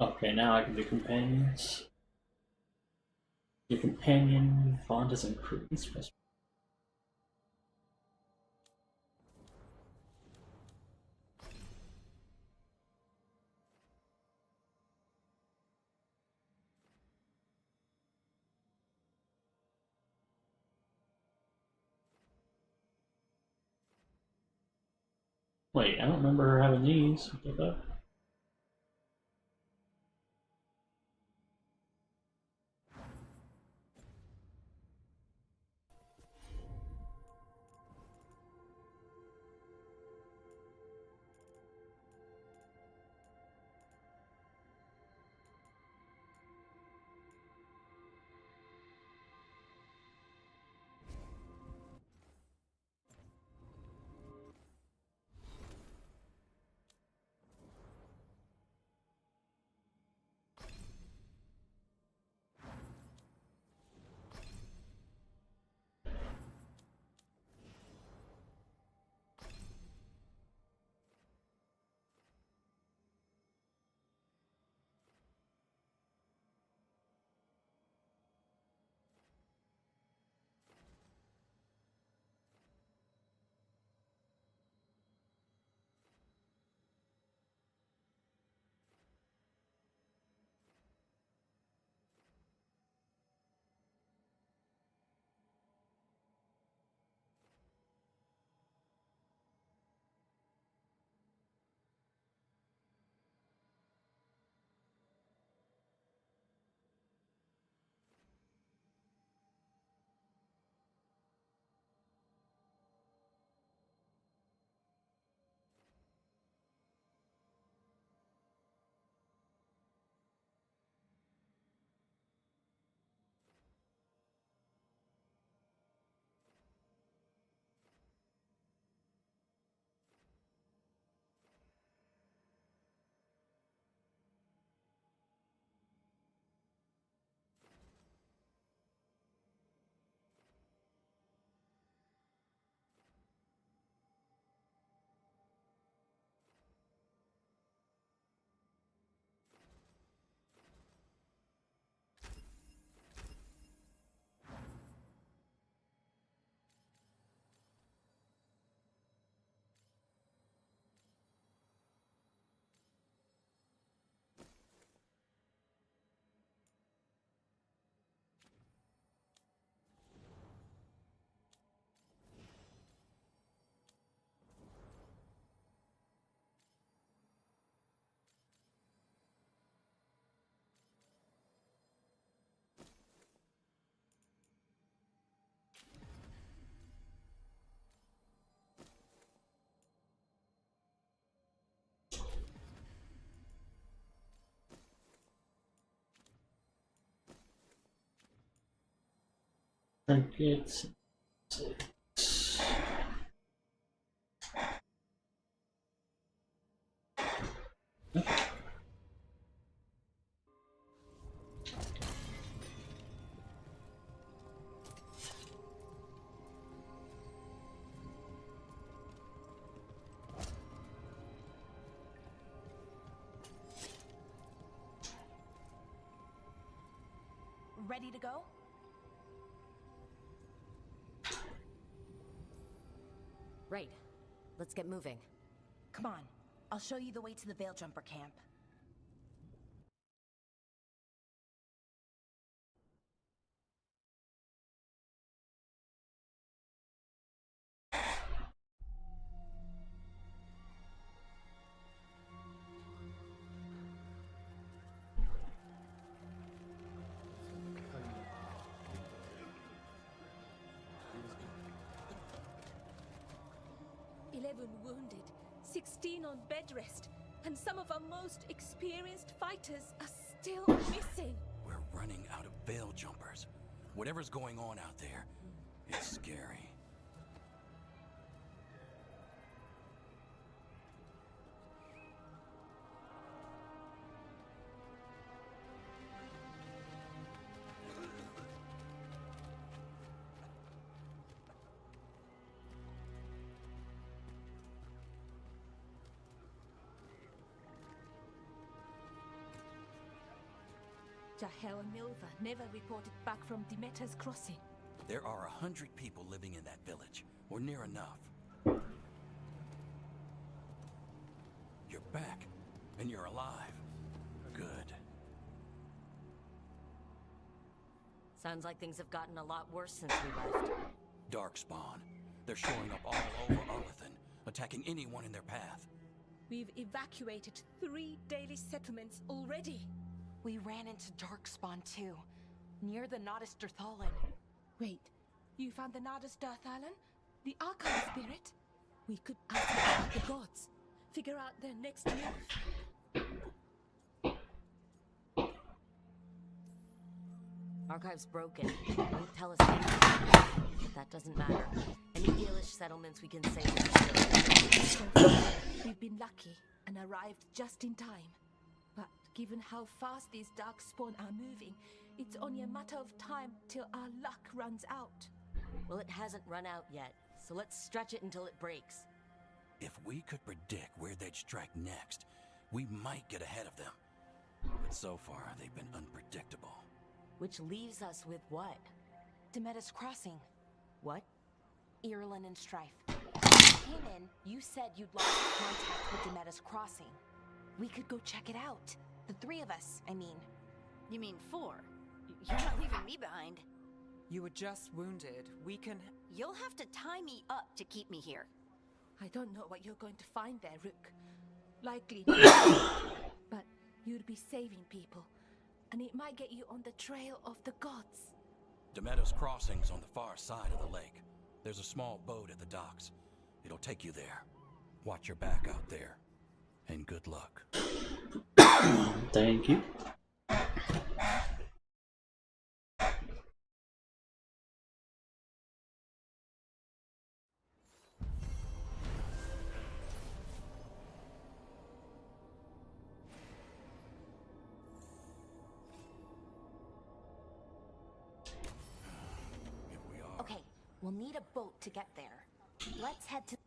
Okay, now I can do companions. Your companion font is increased. Wait, I don't remember her having these. What the fuck? Trinkets. 6. Ready to go? Right. Let's get moving. Come on. I'll show you the way to the Veil Jumper camp. Wounded, 16 on bed rest, and some of our most experienced fighters are still missing. We're running out of Veil Jumpers. Whatever's going on out there, it's scary. Jahel and Milva never reported back from Demeter's crossing. There are 100 people living in that village, or near enough. You're back, and you're alive. Good. Sounds like things have gotten a lot worse since we left. Darkspawn. They're showing up all over Arlathan, attacking anyone in their path. We've evacuated 3 daily settlements already. We ran into Darkspawn too, near the Nodus Dirthalan. Wait, you found the Nodus Dirthalan? The Archive Spirit? We could ask about the gods, figure out their next move. Archive's broken. Won't tell us anything. But that doesn't matter. Any Gaelish settlements we can save. We've been lucky and arrived just in time. But given how fast these Darkspawn are moving, it's only a matter of time till our luck runs out. Well, it hasn't run out yet, so let's stretch it until it breaks. If we could predict where they'd strike next, we might get ahead of them. But so far, they've been unpredictable. Which leaves us with what? Demeter's Crossing. What? Irulan and Strife. When you came in, you said you'd lost contact with Demeter's Crossing. We could go check it out. The 3 of us, I mean. You mean 4? You're not leaving me behind. You were just wounded. We can... You'll have to tie me up to keep me here. I don't know what you're going to find there, Rook. Likely not. But you'd be saving people, and it might get you on the trail of the gods. Demeter's Crossing's on the far side of the lake. There's a small boat at the docks. It'll take you there. Watch your back out there. And good luck. Thank you. Okay, we'll need a boat to get there. Let's head to...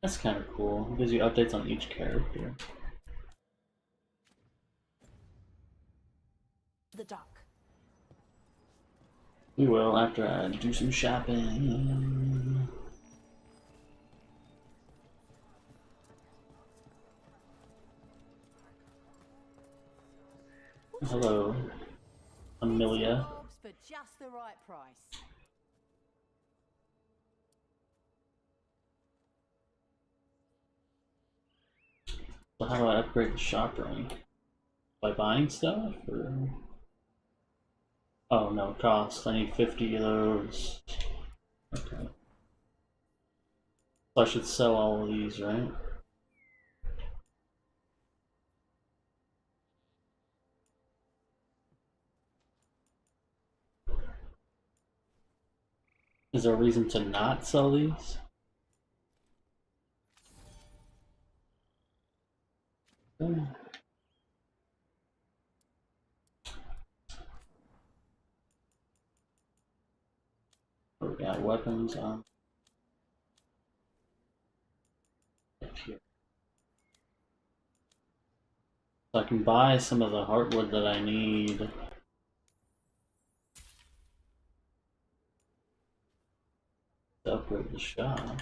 That's kind of cool. It gives you updates on each character. the dock. We will after I do some shopping. Hello, Amelia. For just the right price. So how do I upgrade the shop rank? By buying stuff, or? Oh no, cost. I need 50 of those. Okay. So I should sell all of these, right? Is there a reason to not sell these? We got weapons on up here. So I can buy some of the heartwood that I need. To upgrade the shop.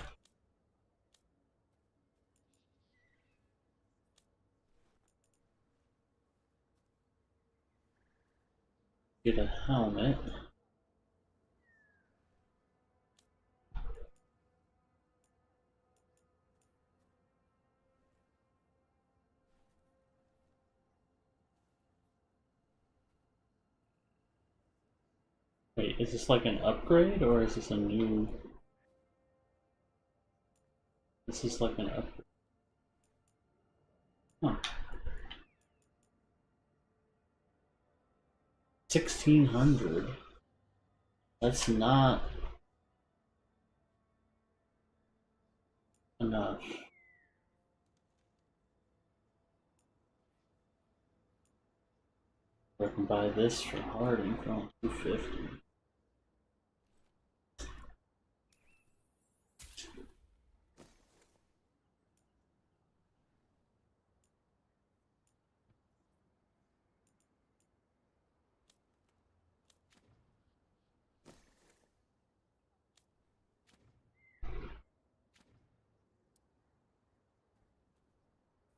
Get a helmet. Wait, is this like an upgrade or is this a new? This is like an upgrade. Huh. 1600. That's not enough. I can buy this for Harding for only 250.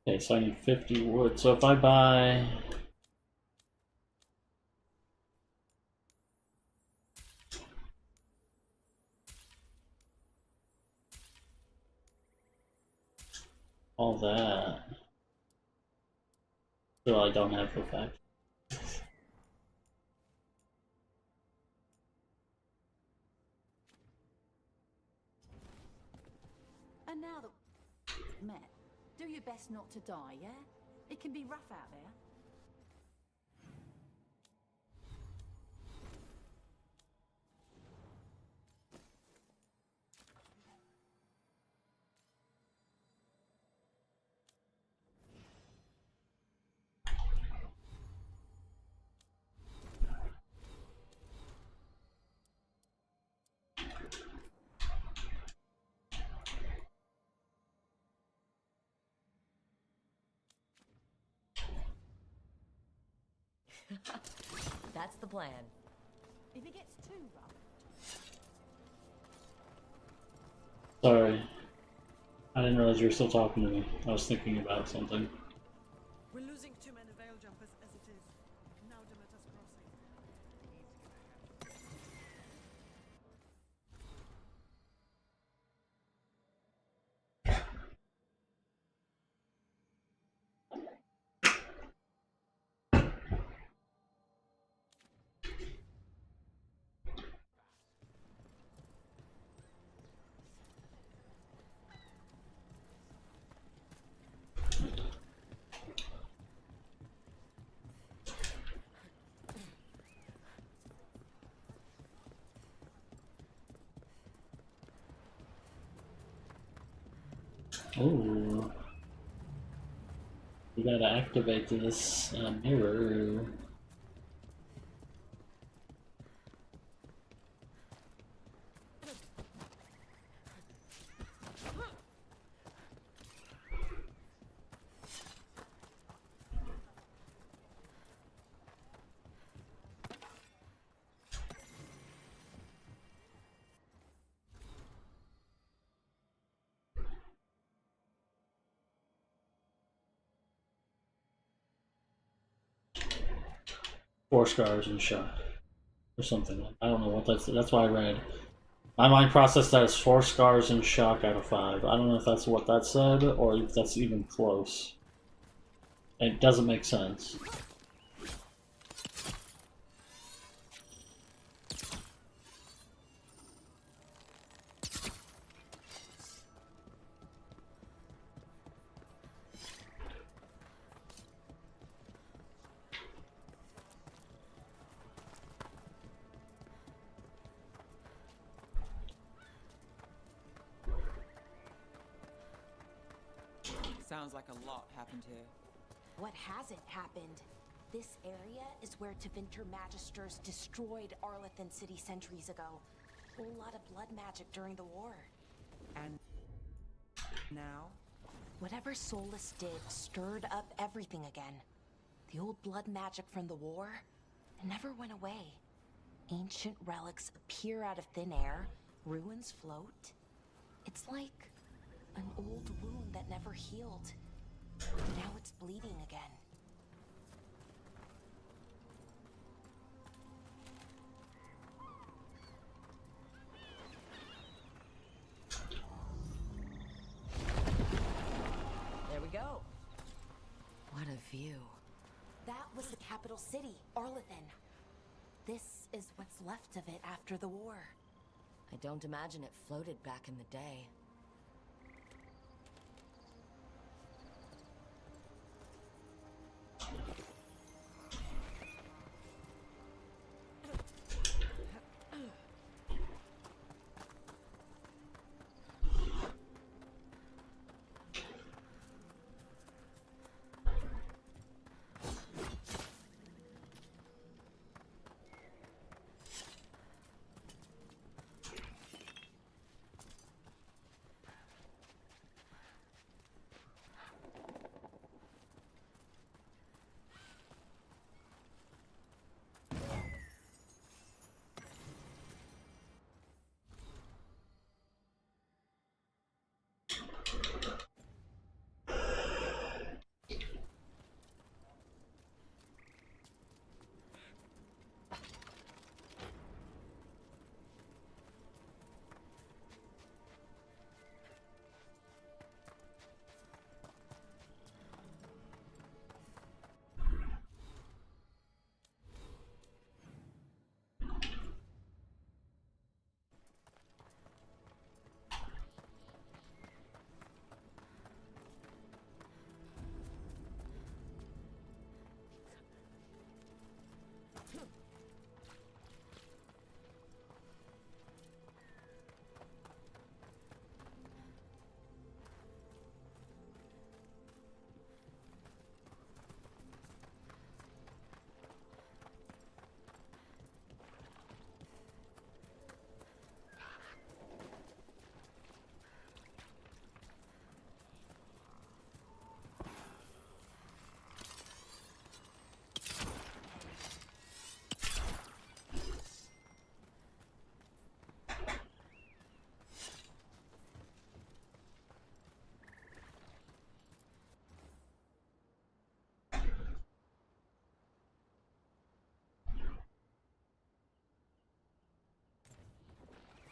Okay, so I need 50 wood. So if I buy all that, so I don't have the fact. And now that met, do your best not to die, yeah? It can be rough out there. That's the plan. If it gets too rough. Sorry. I didn't realize you were still talking to me. I was thinking about something. We're losing too many veil jumpers as it is. Now Demeter's crossing. Oh, we gotta activate this mirror. Four scars and shock, or something. I don't know what that's why I read. My mind processed that as 4 scars and shock out of 5. I don't know if that's what that said, or if that's even close. It doesn't make sense. Sounds like a lot happened here. What hasn't happened? This area is where Tevinter Magisters destroyed Arlathan City centuries ago. Whole lot of blood magic during the war. And now? Whatever Solus did stirred up everything again. The old blood magic from the war, it never went away. Ancient relics appear out of thin air, ruins float. It's like an old wound that never healed. Now it's bleeding again. There we go. What a view. That was the capital city, Arlathan. This is what's left of it after the war. I don't imagine it floated back in the day.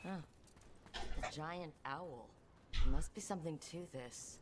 Huh. A giant owl. There must be something to this.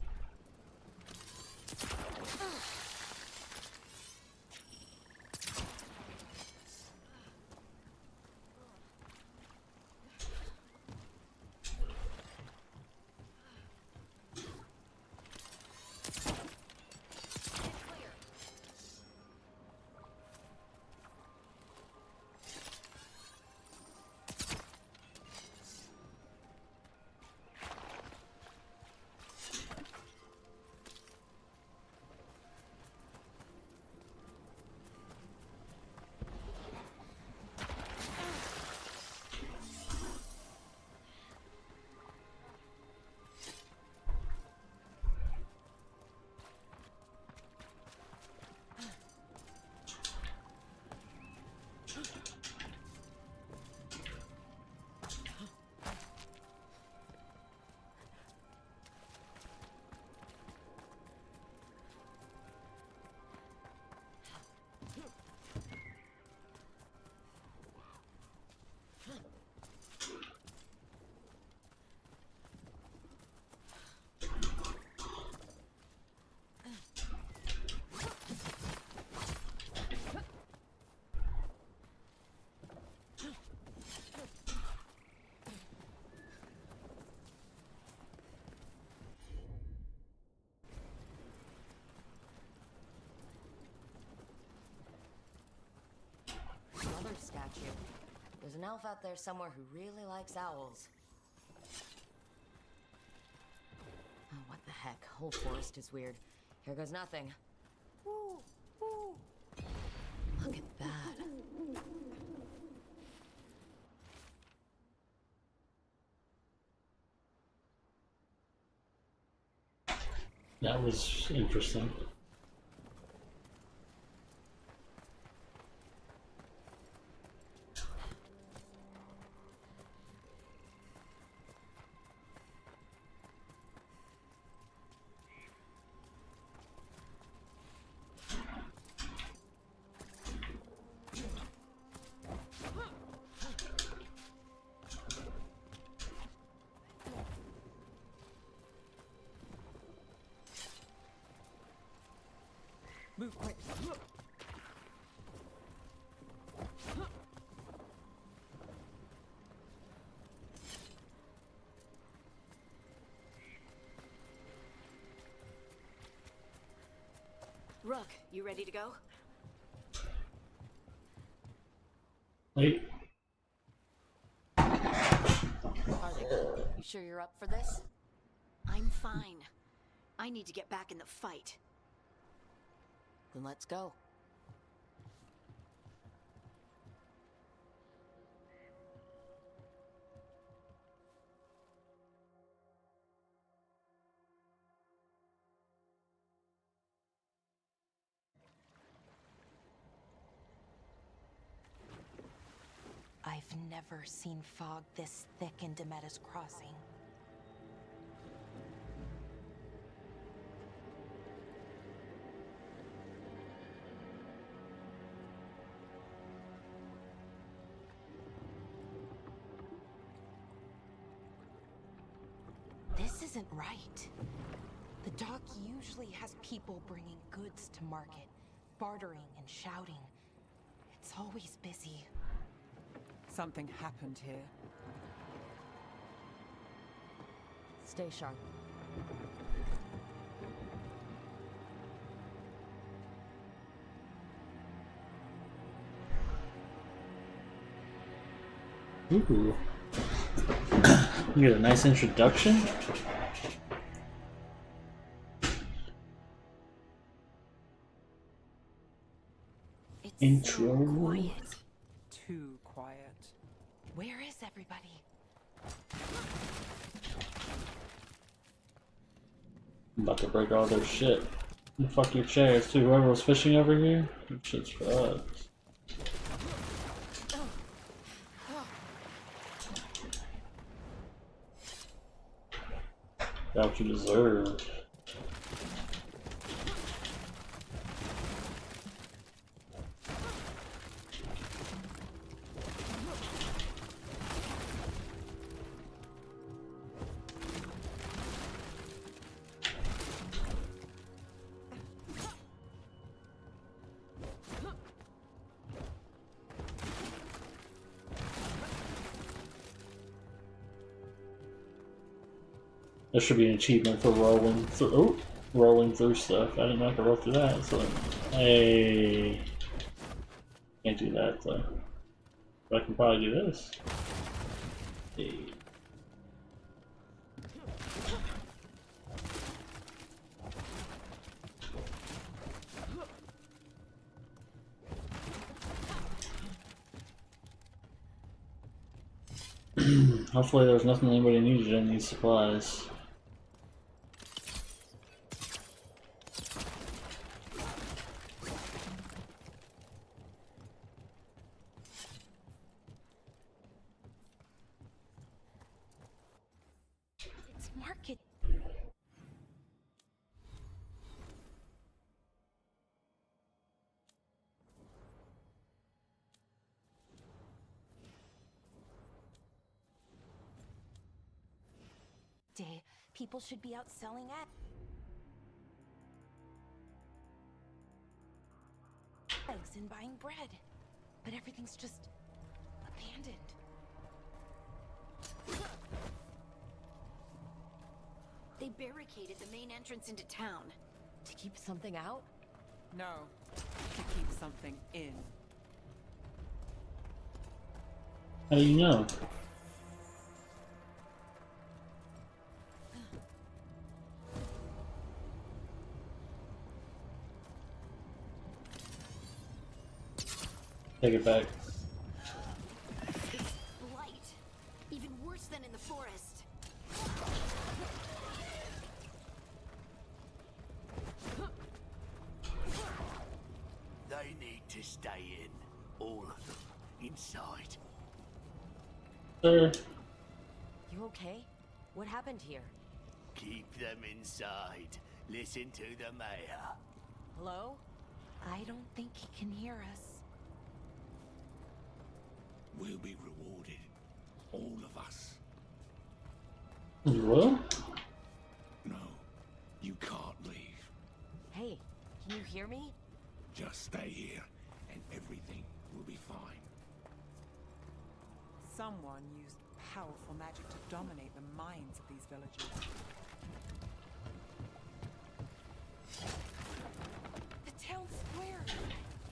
Statue. There's an elf out there somewhere who really likes owls. Oh, what the heck? Whole forest is weird. Here goes nothing. Woo! Woo! Look at that. That was interesting. Move quick. Rook, you ready to go? Wait. Harley, you sure you're up for this? I'm fine. I need to get back in the fight. Then let's go. I've never seen fog this thick in Demeta's Crossing. This isn't right. The dock usually has people bringing goods to market, bartering and shouting. It's always busy. Something happened here. Stay sharp. Ooh. You get a nice introduction. Intro. So quiet. Too quiet. Where is everybody? I'm about to break all their shit. And fuck your chairs too. Whoever was fishing over here, your shit's fucked. Got what you deserve. There should be an achievement for rolling through stuff. I didn't know I could roll through that. So, hey, can't do that though. But I can probably do this. Hey. Hopefully there's nothing anybody needed in these supplies. It's market. Day. People should be out selling eggs and buying bread. But everything's just abandoned. They barricaded the main entrance into town. To keep something out? No, to keep something in. How do you know? Take it back. It's blight. Even worse than in the forest. They need to stay in. All of them. Inside. Sir. You okay? What happened here? Keep them inside. Listen to the mayor. Hello? I don't think he can hear us. We'll be rewarded. All of us. You will? No. You can't leave. Hey, can you hear me? Just stay here, and everything will be fine. Someone used powerful magic to dominate the minds of these villagers. The town square.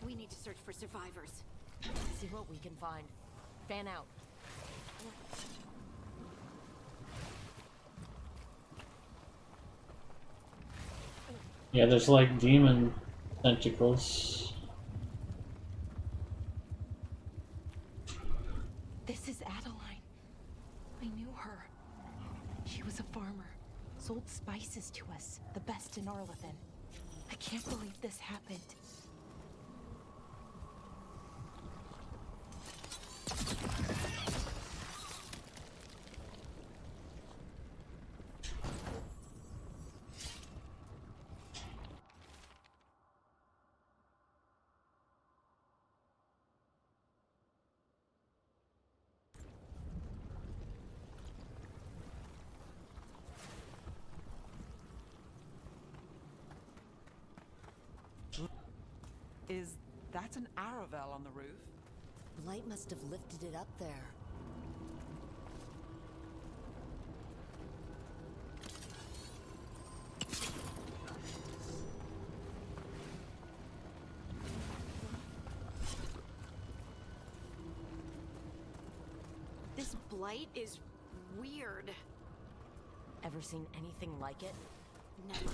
We need to search for survivors. See what we can find. Fan out. Yeah, there's like demon tentacles. This is Adeline. I knew her. She was a farmer. Sold spices to us, the best in Arlathan. I can't believe this happened. Is that an Aravel on the roof? Blight must have lifted it up there. This blight is weird. Ever seen anything like it? Never.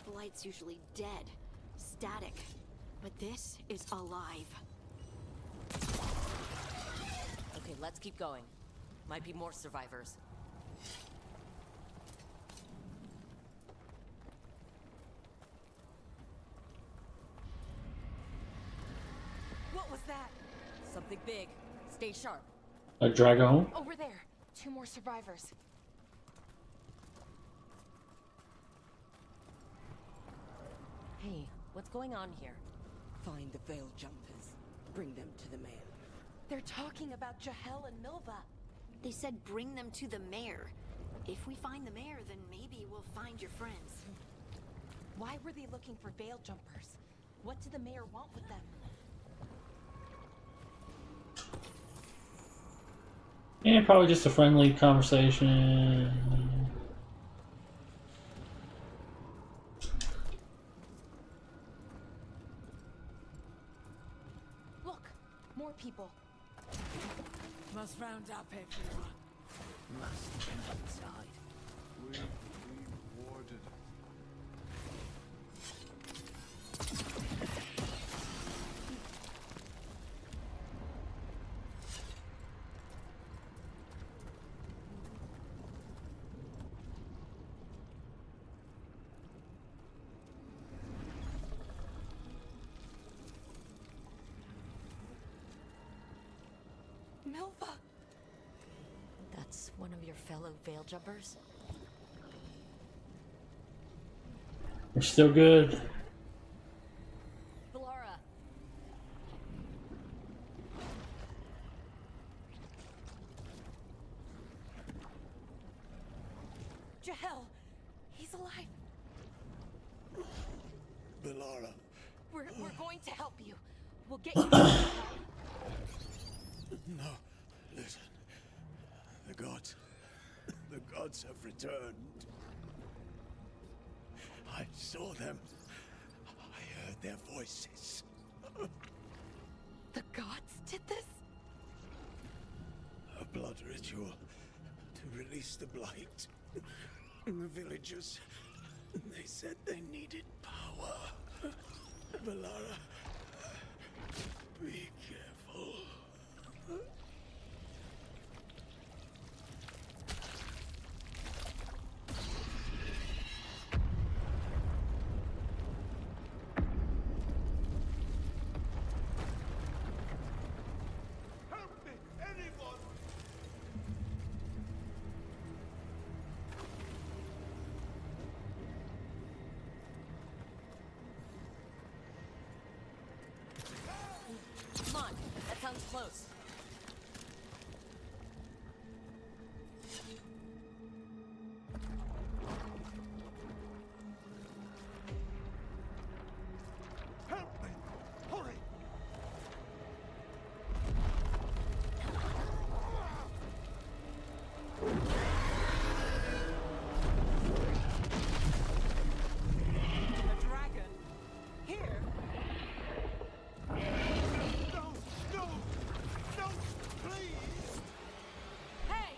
Blight's usually dead, static. But this is alive. Okay, let's keep going. Might be more survivors. What was that? Something big. Stay sharp. A dragon? Over there. 2 more survivors. Hey, what's going on here? Find the Veil Jumpers. Bring them to the mayor. They're talking about Jahel and Milva. They said bring them to the mayor. If we find the mayor, then maybe we'll find your friends. Why were they looking for Veil Jumpers? What did the mayor want with them? Yeah, probably just a friendly conversation. Look, more people. Must round up everyone. Must be inside. We'll be rewarded. Milva! That's one of your fellow Veil Jumpers? We're still good. Valara! Jahel! He's alive! Valara. We're going to help you. We'll get you to No, listen. The gods have returned. I saw them. I heard their voices. The gods did this? A blood ritual to release the blight. The villagers, they said they needed power. Valara, Be careful. Help me, anyone! Come on, that sounds close. Help me! Hurry! A dragon? Here? No! No! No! Please! Hey!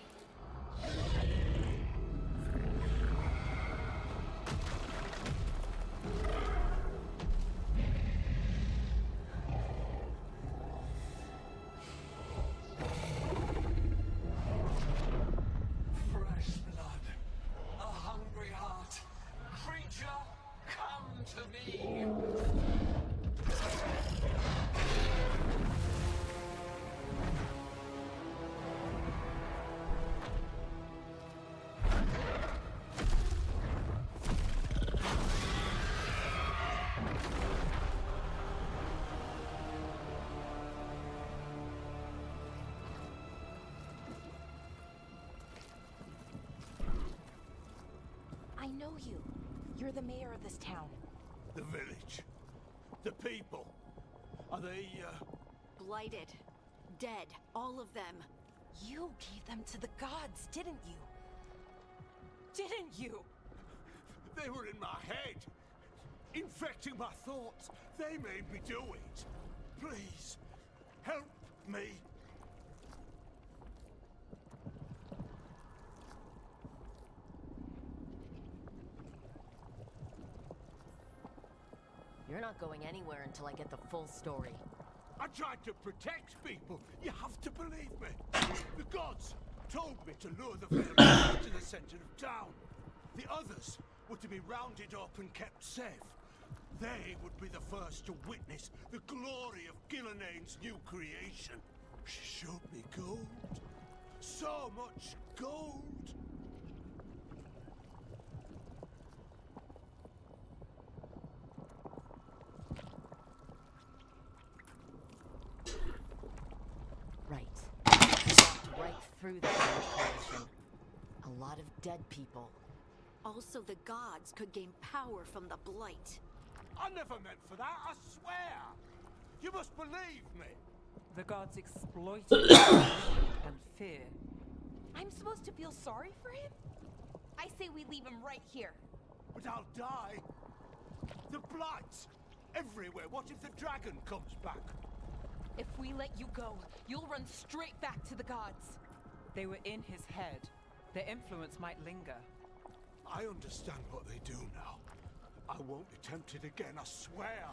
Fresh blood, a hungry heart. Creature, come to me! I know you. You're the mayor of this town. The village. The people. Are they, Blighted. Dead. All of them. You gave them to the gods, didn't you? Didn't you? They were in my head. Infecting my thoughts. They made me do it. Please, help me. You're not going anywhere until I get the full story. I tried to protect people. You have to believe me. The gods told me to lure the villagers to the center of town. The others were to be rounded up and kept safe. They would be the first to witness the glory of Gilnenane's new creation. She showed me gold. So much gold. Right. Walked right through the creation. A lot of dead people. Also, the gods could gain power from the Blight. I never meant for that, I swear. You must believe me. The gods exploited greed and fear. I'm supposed to feel sorry for him? I say we leave him right here. But I'll die. The blight everywhere. What if the dragon comes back? If we let you go, you'll run straight back to the gods. They were in his head. Their influence might linger. I understand what they do now. I won't be tempted again, I swear.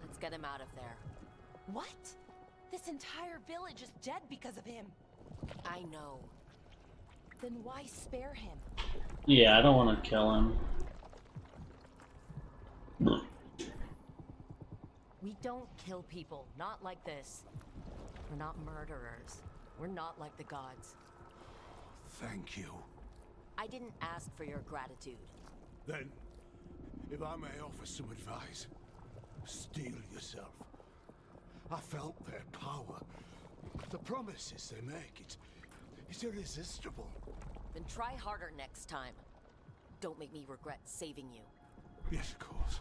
Let's get him out of there. What? This entire village is dead because of him. I know. Then why spare him? Yeah, I don't want to kill him. We don't kill people. Not like this. We're not murderers. We're not like the gods. Thank you. I didn't ask for your gratitude. Then, if I may offer some advice, steel yourself. I felt their power. The promises they make, it's irresistible. Then try harder next time. Don't make me regret saving you. Yes, of course.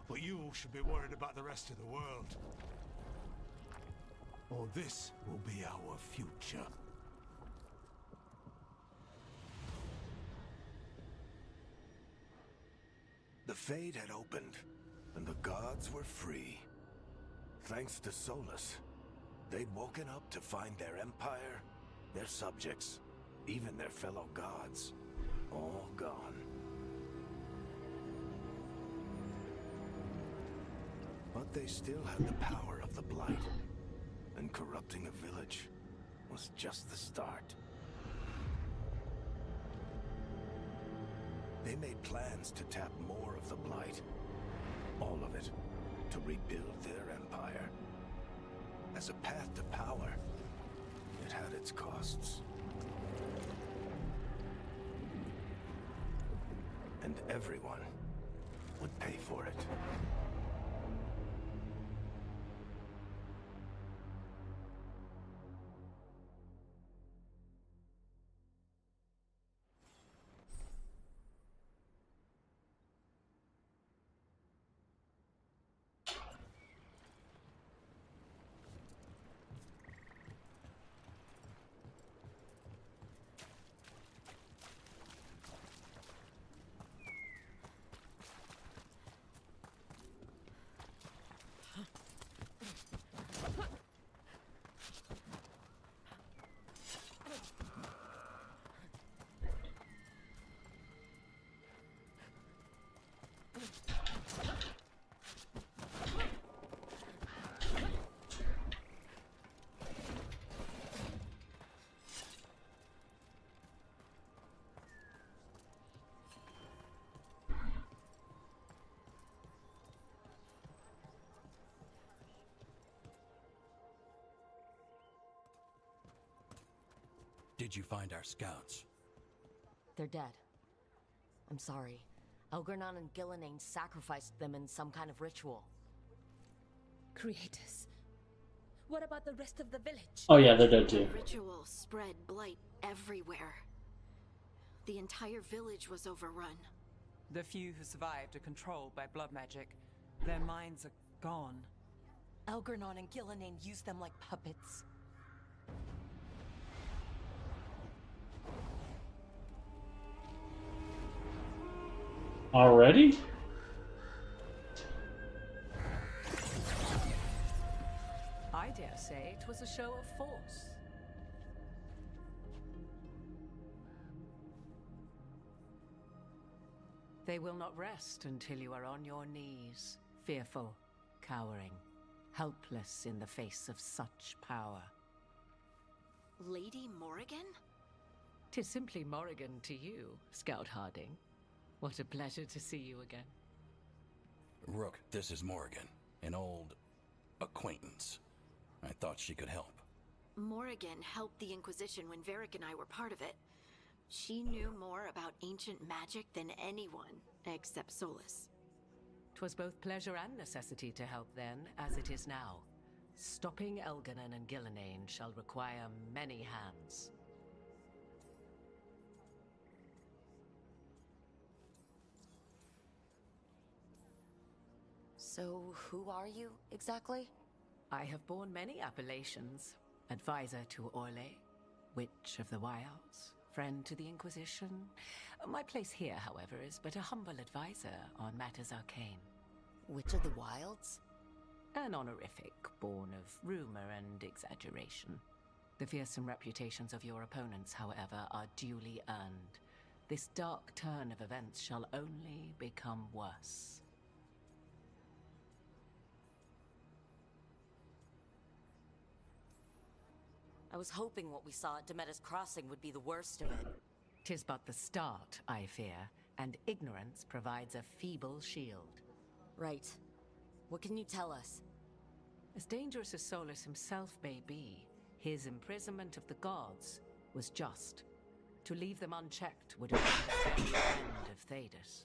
But you should be worried about the rest of the world. Or this will be our future. The Fade had opened, and the gods were free. Thanks to Solus, they'd woken up to find their empire, their subjects, even their fellow gods, all gone. But they still had the power of the Blight, and corrupting a village was just the start. They made plans to tap more of the Blight, all of it, to rebuild their empire. As a path to power, it had its costs. And everyone would pay for it. Did you find our scouts? They're dead. I'm sorry. Elgernon and Gillenane sacrificed them in some kind of ritual. Creators. What about the rest of the village? Oh yeah, they're dead too. Ritual spread blight everywhere. The entire village was overrun. The few who survived are controlled by blood magic. Their minds are gone. Elgernon and Gillenane used them like puppets. Already? I dare say it was a show of force. They will not rest until you are on your knees, fearful, cowering, helpless in the face of such power. Lady Morrigan? 'Tis simply Morrigan to you, Scout Harding. What a pleasure to see you again. Rook, this is Morrigan, an old acquaintance. I thought she could help. Morrigan helped the Inquisition when Varric and I were part of it. She knew more about ancient magic than anyone, except Solus. 'Twas both pleasure and necessity to help then, as it is now. Stopping Elgernon and Gillenane shall require many hands. So, who are you, exactly? I have borne many appellations. Advisor to Orlais, Witch of the Wilds, friend to the Inquisition. My place here, however, is but a humble advisor on matters arcane. Witch of the Wilds? An honorific born of rumor and exaggeration. The fearsome reputations of your opponents, however, are duly earned. This dark turn of events shall only become worse. I was hoping what we saw at Demeter's Crossing would be the worst of it. 'Tis but the start, I fear, and ignorance provides a feeble shield. Right. What can you tell us? As dangerous as Solus himself may be, his imprisonment of the gods was just. To leave them unchecked would have been the very end of Thedas.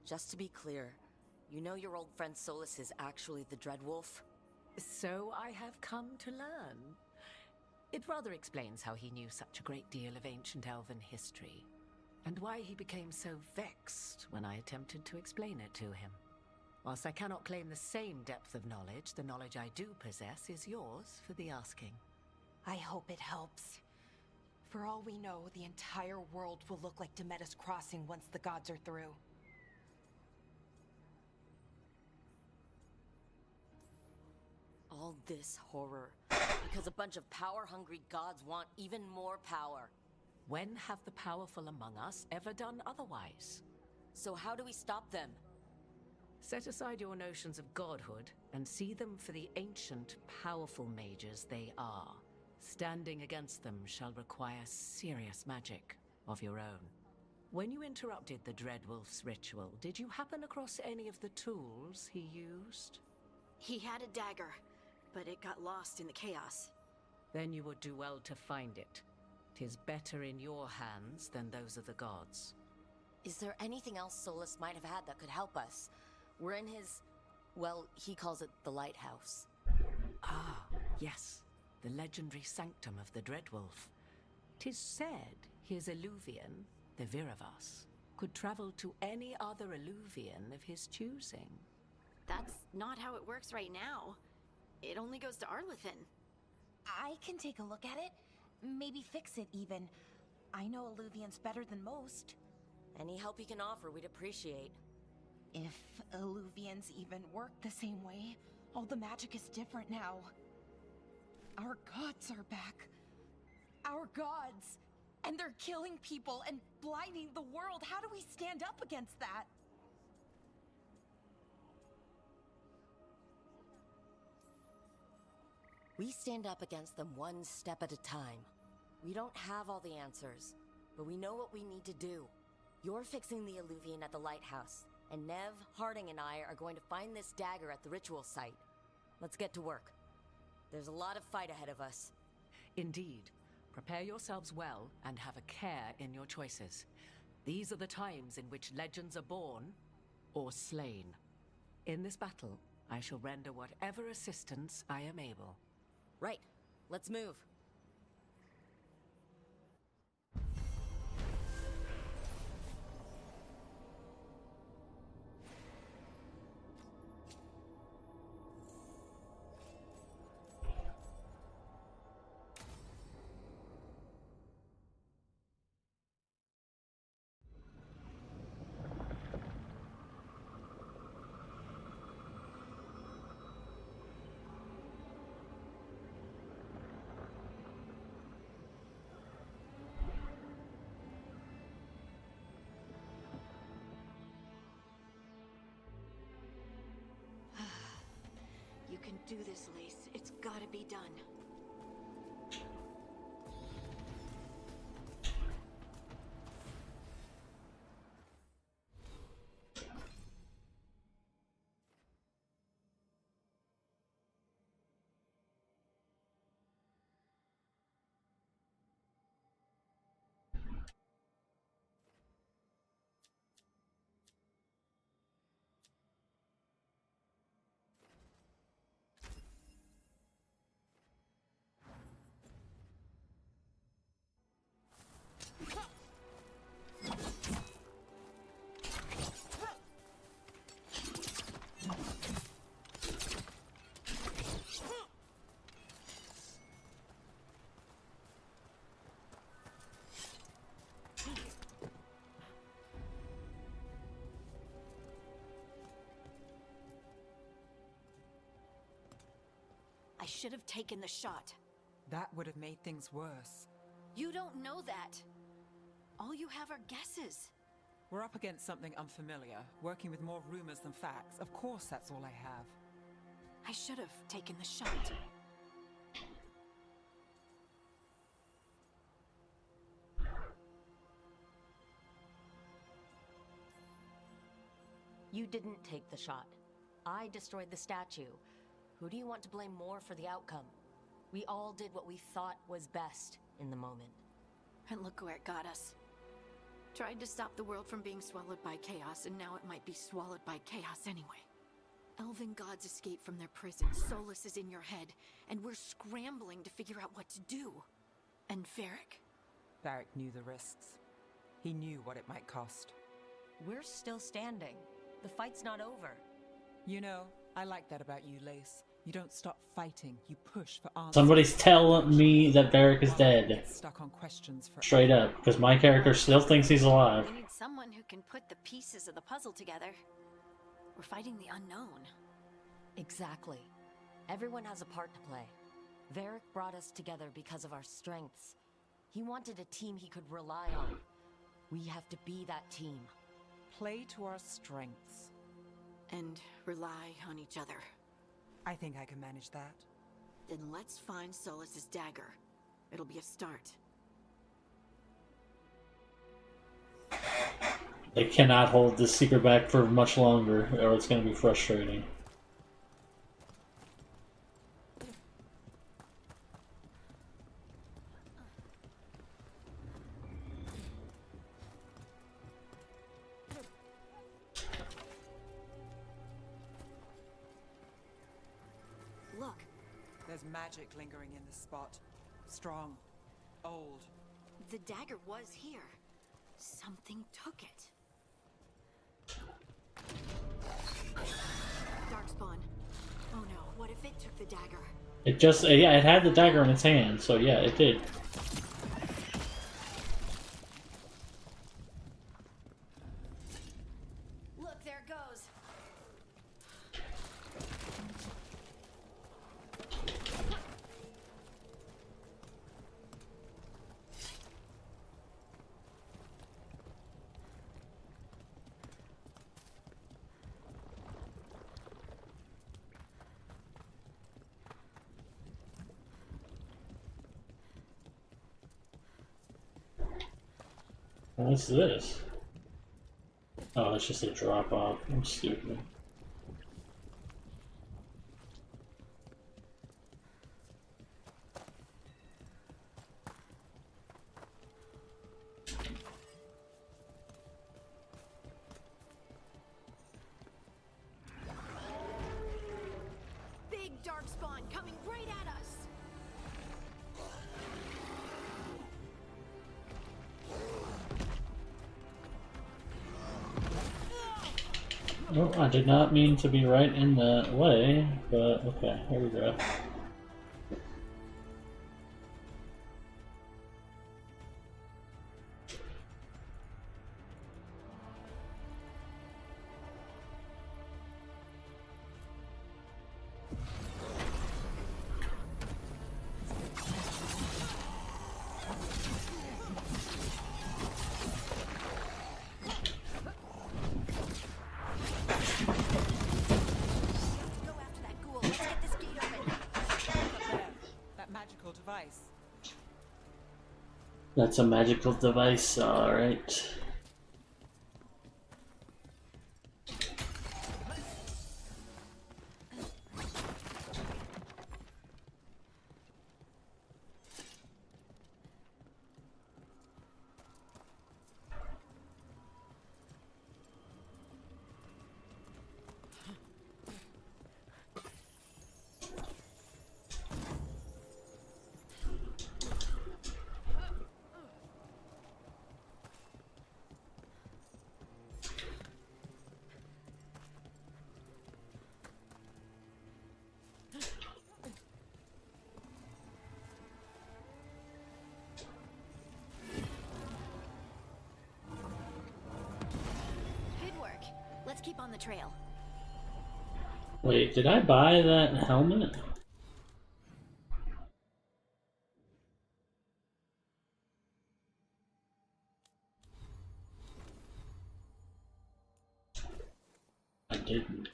Just to be clear, you know your old friend Solus is actually the Dreadwolf? So I have come to learn. It rather explains how he knew such a great deal of ancient elven history. and why he became so vexed when I attempted to explain it to him. Whilst I cannot claim the same depth of knowledge, the knowledge I do possess is yours for the asking. I hope it helps. For all we know, the entire world will look like Demetus Crossing once the gods are through. All this horror because a bunch of power-hungry gods want even more power. When have the powerful among us ever done otherwise? So how do we stop them? Set aside your notions of godhood and see them for the ancient, powerful mages they are. Standing against them shall require serious magic of your own. When you interrupted the Dreadwolf's ritual, did you happen across any of the tools he used? He had a dagger, but it got lost in the chaos. Then you would do well to find it. 'Tis better in your hands than those of the gods. Is there anything else Solus might have had that could help us? We're in his... well, he calls it the lighthouse. Ah, yes. The legendary sanctum of the Dreadwolf. 'Tis said his Illuvian, the Viravas, could travel to any other Illuvian of his choosing. That's not how it works right now. It only goes to Arlithin. I can take a look at it. Maybe fix it, even. I know Illuvians better than most. Any help you can offer, we'd appreciate. If Illuvians even work the same way, all the magic is different now. Our gods are back. Our gods! And they're killing people and blinding the world. How do we stand up against that? We stand up against them one step at a time. We don't have all the answers, but we know what we need to do. You're fixing the Illuvian at the lighthouse, and Nev, Harding, and I are going to find this dagger at the ritual site. Let's get to work. There's a lot of fight ahead of us. Indeed. Prepare yourselves well and have a care in your choices. These are the times in which legends are born or slain. In this battle, I shall render whatever assistance I am able. Right. Let's move. You can do this, Lace. It's gotta be done. I should have taken the shot. That would have made things worse. You don't know that. All you have are guesses. We're up against something unfamiliar, working with more rumors than facts. Of course that's all I have. I should have taken the shot. You didn't take the shot. I destroyed the statue. Who do you want to blame more for the outcome? We all did what we thought was best in the moment. And look where it got us. Tried to stop the world from being swallowed by chaos, and now it might be swallowed by chaos anyway. Elven gods escaped from their prison, Solus is in your head, and we're scrambling to figure out what to do. And Varric? Varric knew the risks. He knew what it might cost. We're still standing. The fight's not over. You know, I like that about you, Lace. You don't stop fighting. You push for answers. Somebody's telling me that Varric is dead. Stuck on questions for Straight up, because my character still thinks he's alive. We need someone who can put the pieces of the puzzle together. We're fighting the unknown. Exactly. Everyone has a part to play. Varric brought us together because of our strengths. He wanted a team he could rely on. We have to be that team. Play to our strengths. And rely on each other. I think I can manage that. Then let's find Solas's dagger. It'll be a start. They cannot hold this secret back for much longer, or it's going to be frustrating. Look. There's magic lingering in this spot. Strong. Old. The dagger was here. Something took it. Darkspawn. Oh no, what if it took the dagger? It just, yeah, it had the dagger in its hand, so yeah, it did. Look, there it goes. What's this? Oh, it's just a drop off. I'm stupid. Big Darkspawn coming right at us. Well, I did not mean to be right in the way, but okay, here we go. That's a magical device, alright. Good work. Let's keep on the trail. Wait, did I buy that helmet? I didn't.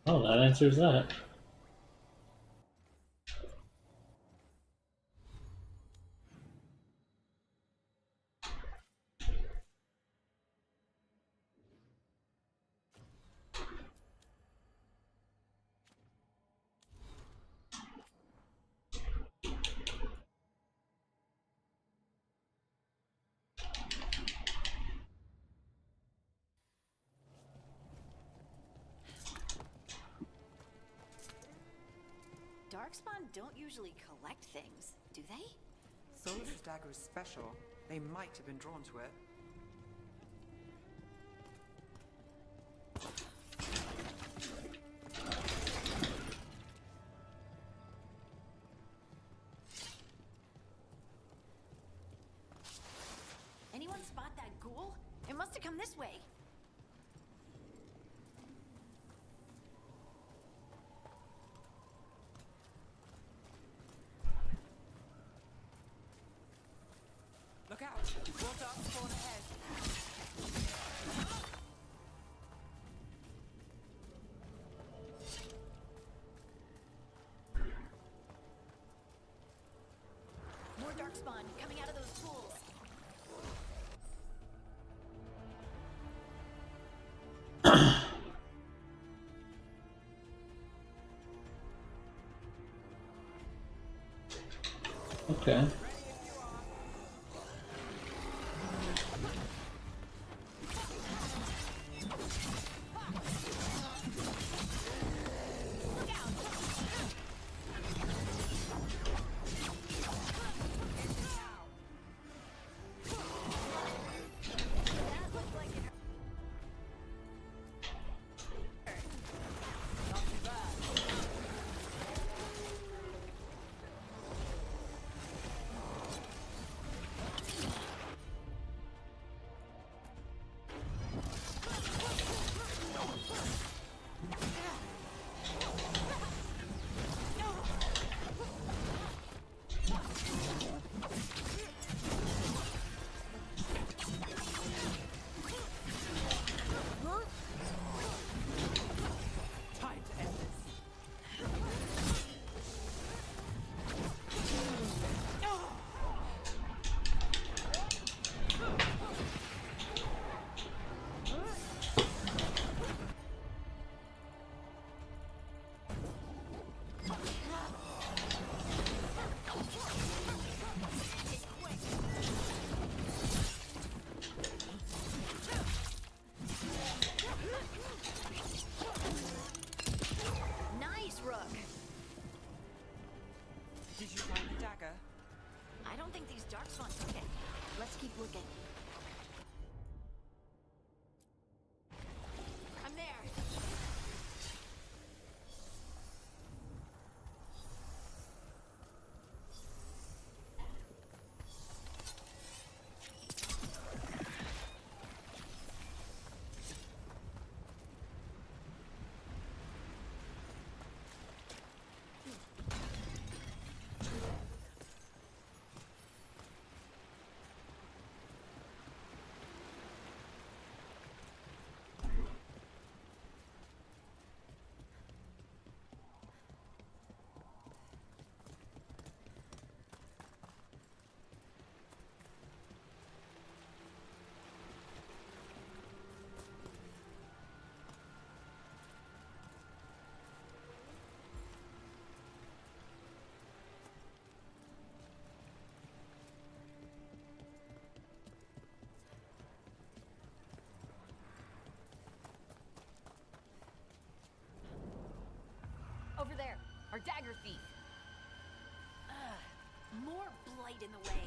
Oh, that answers that. Darkspawn don't usually collect things, do they? Solus' dagger is special. They might have been drawn to it. Anyone spot that ghoul? It must have come this way. Look out! More dark spawn ahead. More Darkspawn coming out of those pools. Okay. Nice, Rook. Did you find the dagger? I don't think these Darkspawn took it. Let's keep looking. I'm there. Over there, our dagger thief. More blight in the way.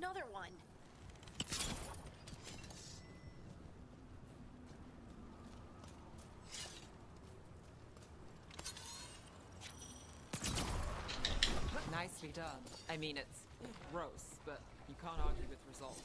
another one. Nicely done. I mean, it's gross, but you can't argue with results.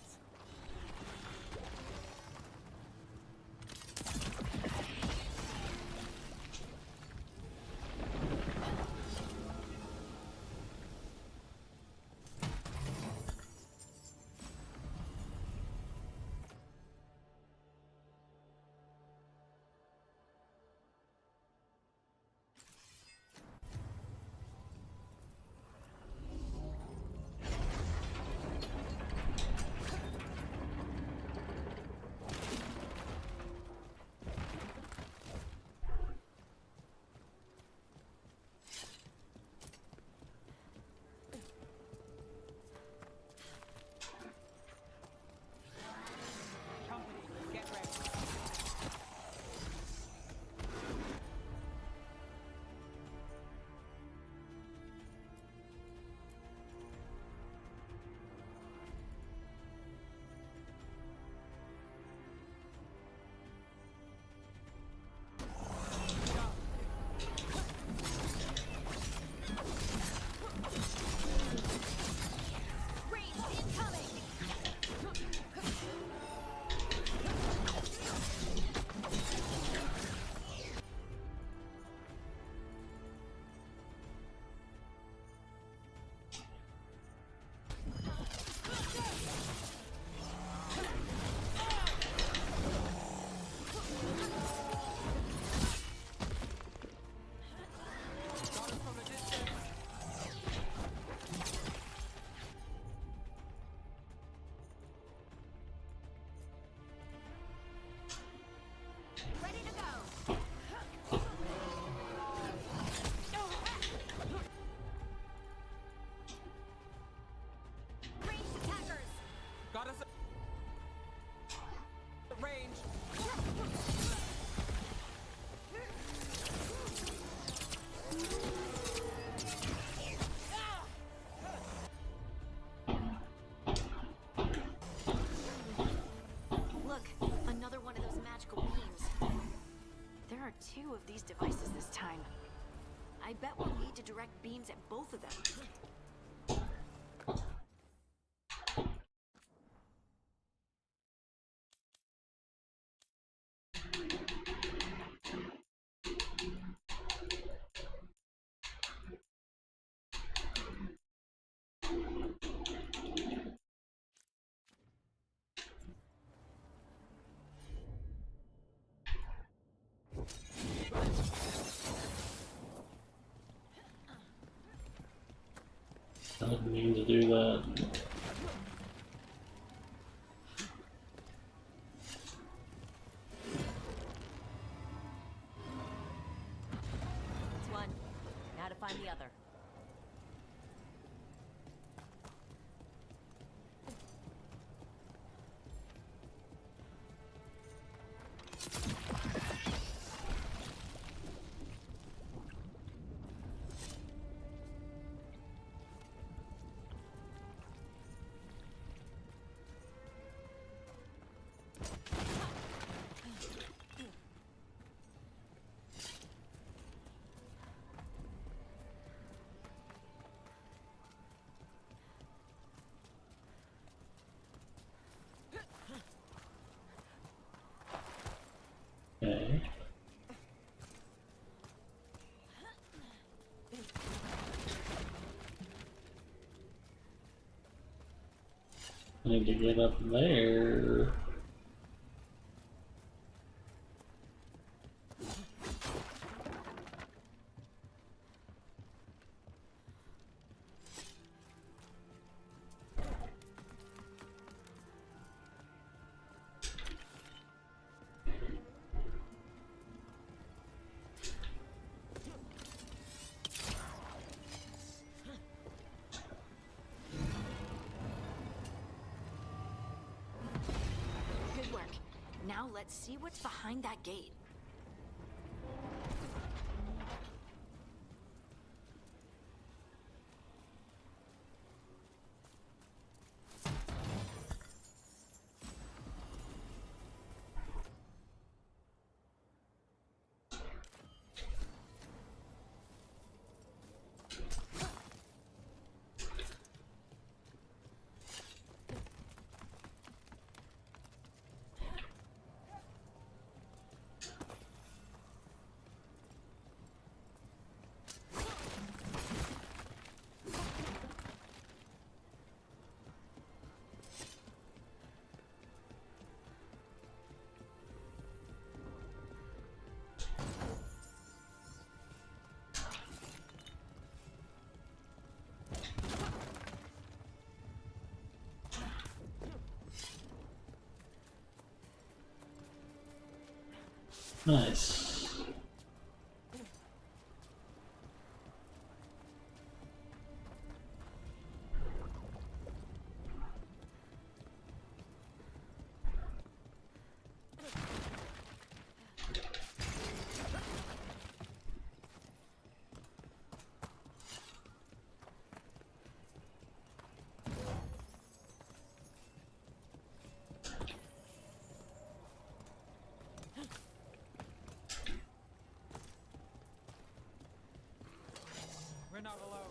Two of these devices this time. I bet we'll need to direct beams at both of them. I didn't mean to do that. That's one. Now to find the other. Okay. I need to get up there. Good work. Now let's see what's behind that gate. Nice. We're not alone.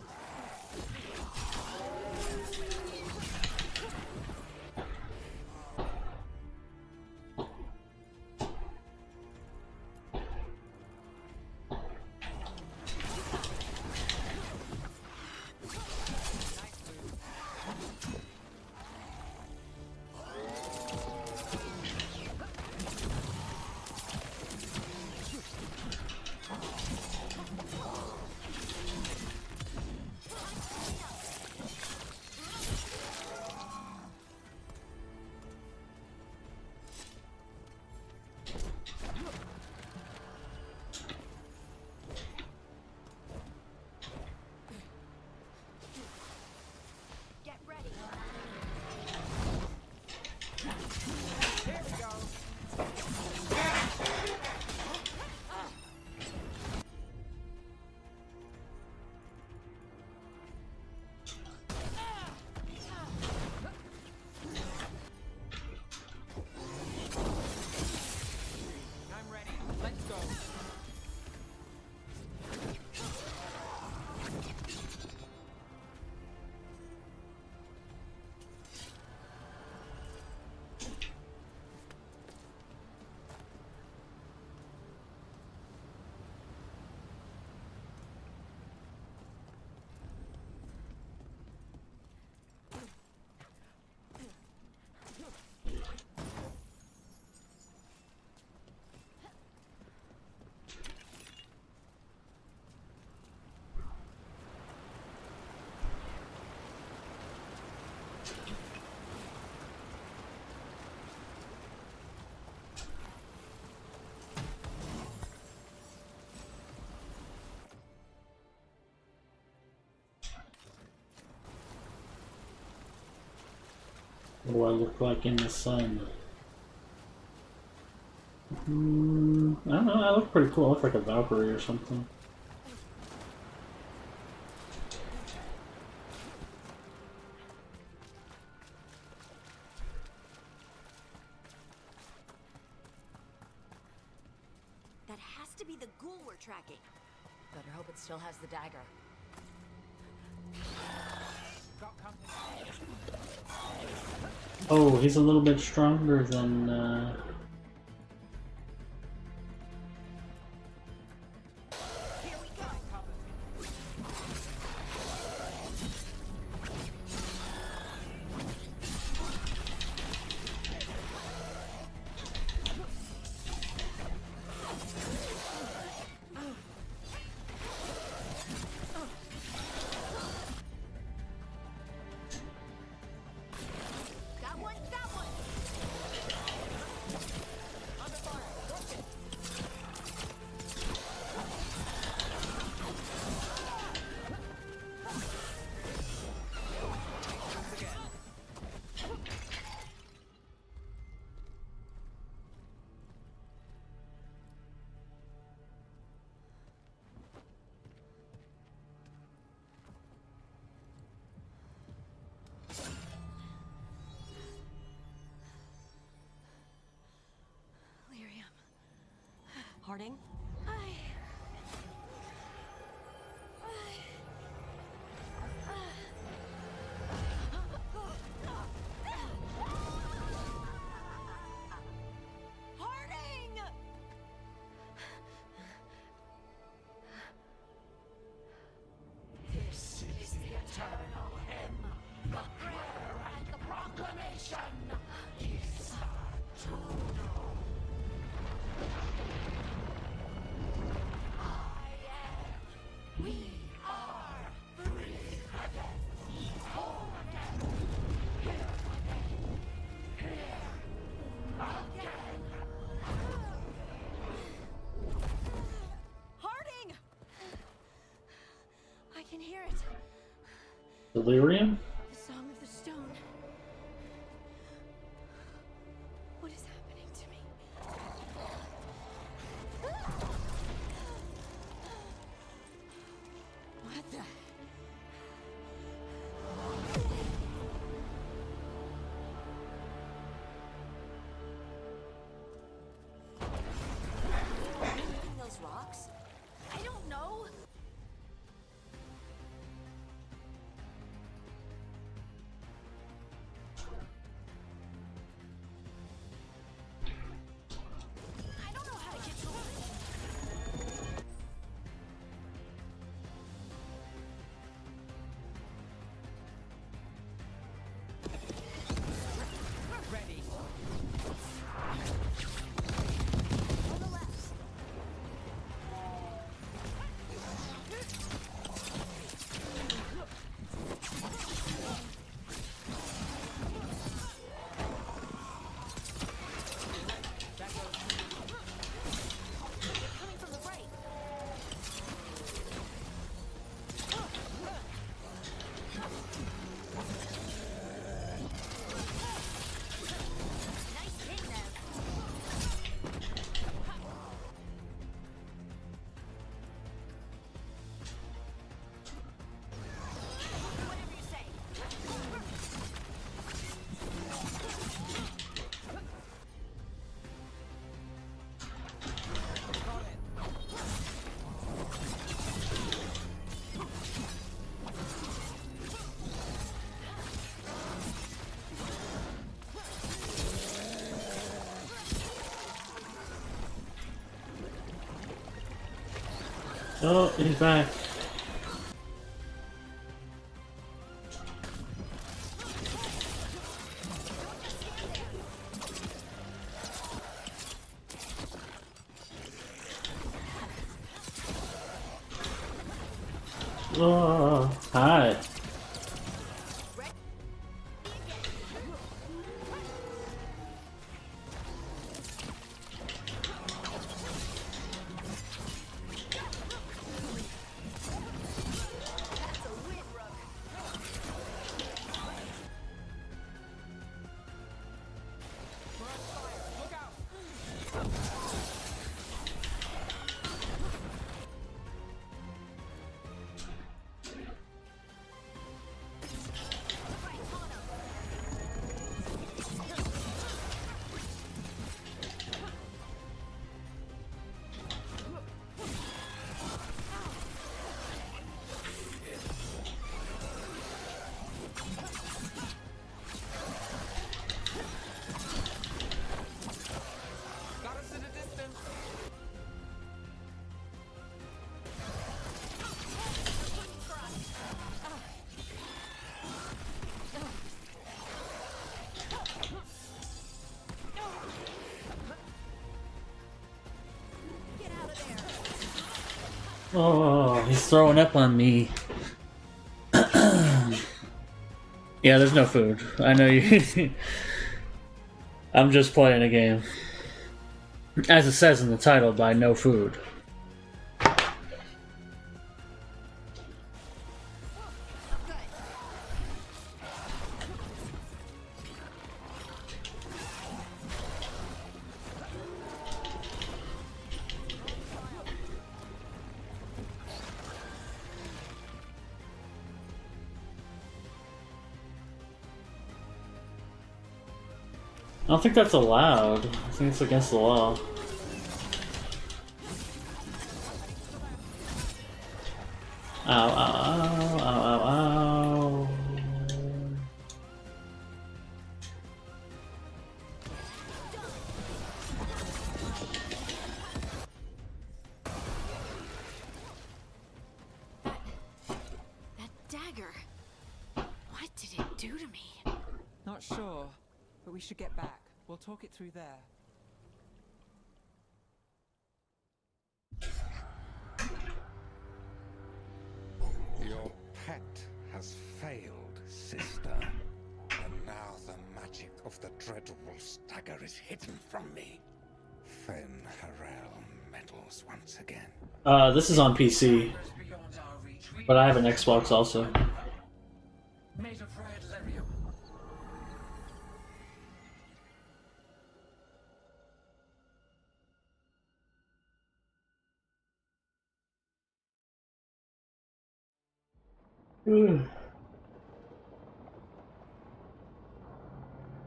Get ready. Here we go. I'm ready. Let's go. What do I look like in the sun? I don't know, I look pretty cool. I look like a Valkyrie or something. That has to be the ghoul we're tracking. Better hope it still has the dagger. Oh, he's a little bit stronger than, Got one, got one. Lyrium. Harding? Harding! This is the eternal hymn, the prayer and the proclamation. Is to know. We are free again. Whole again. Here again. Here again. Delirium? The Song of the Stone. What is happening to me? What the? Moving those rocks? I don't know. I don't know how to get through. Ready. On the left. Coming from the right. Nice hit, Nev. Whatever you say. Oh, he's back. Oh, hi. Got us at a distance. Oh, he's throwing up on me. Yeah, there's no food. I know you. I'm just playing a game. As it says in the title, by no food. I don't think that's allowed. I think it's against the law. Ow, ow, ow, ow, ow, ow. That dagger. What did it do to me? Not sure, but we should get back. We'll talk it through there. Your pet has failed, sister. And now the magic of the Dreadwolf's dagger is hidden from me. Fen Harel meddles once again. This is on PC, but I have an Xbox also. made of red lyrium.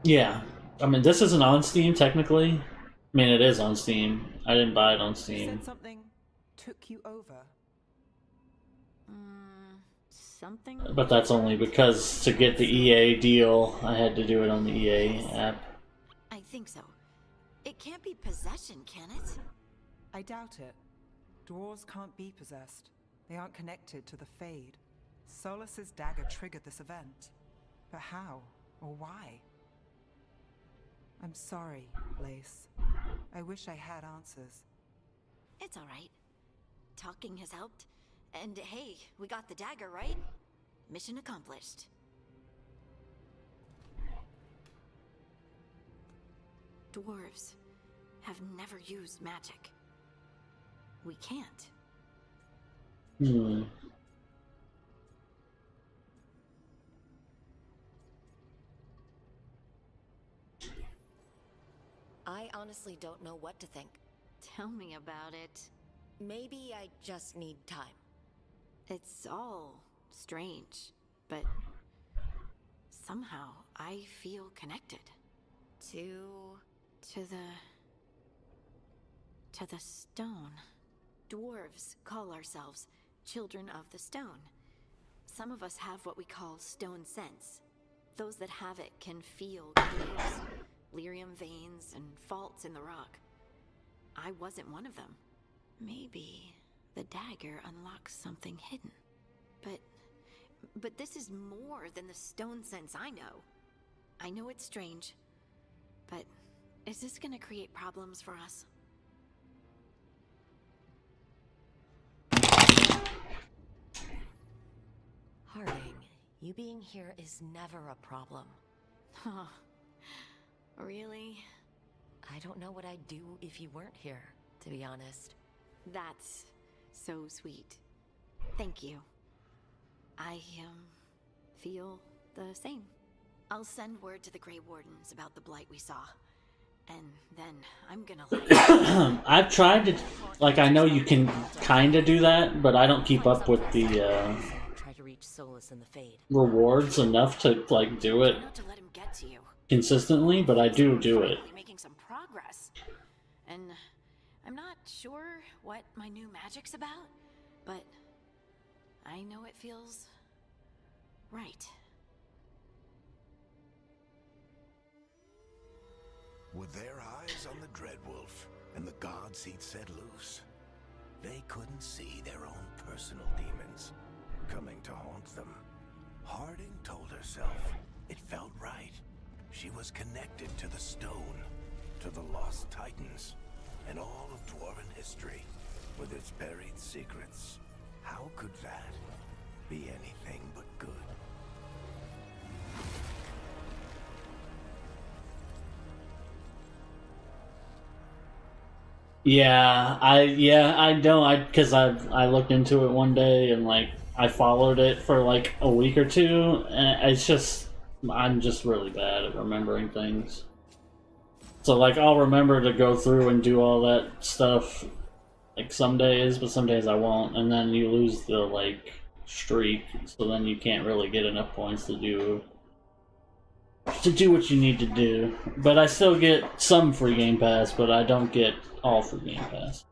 Yeah. I mean, this isn't on Steam, technically. I mean, it is on Steam. I didn't buy it on You Steam. said something took you over. Something? But that's only because to get the EA deal, I had to do it on the EA app. I think so. It can't be possession, can it? I doubt it. Dwarves can't be possessed. They aren't connected to the Fade. Solus's dagger triggered this event. But how? Or why? I'm sorry, Lace. I wish I had answers. It's alright. Talking has helped. And hey, we got the dagger, right? Mission accomplished. Dwarves have never used magic. We can't. I honestly don't know what to think. Tell me about it. Maybe I just need time. It's all strange, but somehow I feel connected to the stone. Dwarves call ourselves children of the stone. Some of us have what we call stone sense. Those that have it can feel caves, lyrium veins, and faults in the rock. I wasn't one of them. Maybe the dagger unlocks something hidden. But this is more than the stone sense I know. I know it's strange, but is this gonna create problems for us? Harding, you being here is never a problem. Huh. Really? I don't know what I'd do if you weren't here, to be honest. That's so sweet. Thank you. I, feel the same. I'll send word to the Grey Wardens about the blight we saw. And then I'm gonna I've tried to, like, I know you can kind of do that, but I don't keep up with the Try to reach Solus in the Fade. rewards enough to, like, do it not to let him get to you. consistently, but I do it. Making some progress. And I'm not sure what my new magic's about, but I know it feels right. With their eyes on the Dreadwolf and the gods he'd set loose, they couldn't see their own personal demons coming to haunt them. Harding told herself it felt right. She was connected to the stone, to the lost titans, and all of Dwarven history, with its buried secrets. How could that be anything but good? I don't, because I looked into it one day and, like, I followed it for like a week or two, and it's just, I'm just really bad at remembering things. So, like, I'll remember to go through and do all that stuff, like, some days, but some days I won't, and then you lose the, like, streak, so then you can't really get enough points to do what you need to do. But I still get some free Game Pass, but I don't get all free Game Pass.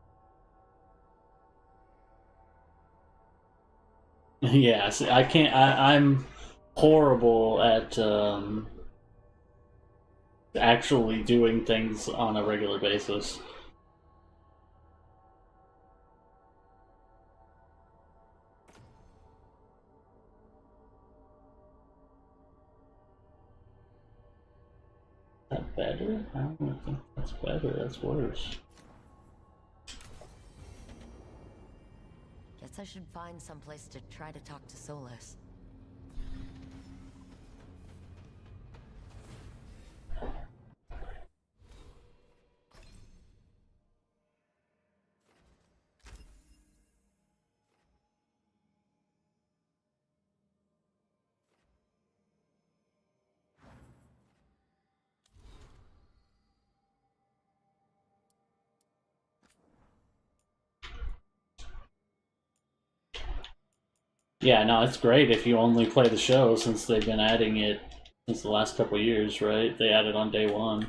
Yeah, see, I can't, I'm horrible at, actually doing things on a regular basis. Is that better? I don't think that's better, that's worse. Guess I should find someplace to try to talk to Solus. Yeah, no, it's great if you only play the show, since they've been adding it since the last couple of years, right? They added on day one.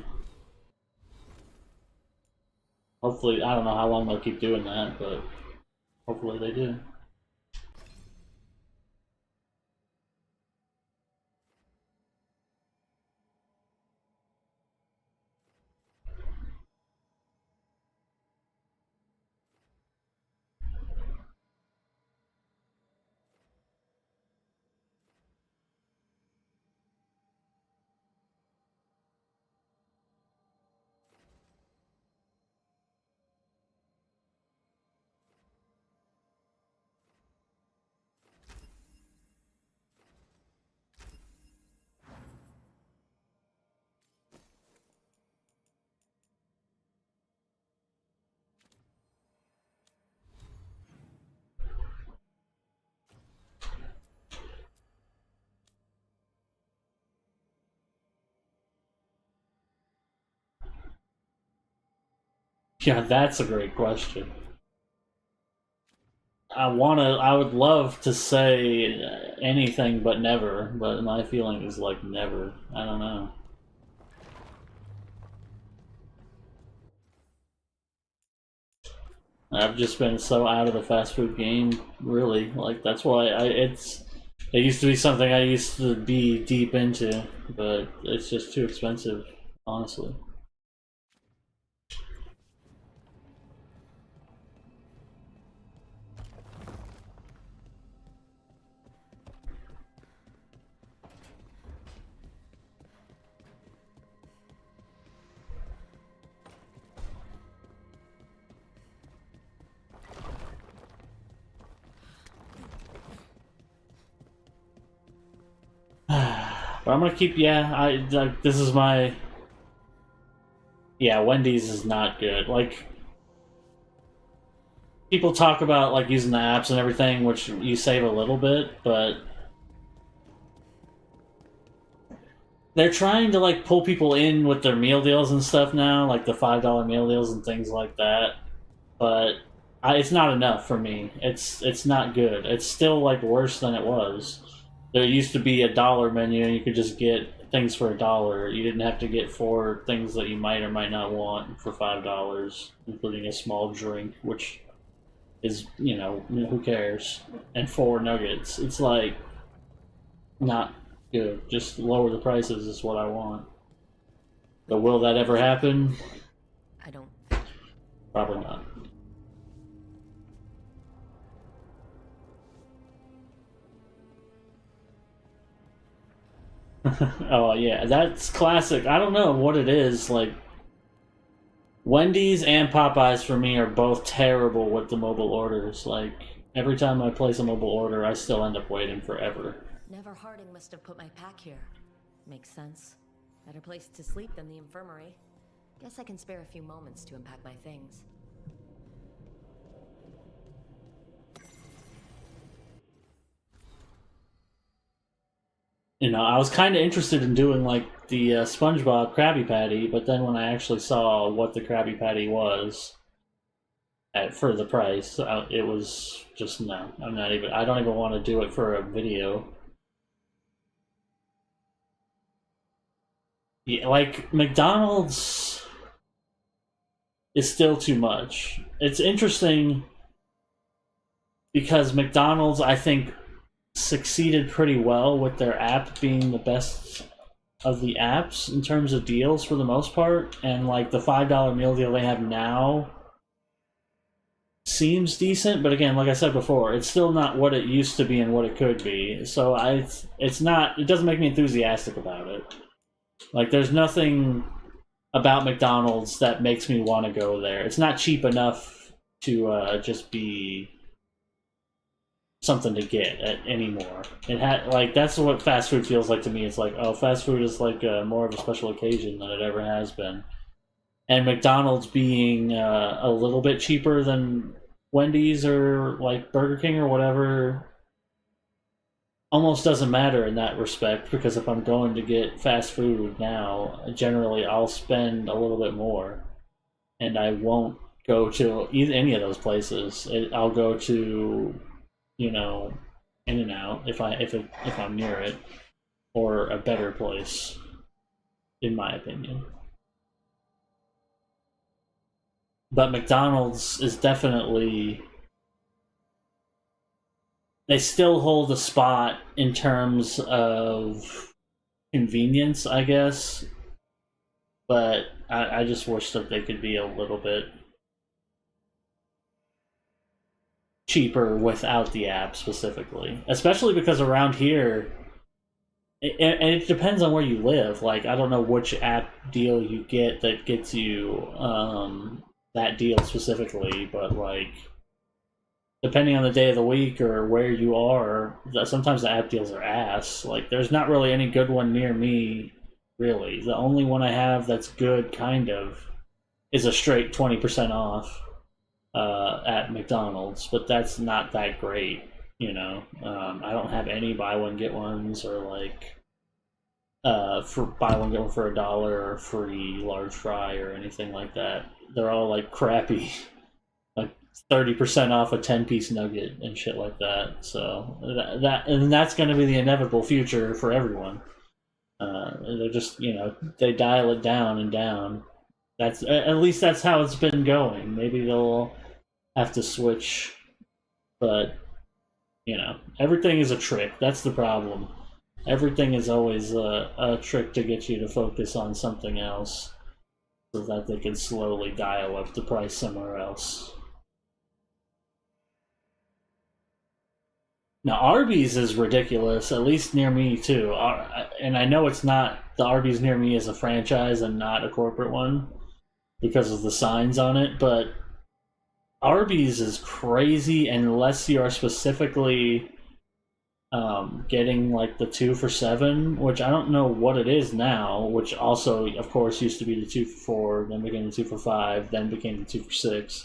Hopefully, I don't know how long they'll keep doing that, but hopefully they do. Yeah, that's a great question. I would love to say anything but never, but my feeling is like never. I don't know. I've just been so out of the fast food game, really. Like, that's why it used to be something I used to be deep into, but it's just too expensive, honestly. But I'm gonna keep, this is my... Yeah, Wendy's is not good. Like, people talk about, like, using the apps and everything, which you save a little bit, but... They're trying to, like, pull people in with their meal deals and stuff now, like the $5 meal deals and things like that. But it's not enough for me. It's not good. It's still, like, worse than it was. There used to be a $1 menu and you could just get things for $1. You didn't have to get 4 things that you might or might not want for $5, including a small drink, which is, you know, who cares? And 4 nuggets. It's like, not good. Just lower the prices is what I want. But will that ever happen? I don't. Probably not. Oh yeah, that's classic. I don't know what it is, like Wendy's and Popeyes for me are both terrible with the mobile orders. Like every time I place a mobile order, I still end up waiting forever. Never Harding must have put my pack here. Makes sense. Better place to sleep than the infirmary. Guess I can spare a few moments to unpack my things. You know, I was kind of interested in doing like the SpongeBob Krabby Patty, but then when I actually saw what the Krabby Patty was for the price, it was just no. I don't even want to do it for a video. Yeah, like McDonald's is still too much. It's interesting because McDonald's, I think, succeeded pretty well with their app being the best of the apps in terms of deals for the most part, and like the $5 meal deal they have now seems decent, but again, like I said before, it's still not what it used to be and what it could be. So it doesn't make me enthusiastic about it. Like there's nothing about McDonald's that makes me want to go there. It's not cheap enough to just be something to get anymore. Like that's what fast food feels like to me. It's like, oh, fast food is like more of a special occasion than it ever has been. And McDonald's being a little bit cheaper than Wendy's or like Burger King or whatever almost doesn't matter in that respect, because if I'm going to get fast food now, generally I'll spend a little bit more, and I won't go to any of those places. I'll go to, you know, In and out if I'm near it, or a better place, in my opinion. But McDonald's is definitely, they still hold a spot in terms of convenience, I guess. But I just wish that they could be a little bit cheaper without the app specifically. Especially because around here, and it depends on where you live. Like, I don't know which app deal you get that gets you that deal specifically, but like, depending on the day of the week or where you are, sometimes the app deals are ass. Like, there's not really any good one near me, really. The only one I have that's good, kind of, is a straight 20% off at McDonald's, but that's not that great, you know. I don't have any buy one get ones, or like for buy one get one for $1 or free large fry or anything like that. They're all like crappy, like 30% off a 10-piece nugget and shit like that. So that's going to be the inevitable future for everyone. They're just, you know, they dial it down and down. That's, at least that's how it's been going. Maybe they'll have to switch, but you know, everything is a trick. That's the problem. Everything is always a trick to get you to focus on something else, so that they can slowly dial up the price somewhere else. Now, Arby's is ridiculous, at least near me too. And I know it's not, the Arby's near me is a franchise and not a corporate one because of the signs on it, but Arby's is crazy unless you are specifically getting like the 2 for $7, which I don't know what it is now, which also, of course, used to be the 2 for $4, then became the 2 for $5, then became the 2 for $6.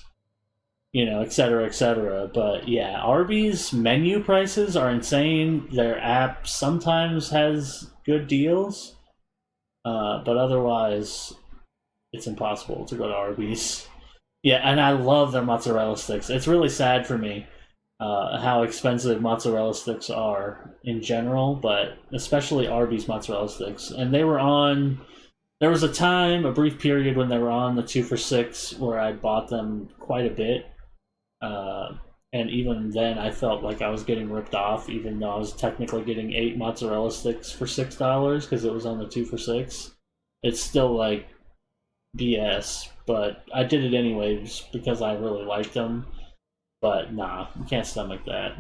You know, etc., etc. But yeah, Arby's menu prices are insane. Their app sometimes has good deals, but otherwise, it's impossible to go to Arby's. Yeah, and I love their mozzarella sticks. It's really sad for me how expensive mozzarella sticks are in general, but especially Arby's mozzarella sticks. And they were on... There was a time, a brief period, when they were on the 2 for $6 where I bought them quite a bit. And even then, I felt like I was getting ripped off, even though I was technically getting 8 mozzarella sticks for $6 because it was on the 2 for $6. It's still like BS, but I did it anyways because I really liked them. But nah, you can't stomach that.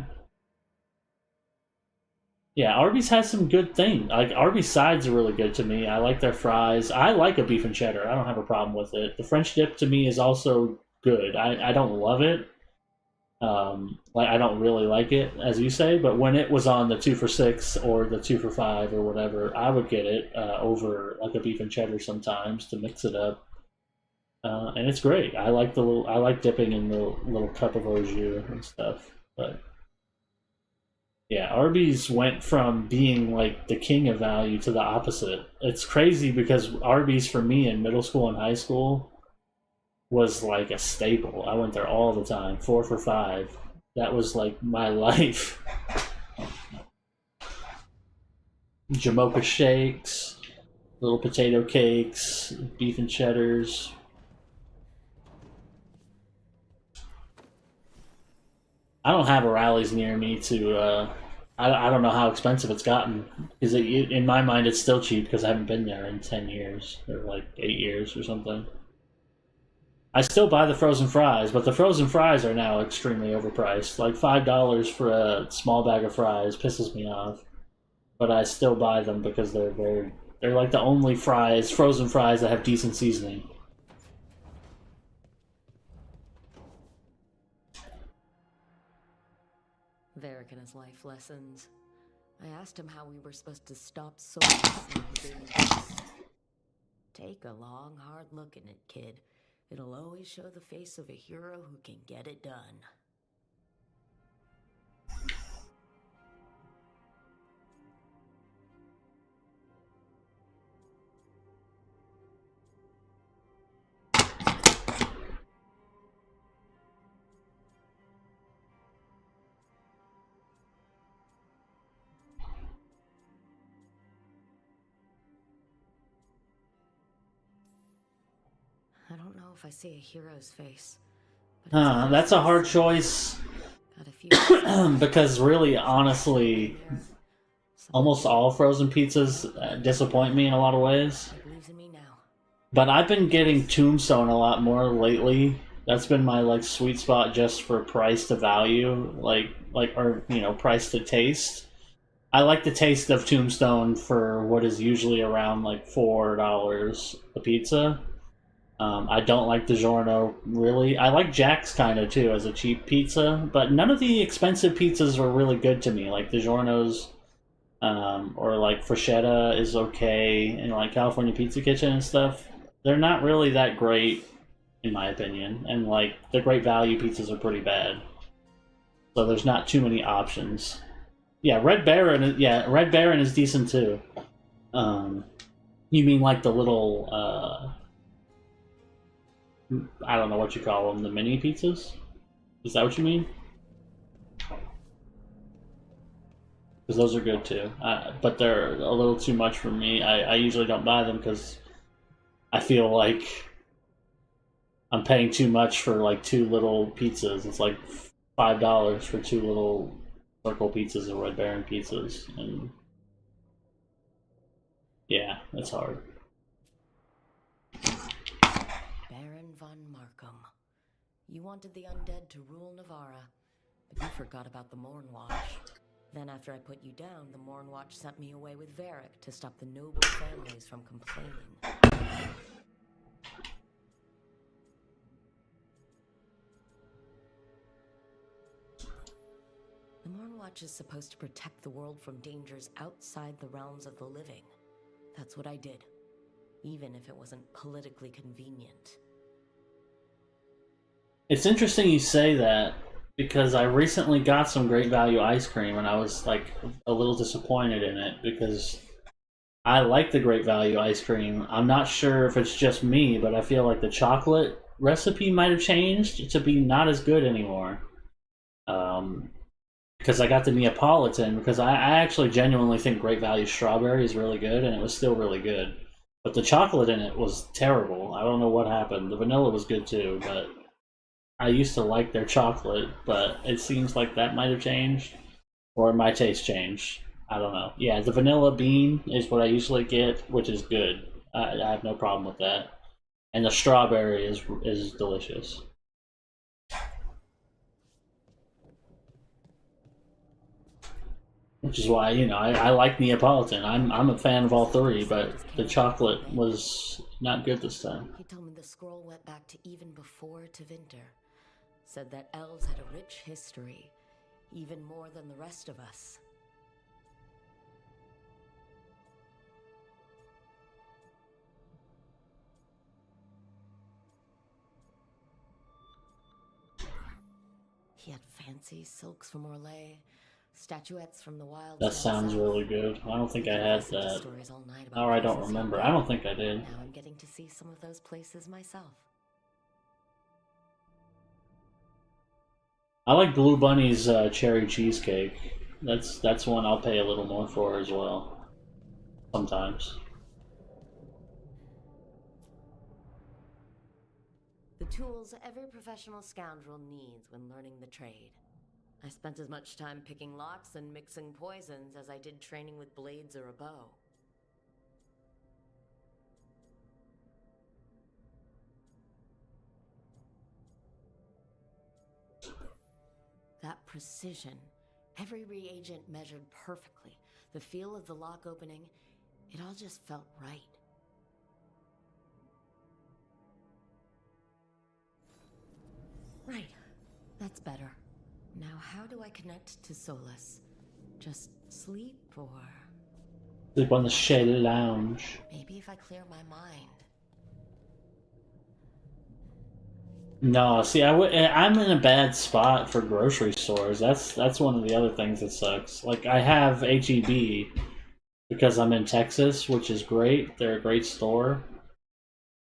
Yeah, Arby's has some good things. Like, Arby's sides are really good to me. I like their fries. I like a beef and cheddar. I don't have a problem with it. The French dip to me is also good. I don't love it. Like, I don't really like it, as you say, but when it was on the 2 for $6 or the 2 for $5 or whatever, I would get it over like a beef and cheddar sometimes to mix it up. And it's great. I like dipping in the little cup of au jus and stuff. But yeah, Arby's went from being like the king of value to the opposite. It's crazy because Arby's for me in middle school and high school was like a staple. I went there all the time, 4 for $5. That was like my life. Jamocha shakes, little potato cakes, beef and cheddars. I don't have a Rally's near me to, I don't know how expensive it's gotten. Because in my mind it's still cheap because I haven't been there in 10 years, or like 8 years or something. I still buy the frozen fries, but the frozen fries are now extremely overpriced. Like $5 for a small bag of fries pisses me off. But I still buy them because they're like the only frozen fries that have decent seasoning. Varric and his life lessons. I asked him how we were supposed to stop souls, and he gave me this. Take a long, hard look at it, kid. It'll always show the face of a hero who can get it done. if I see a hero's face. That's a hard choice. Because really, honestly, almost all frozen pizzas disappoint me in a lot of ways. But I've been getting Tombstone a lot more lately. That's been my like sweet spot just for price to value, or you know, price to taste. I like the taste of Tombstone for what is usually around like $4 a pizza. I don't like DiGiorno really. I like Jack's kind of too as a cheap pizza, but none of the expensive pizzas are really good to me. Like DiGiorno's, or like Freshetta is okay, and like California Pizza Kitchen and stuff. They're not really that great, in my opinion. And like the Great Value pizzas are pretty bad. So there's not too many options. Yeah, Red Baron. Yeah, Red Baron is decent too. You mean like the little? I don't know what you call them, the mini pizzas? Is that what you mean? Because those are good too. But they're a little too much for me. I usually don't buy them because I feel like I'm paying too much for like 2 little pizzas. It's like $5 for 2 little circle pizzas or Red Baron pizzas. And yeah, that's hard. Von Markham. You wanted the undead to rule Navarra, but you forgot about the Mournwatch. Then after I put you down, the Mournwatch sent me away with Varric to stop the noble families from complaining. The Mournwatch is supposed to protect the world from dangers outside the realms of the living. That's what I did, even if it wasn't politically convenient. It's interesting you say that, because I recently got some Great Value ice cream and I was like a little disappointed in it because I like the Great Value ice cream. I'm not sure if it's just me, but I feel like the chocolate recipe might have changed to be not as good anymore. Because I got the Neapolitan, because I actually genuinely think Great Value strawberry is really good, and it was still really good. But the chocolate in it was terrible. I don't know what happened. The vanilla was good too, but I used to like their chocolate, but it seems like that might have changed, or my taste changed. I don't know. Yeah, the vanilla bean is what I usually get, which is good. I have no problem with that. And the strawberry is delicious. Which is why, you know, I like Neapolitan. I'm a fan of all 3, but the chocolate was not good this time. He told me the scroll went back to even before Tevinter. Said that elves had a rich history, even more than the rest of us. He had fancy silks from Orlais, statuettes from the wild. That sounds really good. I don't think I had that. Or I don't remember. I don't think I did. Now I'm getting to see some of those places myself. I like Blue Bunny's cherry cheesecake. That's one I'll pay a little more for as well. Sometimes. The tools every professional scoundrel needs when learning the trade. I spent as much time picking locks and mixing poisons as I did training with blades or a bow. That precision, every reagent measured perfectly, the feel of the lock opening, it all just felt right. Right, that's better. Now how do I connect to Solus? Just sleep or... Sleep on the shell lounge. Maybe if I clear my mind. No, see, I'm in a bad spot for grocery stores. That's one of the other things that sucks. Like, I have H-E-B because I'm in Texas, which is great. They're a great store.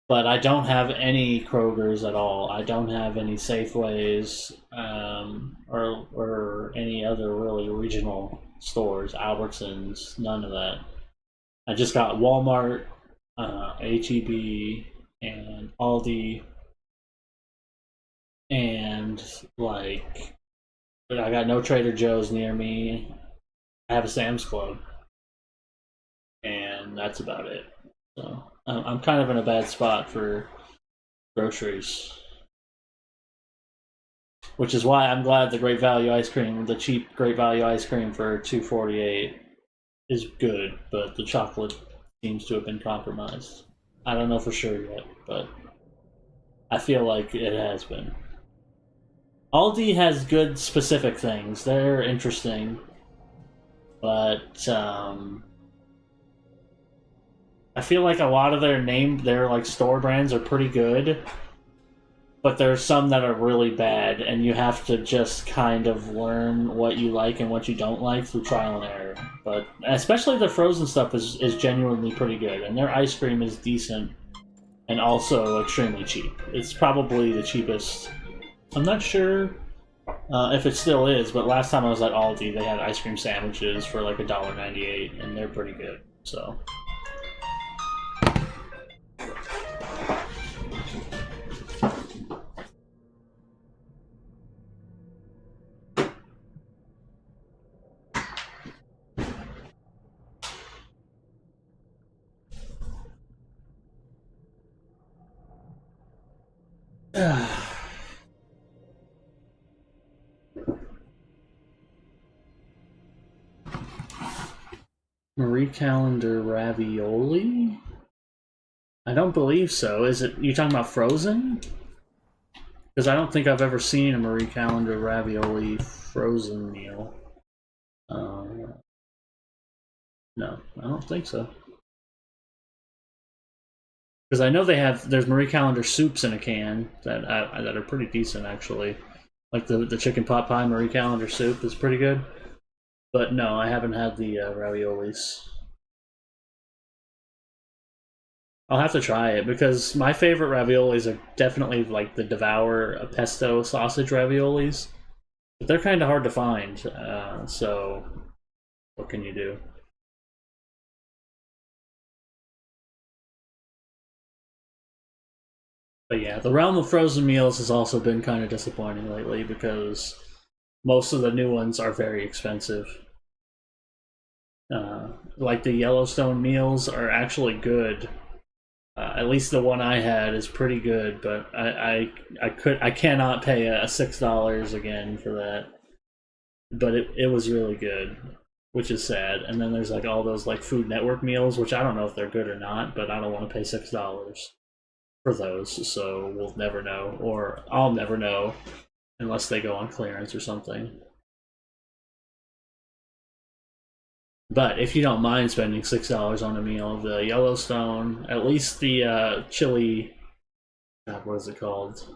But I don't have any Kroger's at all. I don't have any Safeways, or any other really regional stores, Albertsons, none of that. I just got Walmart, H-E-B, and Aldi, and like I got no Trader Joe's near me. I have a Sam's Club, and that's about it. So I'm kind of in a bad spot for groceries, which is why I'm glad the Great Value ice cream, the cheap Great Value ice cream for $2.48, is good, but the chocolate seems to have been compromised. I don't know for sure yet, but I feel like it has been. Aldi has good specific things. They're interesting, but I feel like a lot of their like store brands are pretty good, but there's some that are really bad, and you have to just kind of learn what you like and what you don't like through trial and error. But especially the frozen stuff is genuinely pretty good, and their ice cream is decent and also extremely cheap. It's probably the cheapest. I'm not sure if it still is, but last time I was at Aldi, they had ice cream sandwiches for like $1.98, and they're pretty good. So. Marie Callender ravioli? I don't believe so. Is it? You talking about frozen? Because I don't think I've ever seen a Marie Callender ravioli frozen meal. No, I don't think so. Because I know there's Marie Callender soups in a can that are pretty decent actually. Like the chicken pot pie Marie Callender soup is pretty good. But no, I haven't had the raviolis. I'll have to try it because my favorite raviolis are definitely like the Devour pesto sausage raviolis. But they're kind of hard to find, so what can you do? But yeah, the realm of frozen meals has also been kind of disappointing lately because most of the new ones are very expensive. Like the Yellowstone meals are actually good. At least the one I had is pretty good, but I cannot pay $6 again for that. But it was really good, which is sad. And then there's like all those like Food Network meals, which I don't know if they're good or not, but I don't want to pay $6 for those, so we'll never know, or I'll never know unless they go on clearance or something. But if you don't mind spending $6 on a meal, the Yellowstone, at least the chili, what is it called?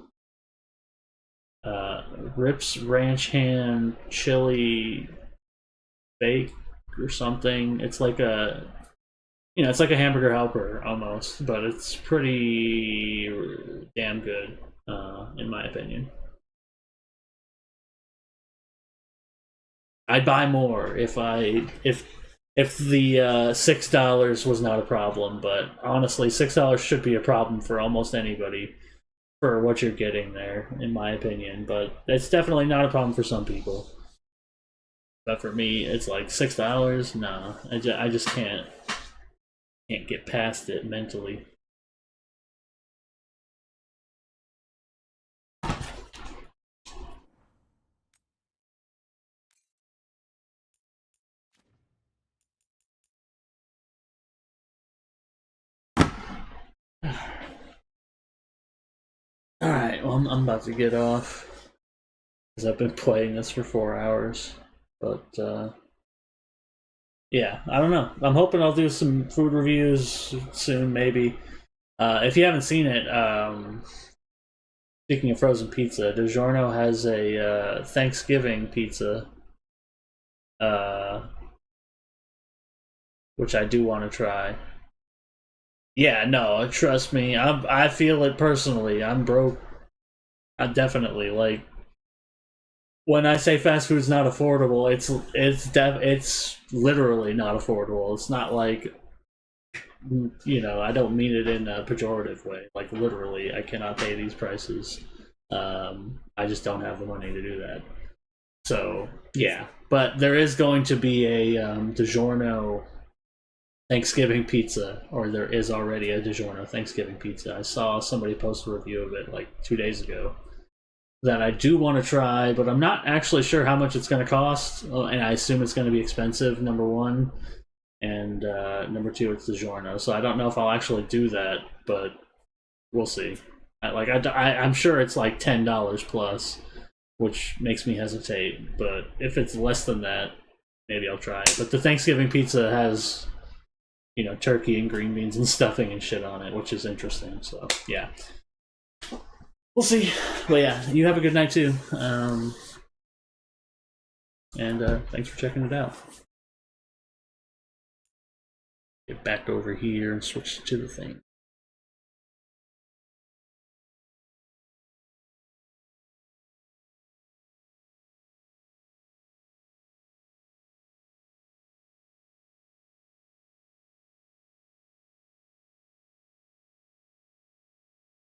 Rips Ranch Hand Chili Bake or something. It's like it's like a hamburger helper almost, but it's pretty damn good, in my opinion. I'd buy more if the $6 was not a problem, but honestly, $6 should be a problem for almost anybody for what you're getting there, in my opinion. But it's definitely not a problem for some people. But for me, it's like $6. Nah, I just can't get past it mentally. Alright, well, I'm about to get off because I've been playing this for 4 hours. But yeah, I don't know. I'm hoping I'll do some food reviews soon, maybe. If you haven't seen it, speaking of frozen pizza, DiGiorno has a Thanksgiving pizza, which I do want to try. Yeah, no, trust me, I feel it personally. I'm broke. I definitely, like, when I say fast food's not affordable, it's literally not affordable. It's not like, I don't mean it in a pejorative way. Like, literally, I cannot pay these prices. I just don't have the money to do that. So yeah, but there is going to be a DiGiorno Thanksgiving pizza, or there is already a DiGiorno Thanksgiving pizza. I saw somebody post a review of it like 2 days ago that I do want to try, but I'm not actually sure how much it's going to cost, and I assume it's going to be expensive, number one, and number two, it's DiGiorno, so I don't know if I'll actually do that, but we'll see. I'm sure it's like $10 plus, which makes me hesitate, but if it's less than that, maybe I'll try it. But the Thanksgiving pizza has, you know, turkey and green beans and stuffing and shit on it, which is interesting. So yeah, we'll see. But yeah, you have a good night too. And thanks for checking it out. Get back over here and switch to the thing.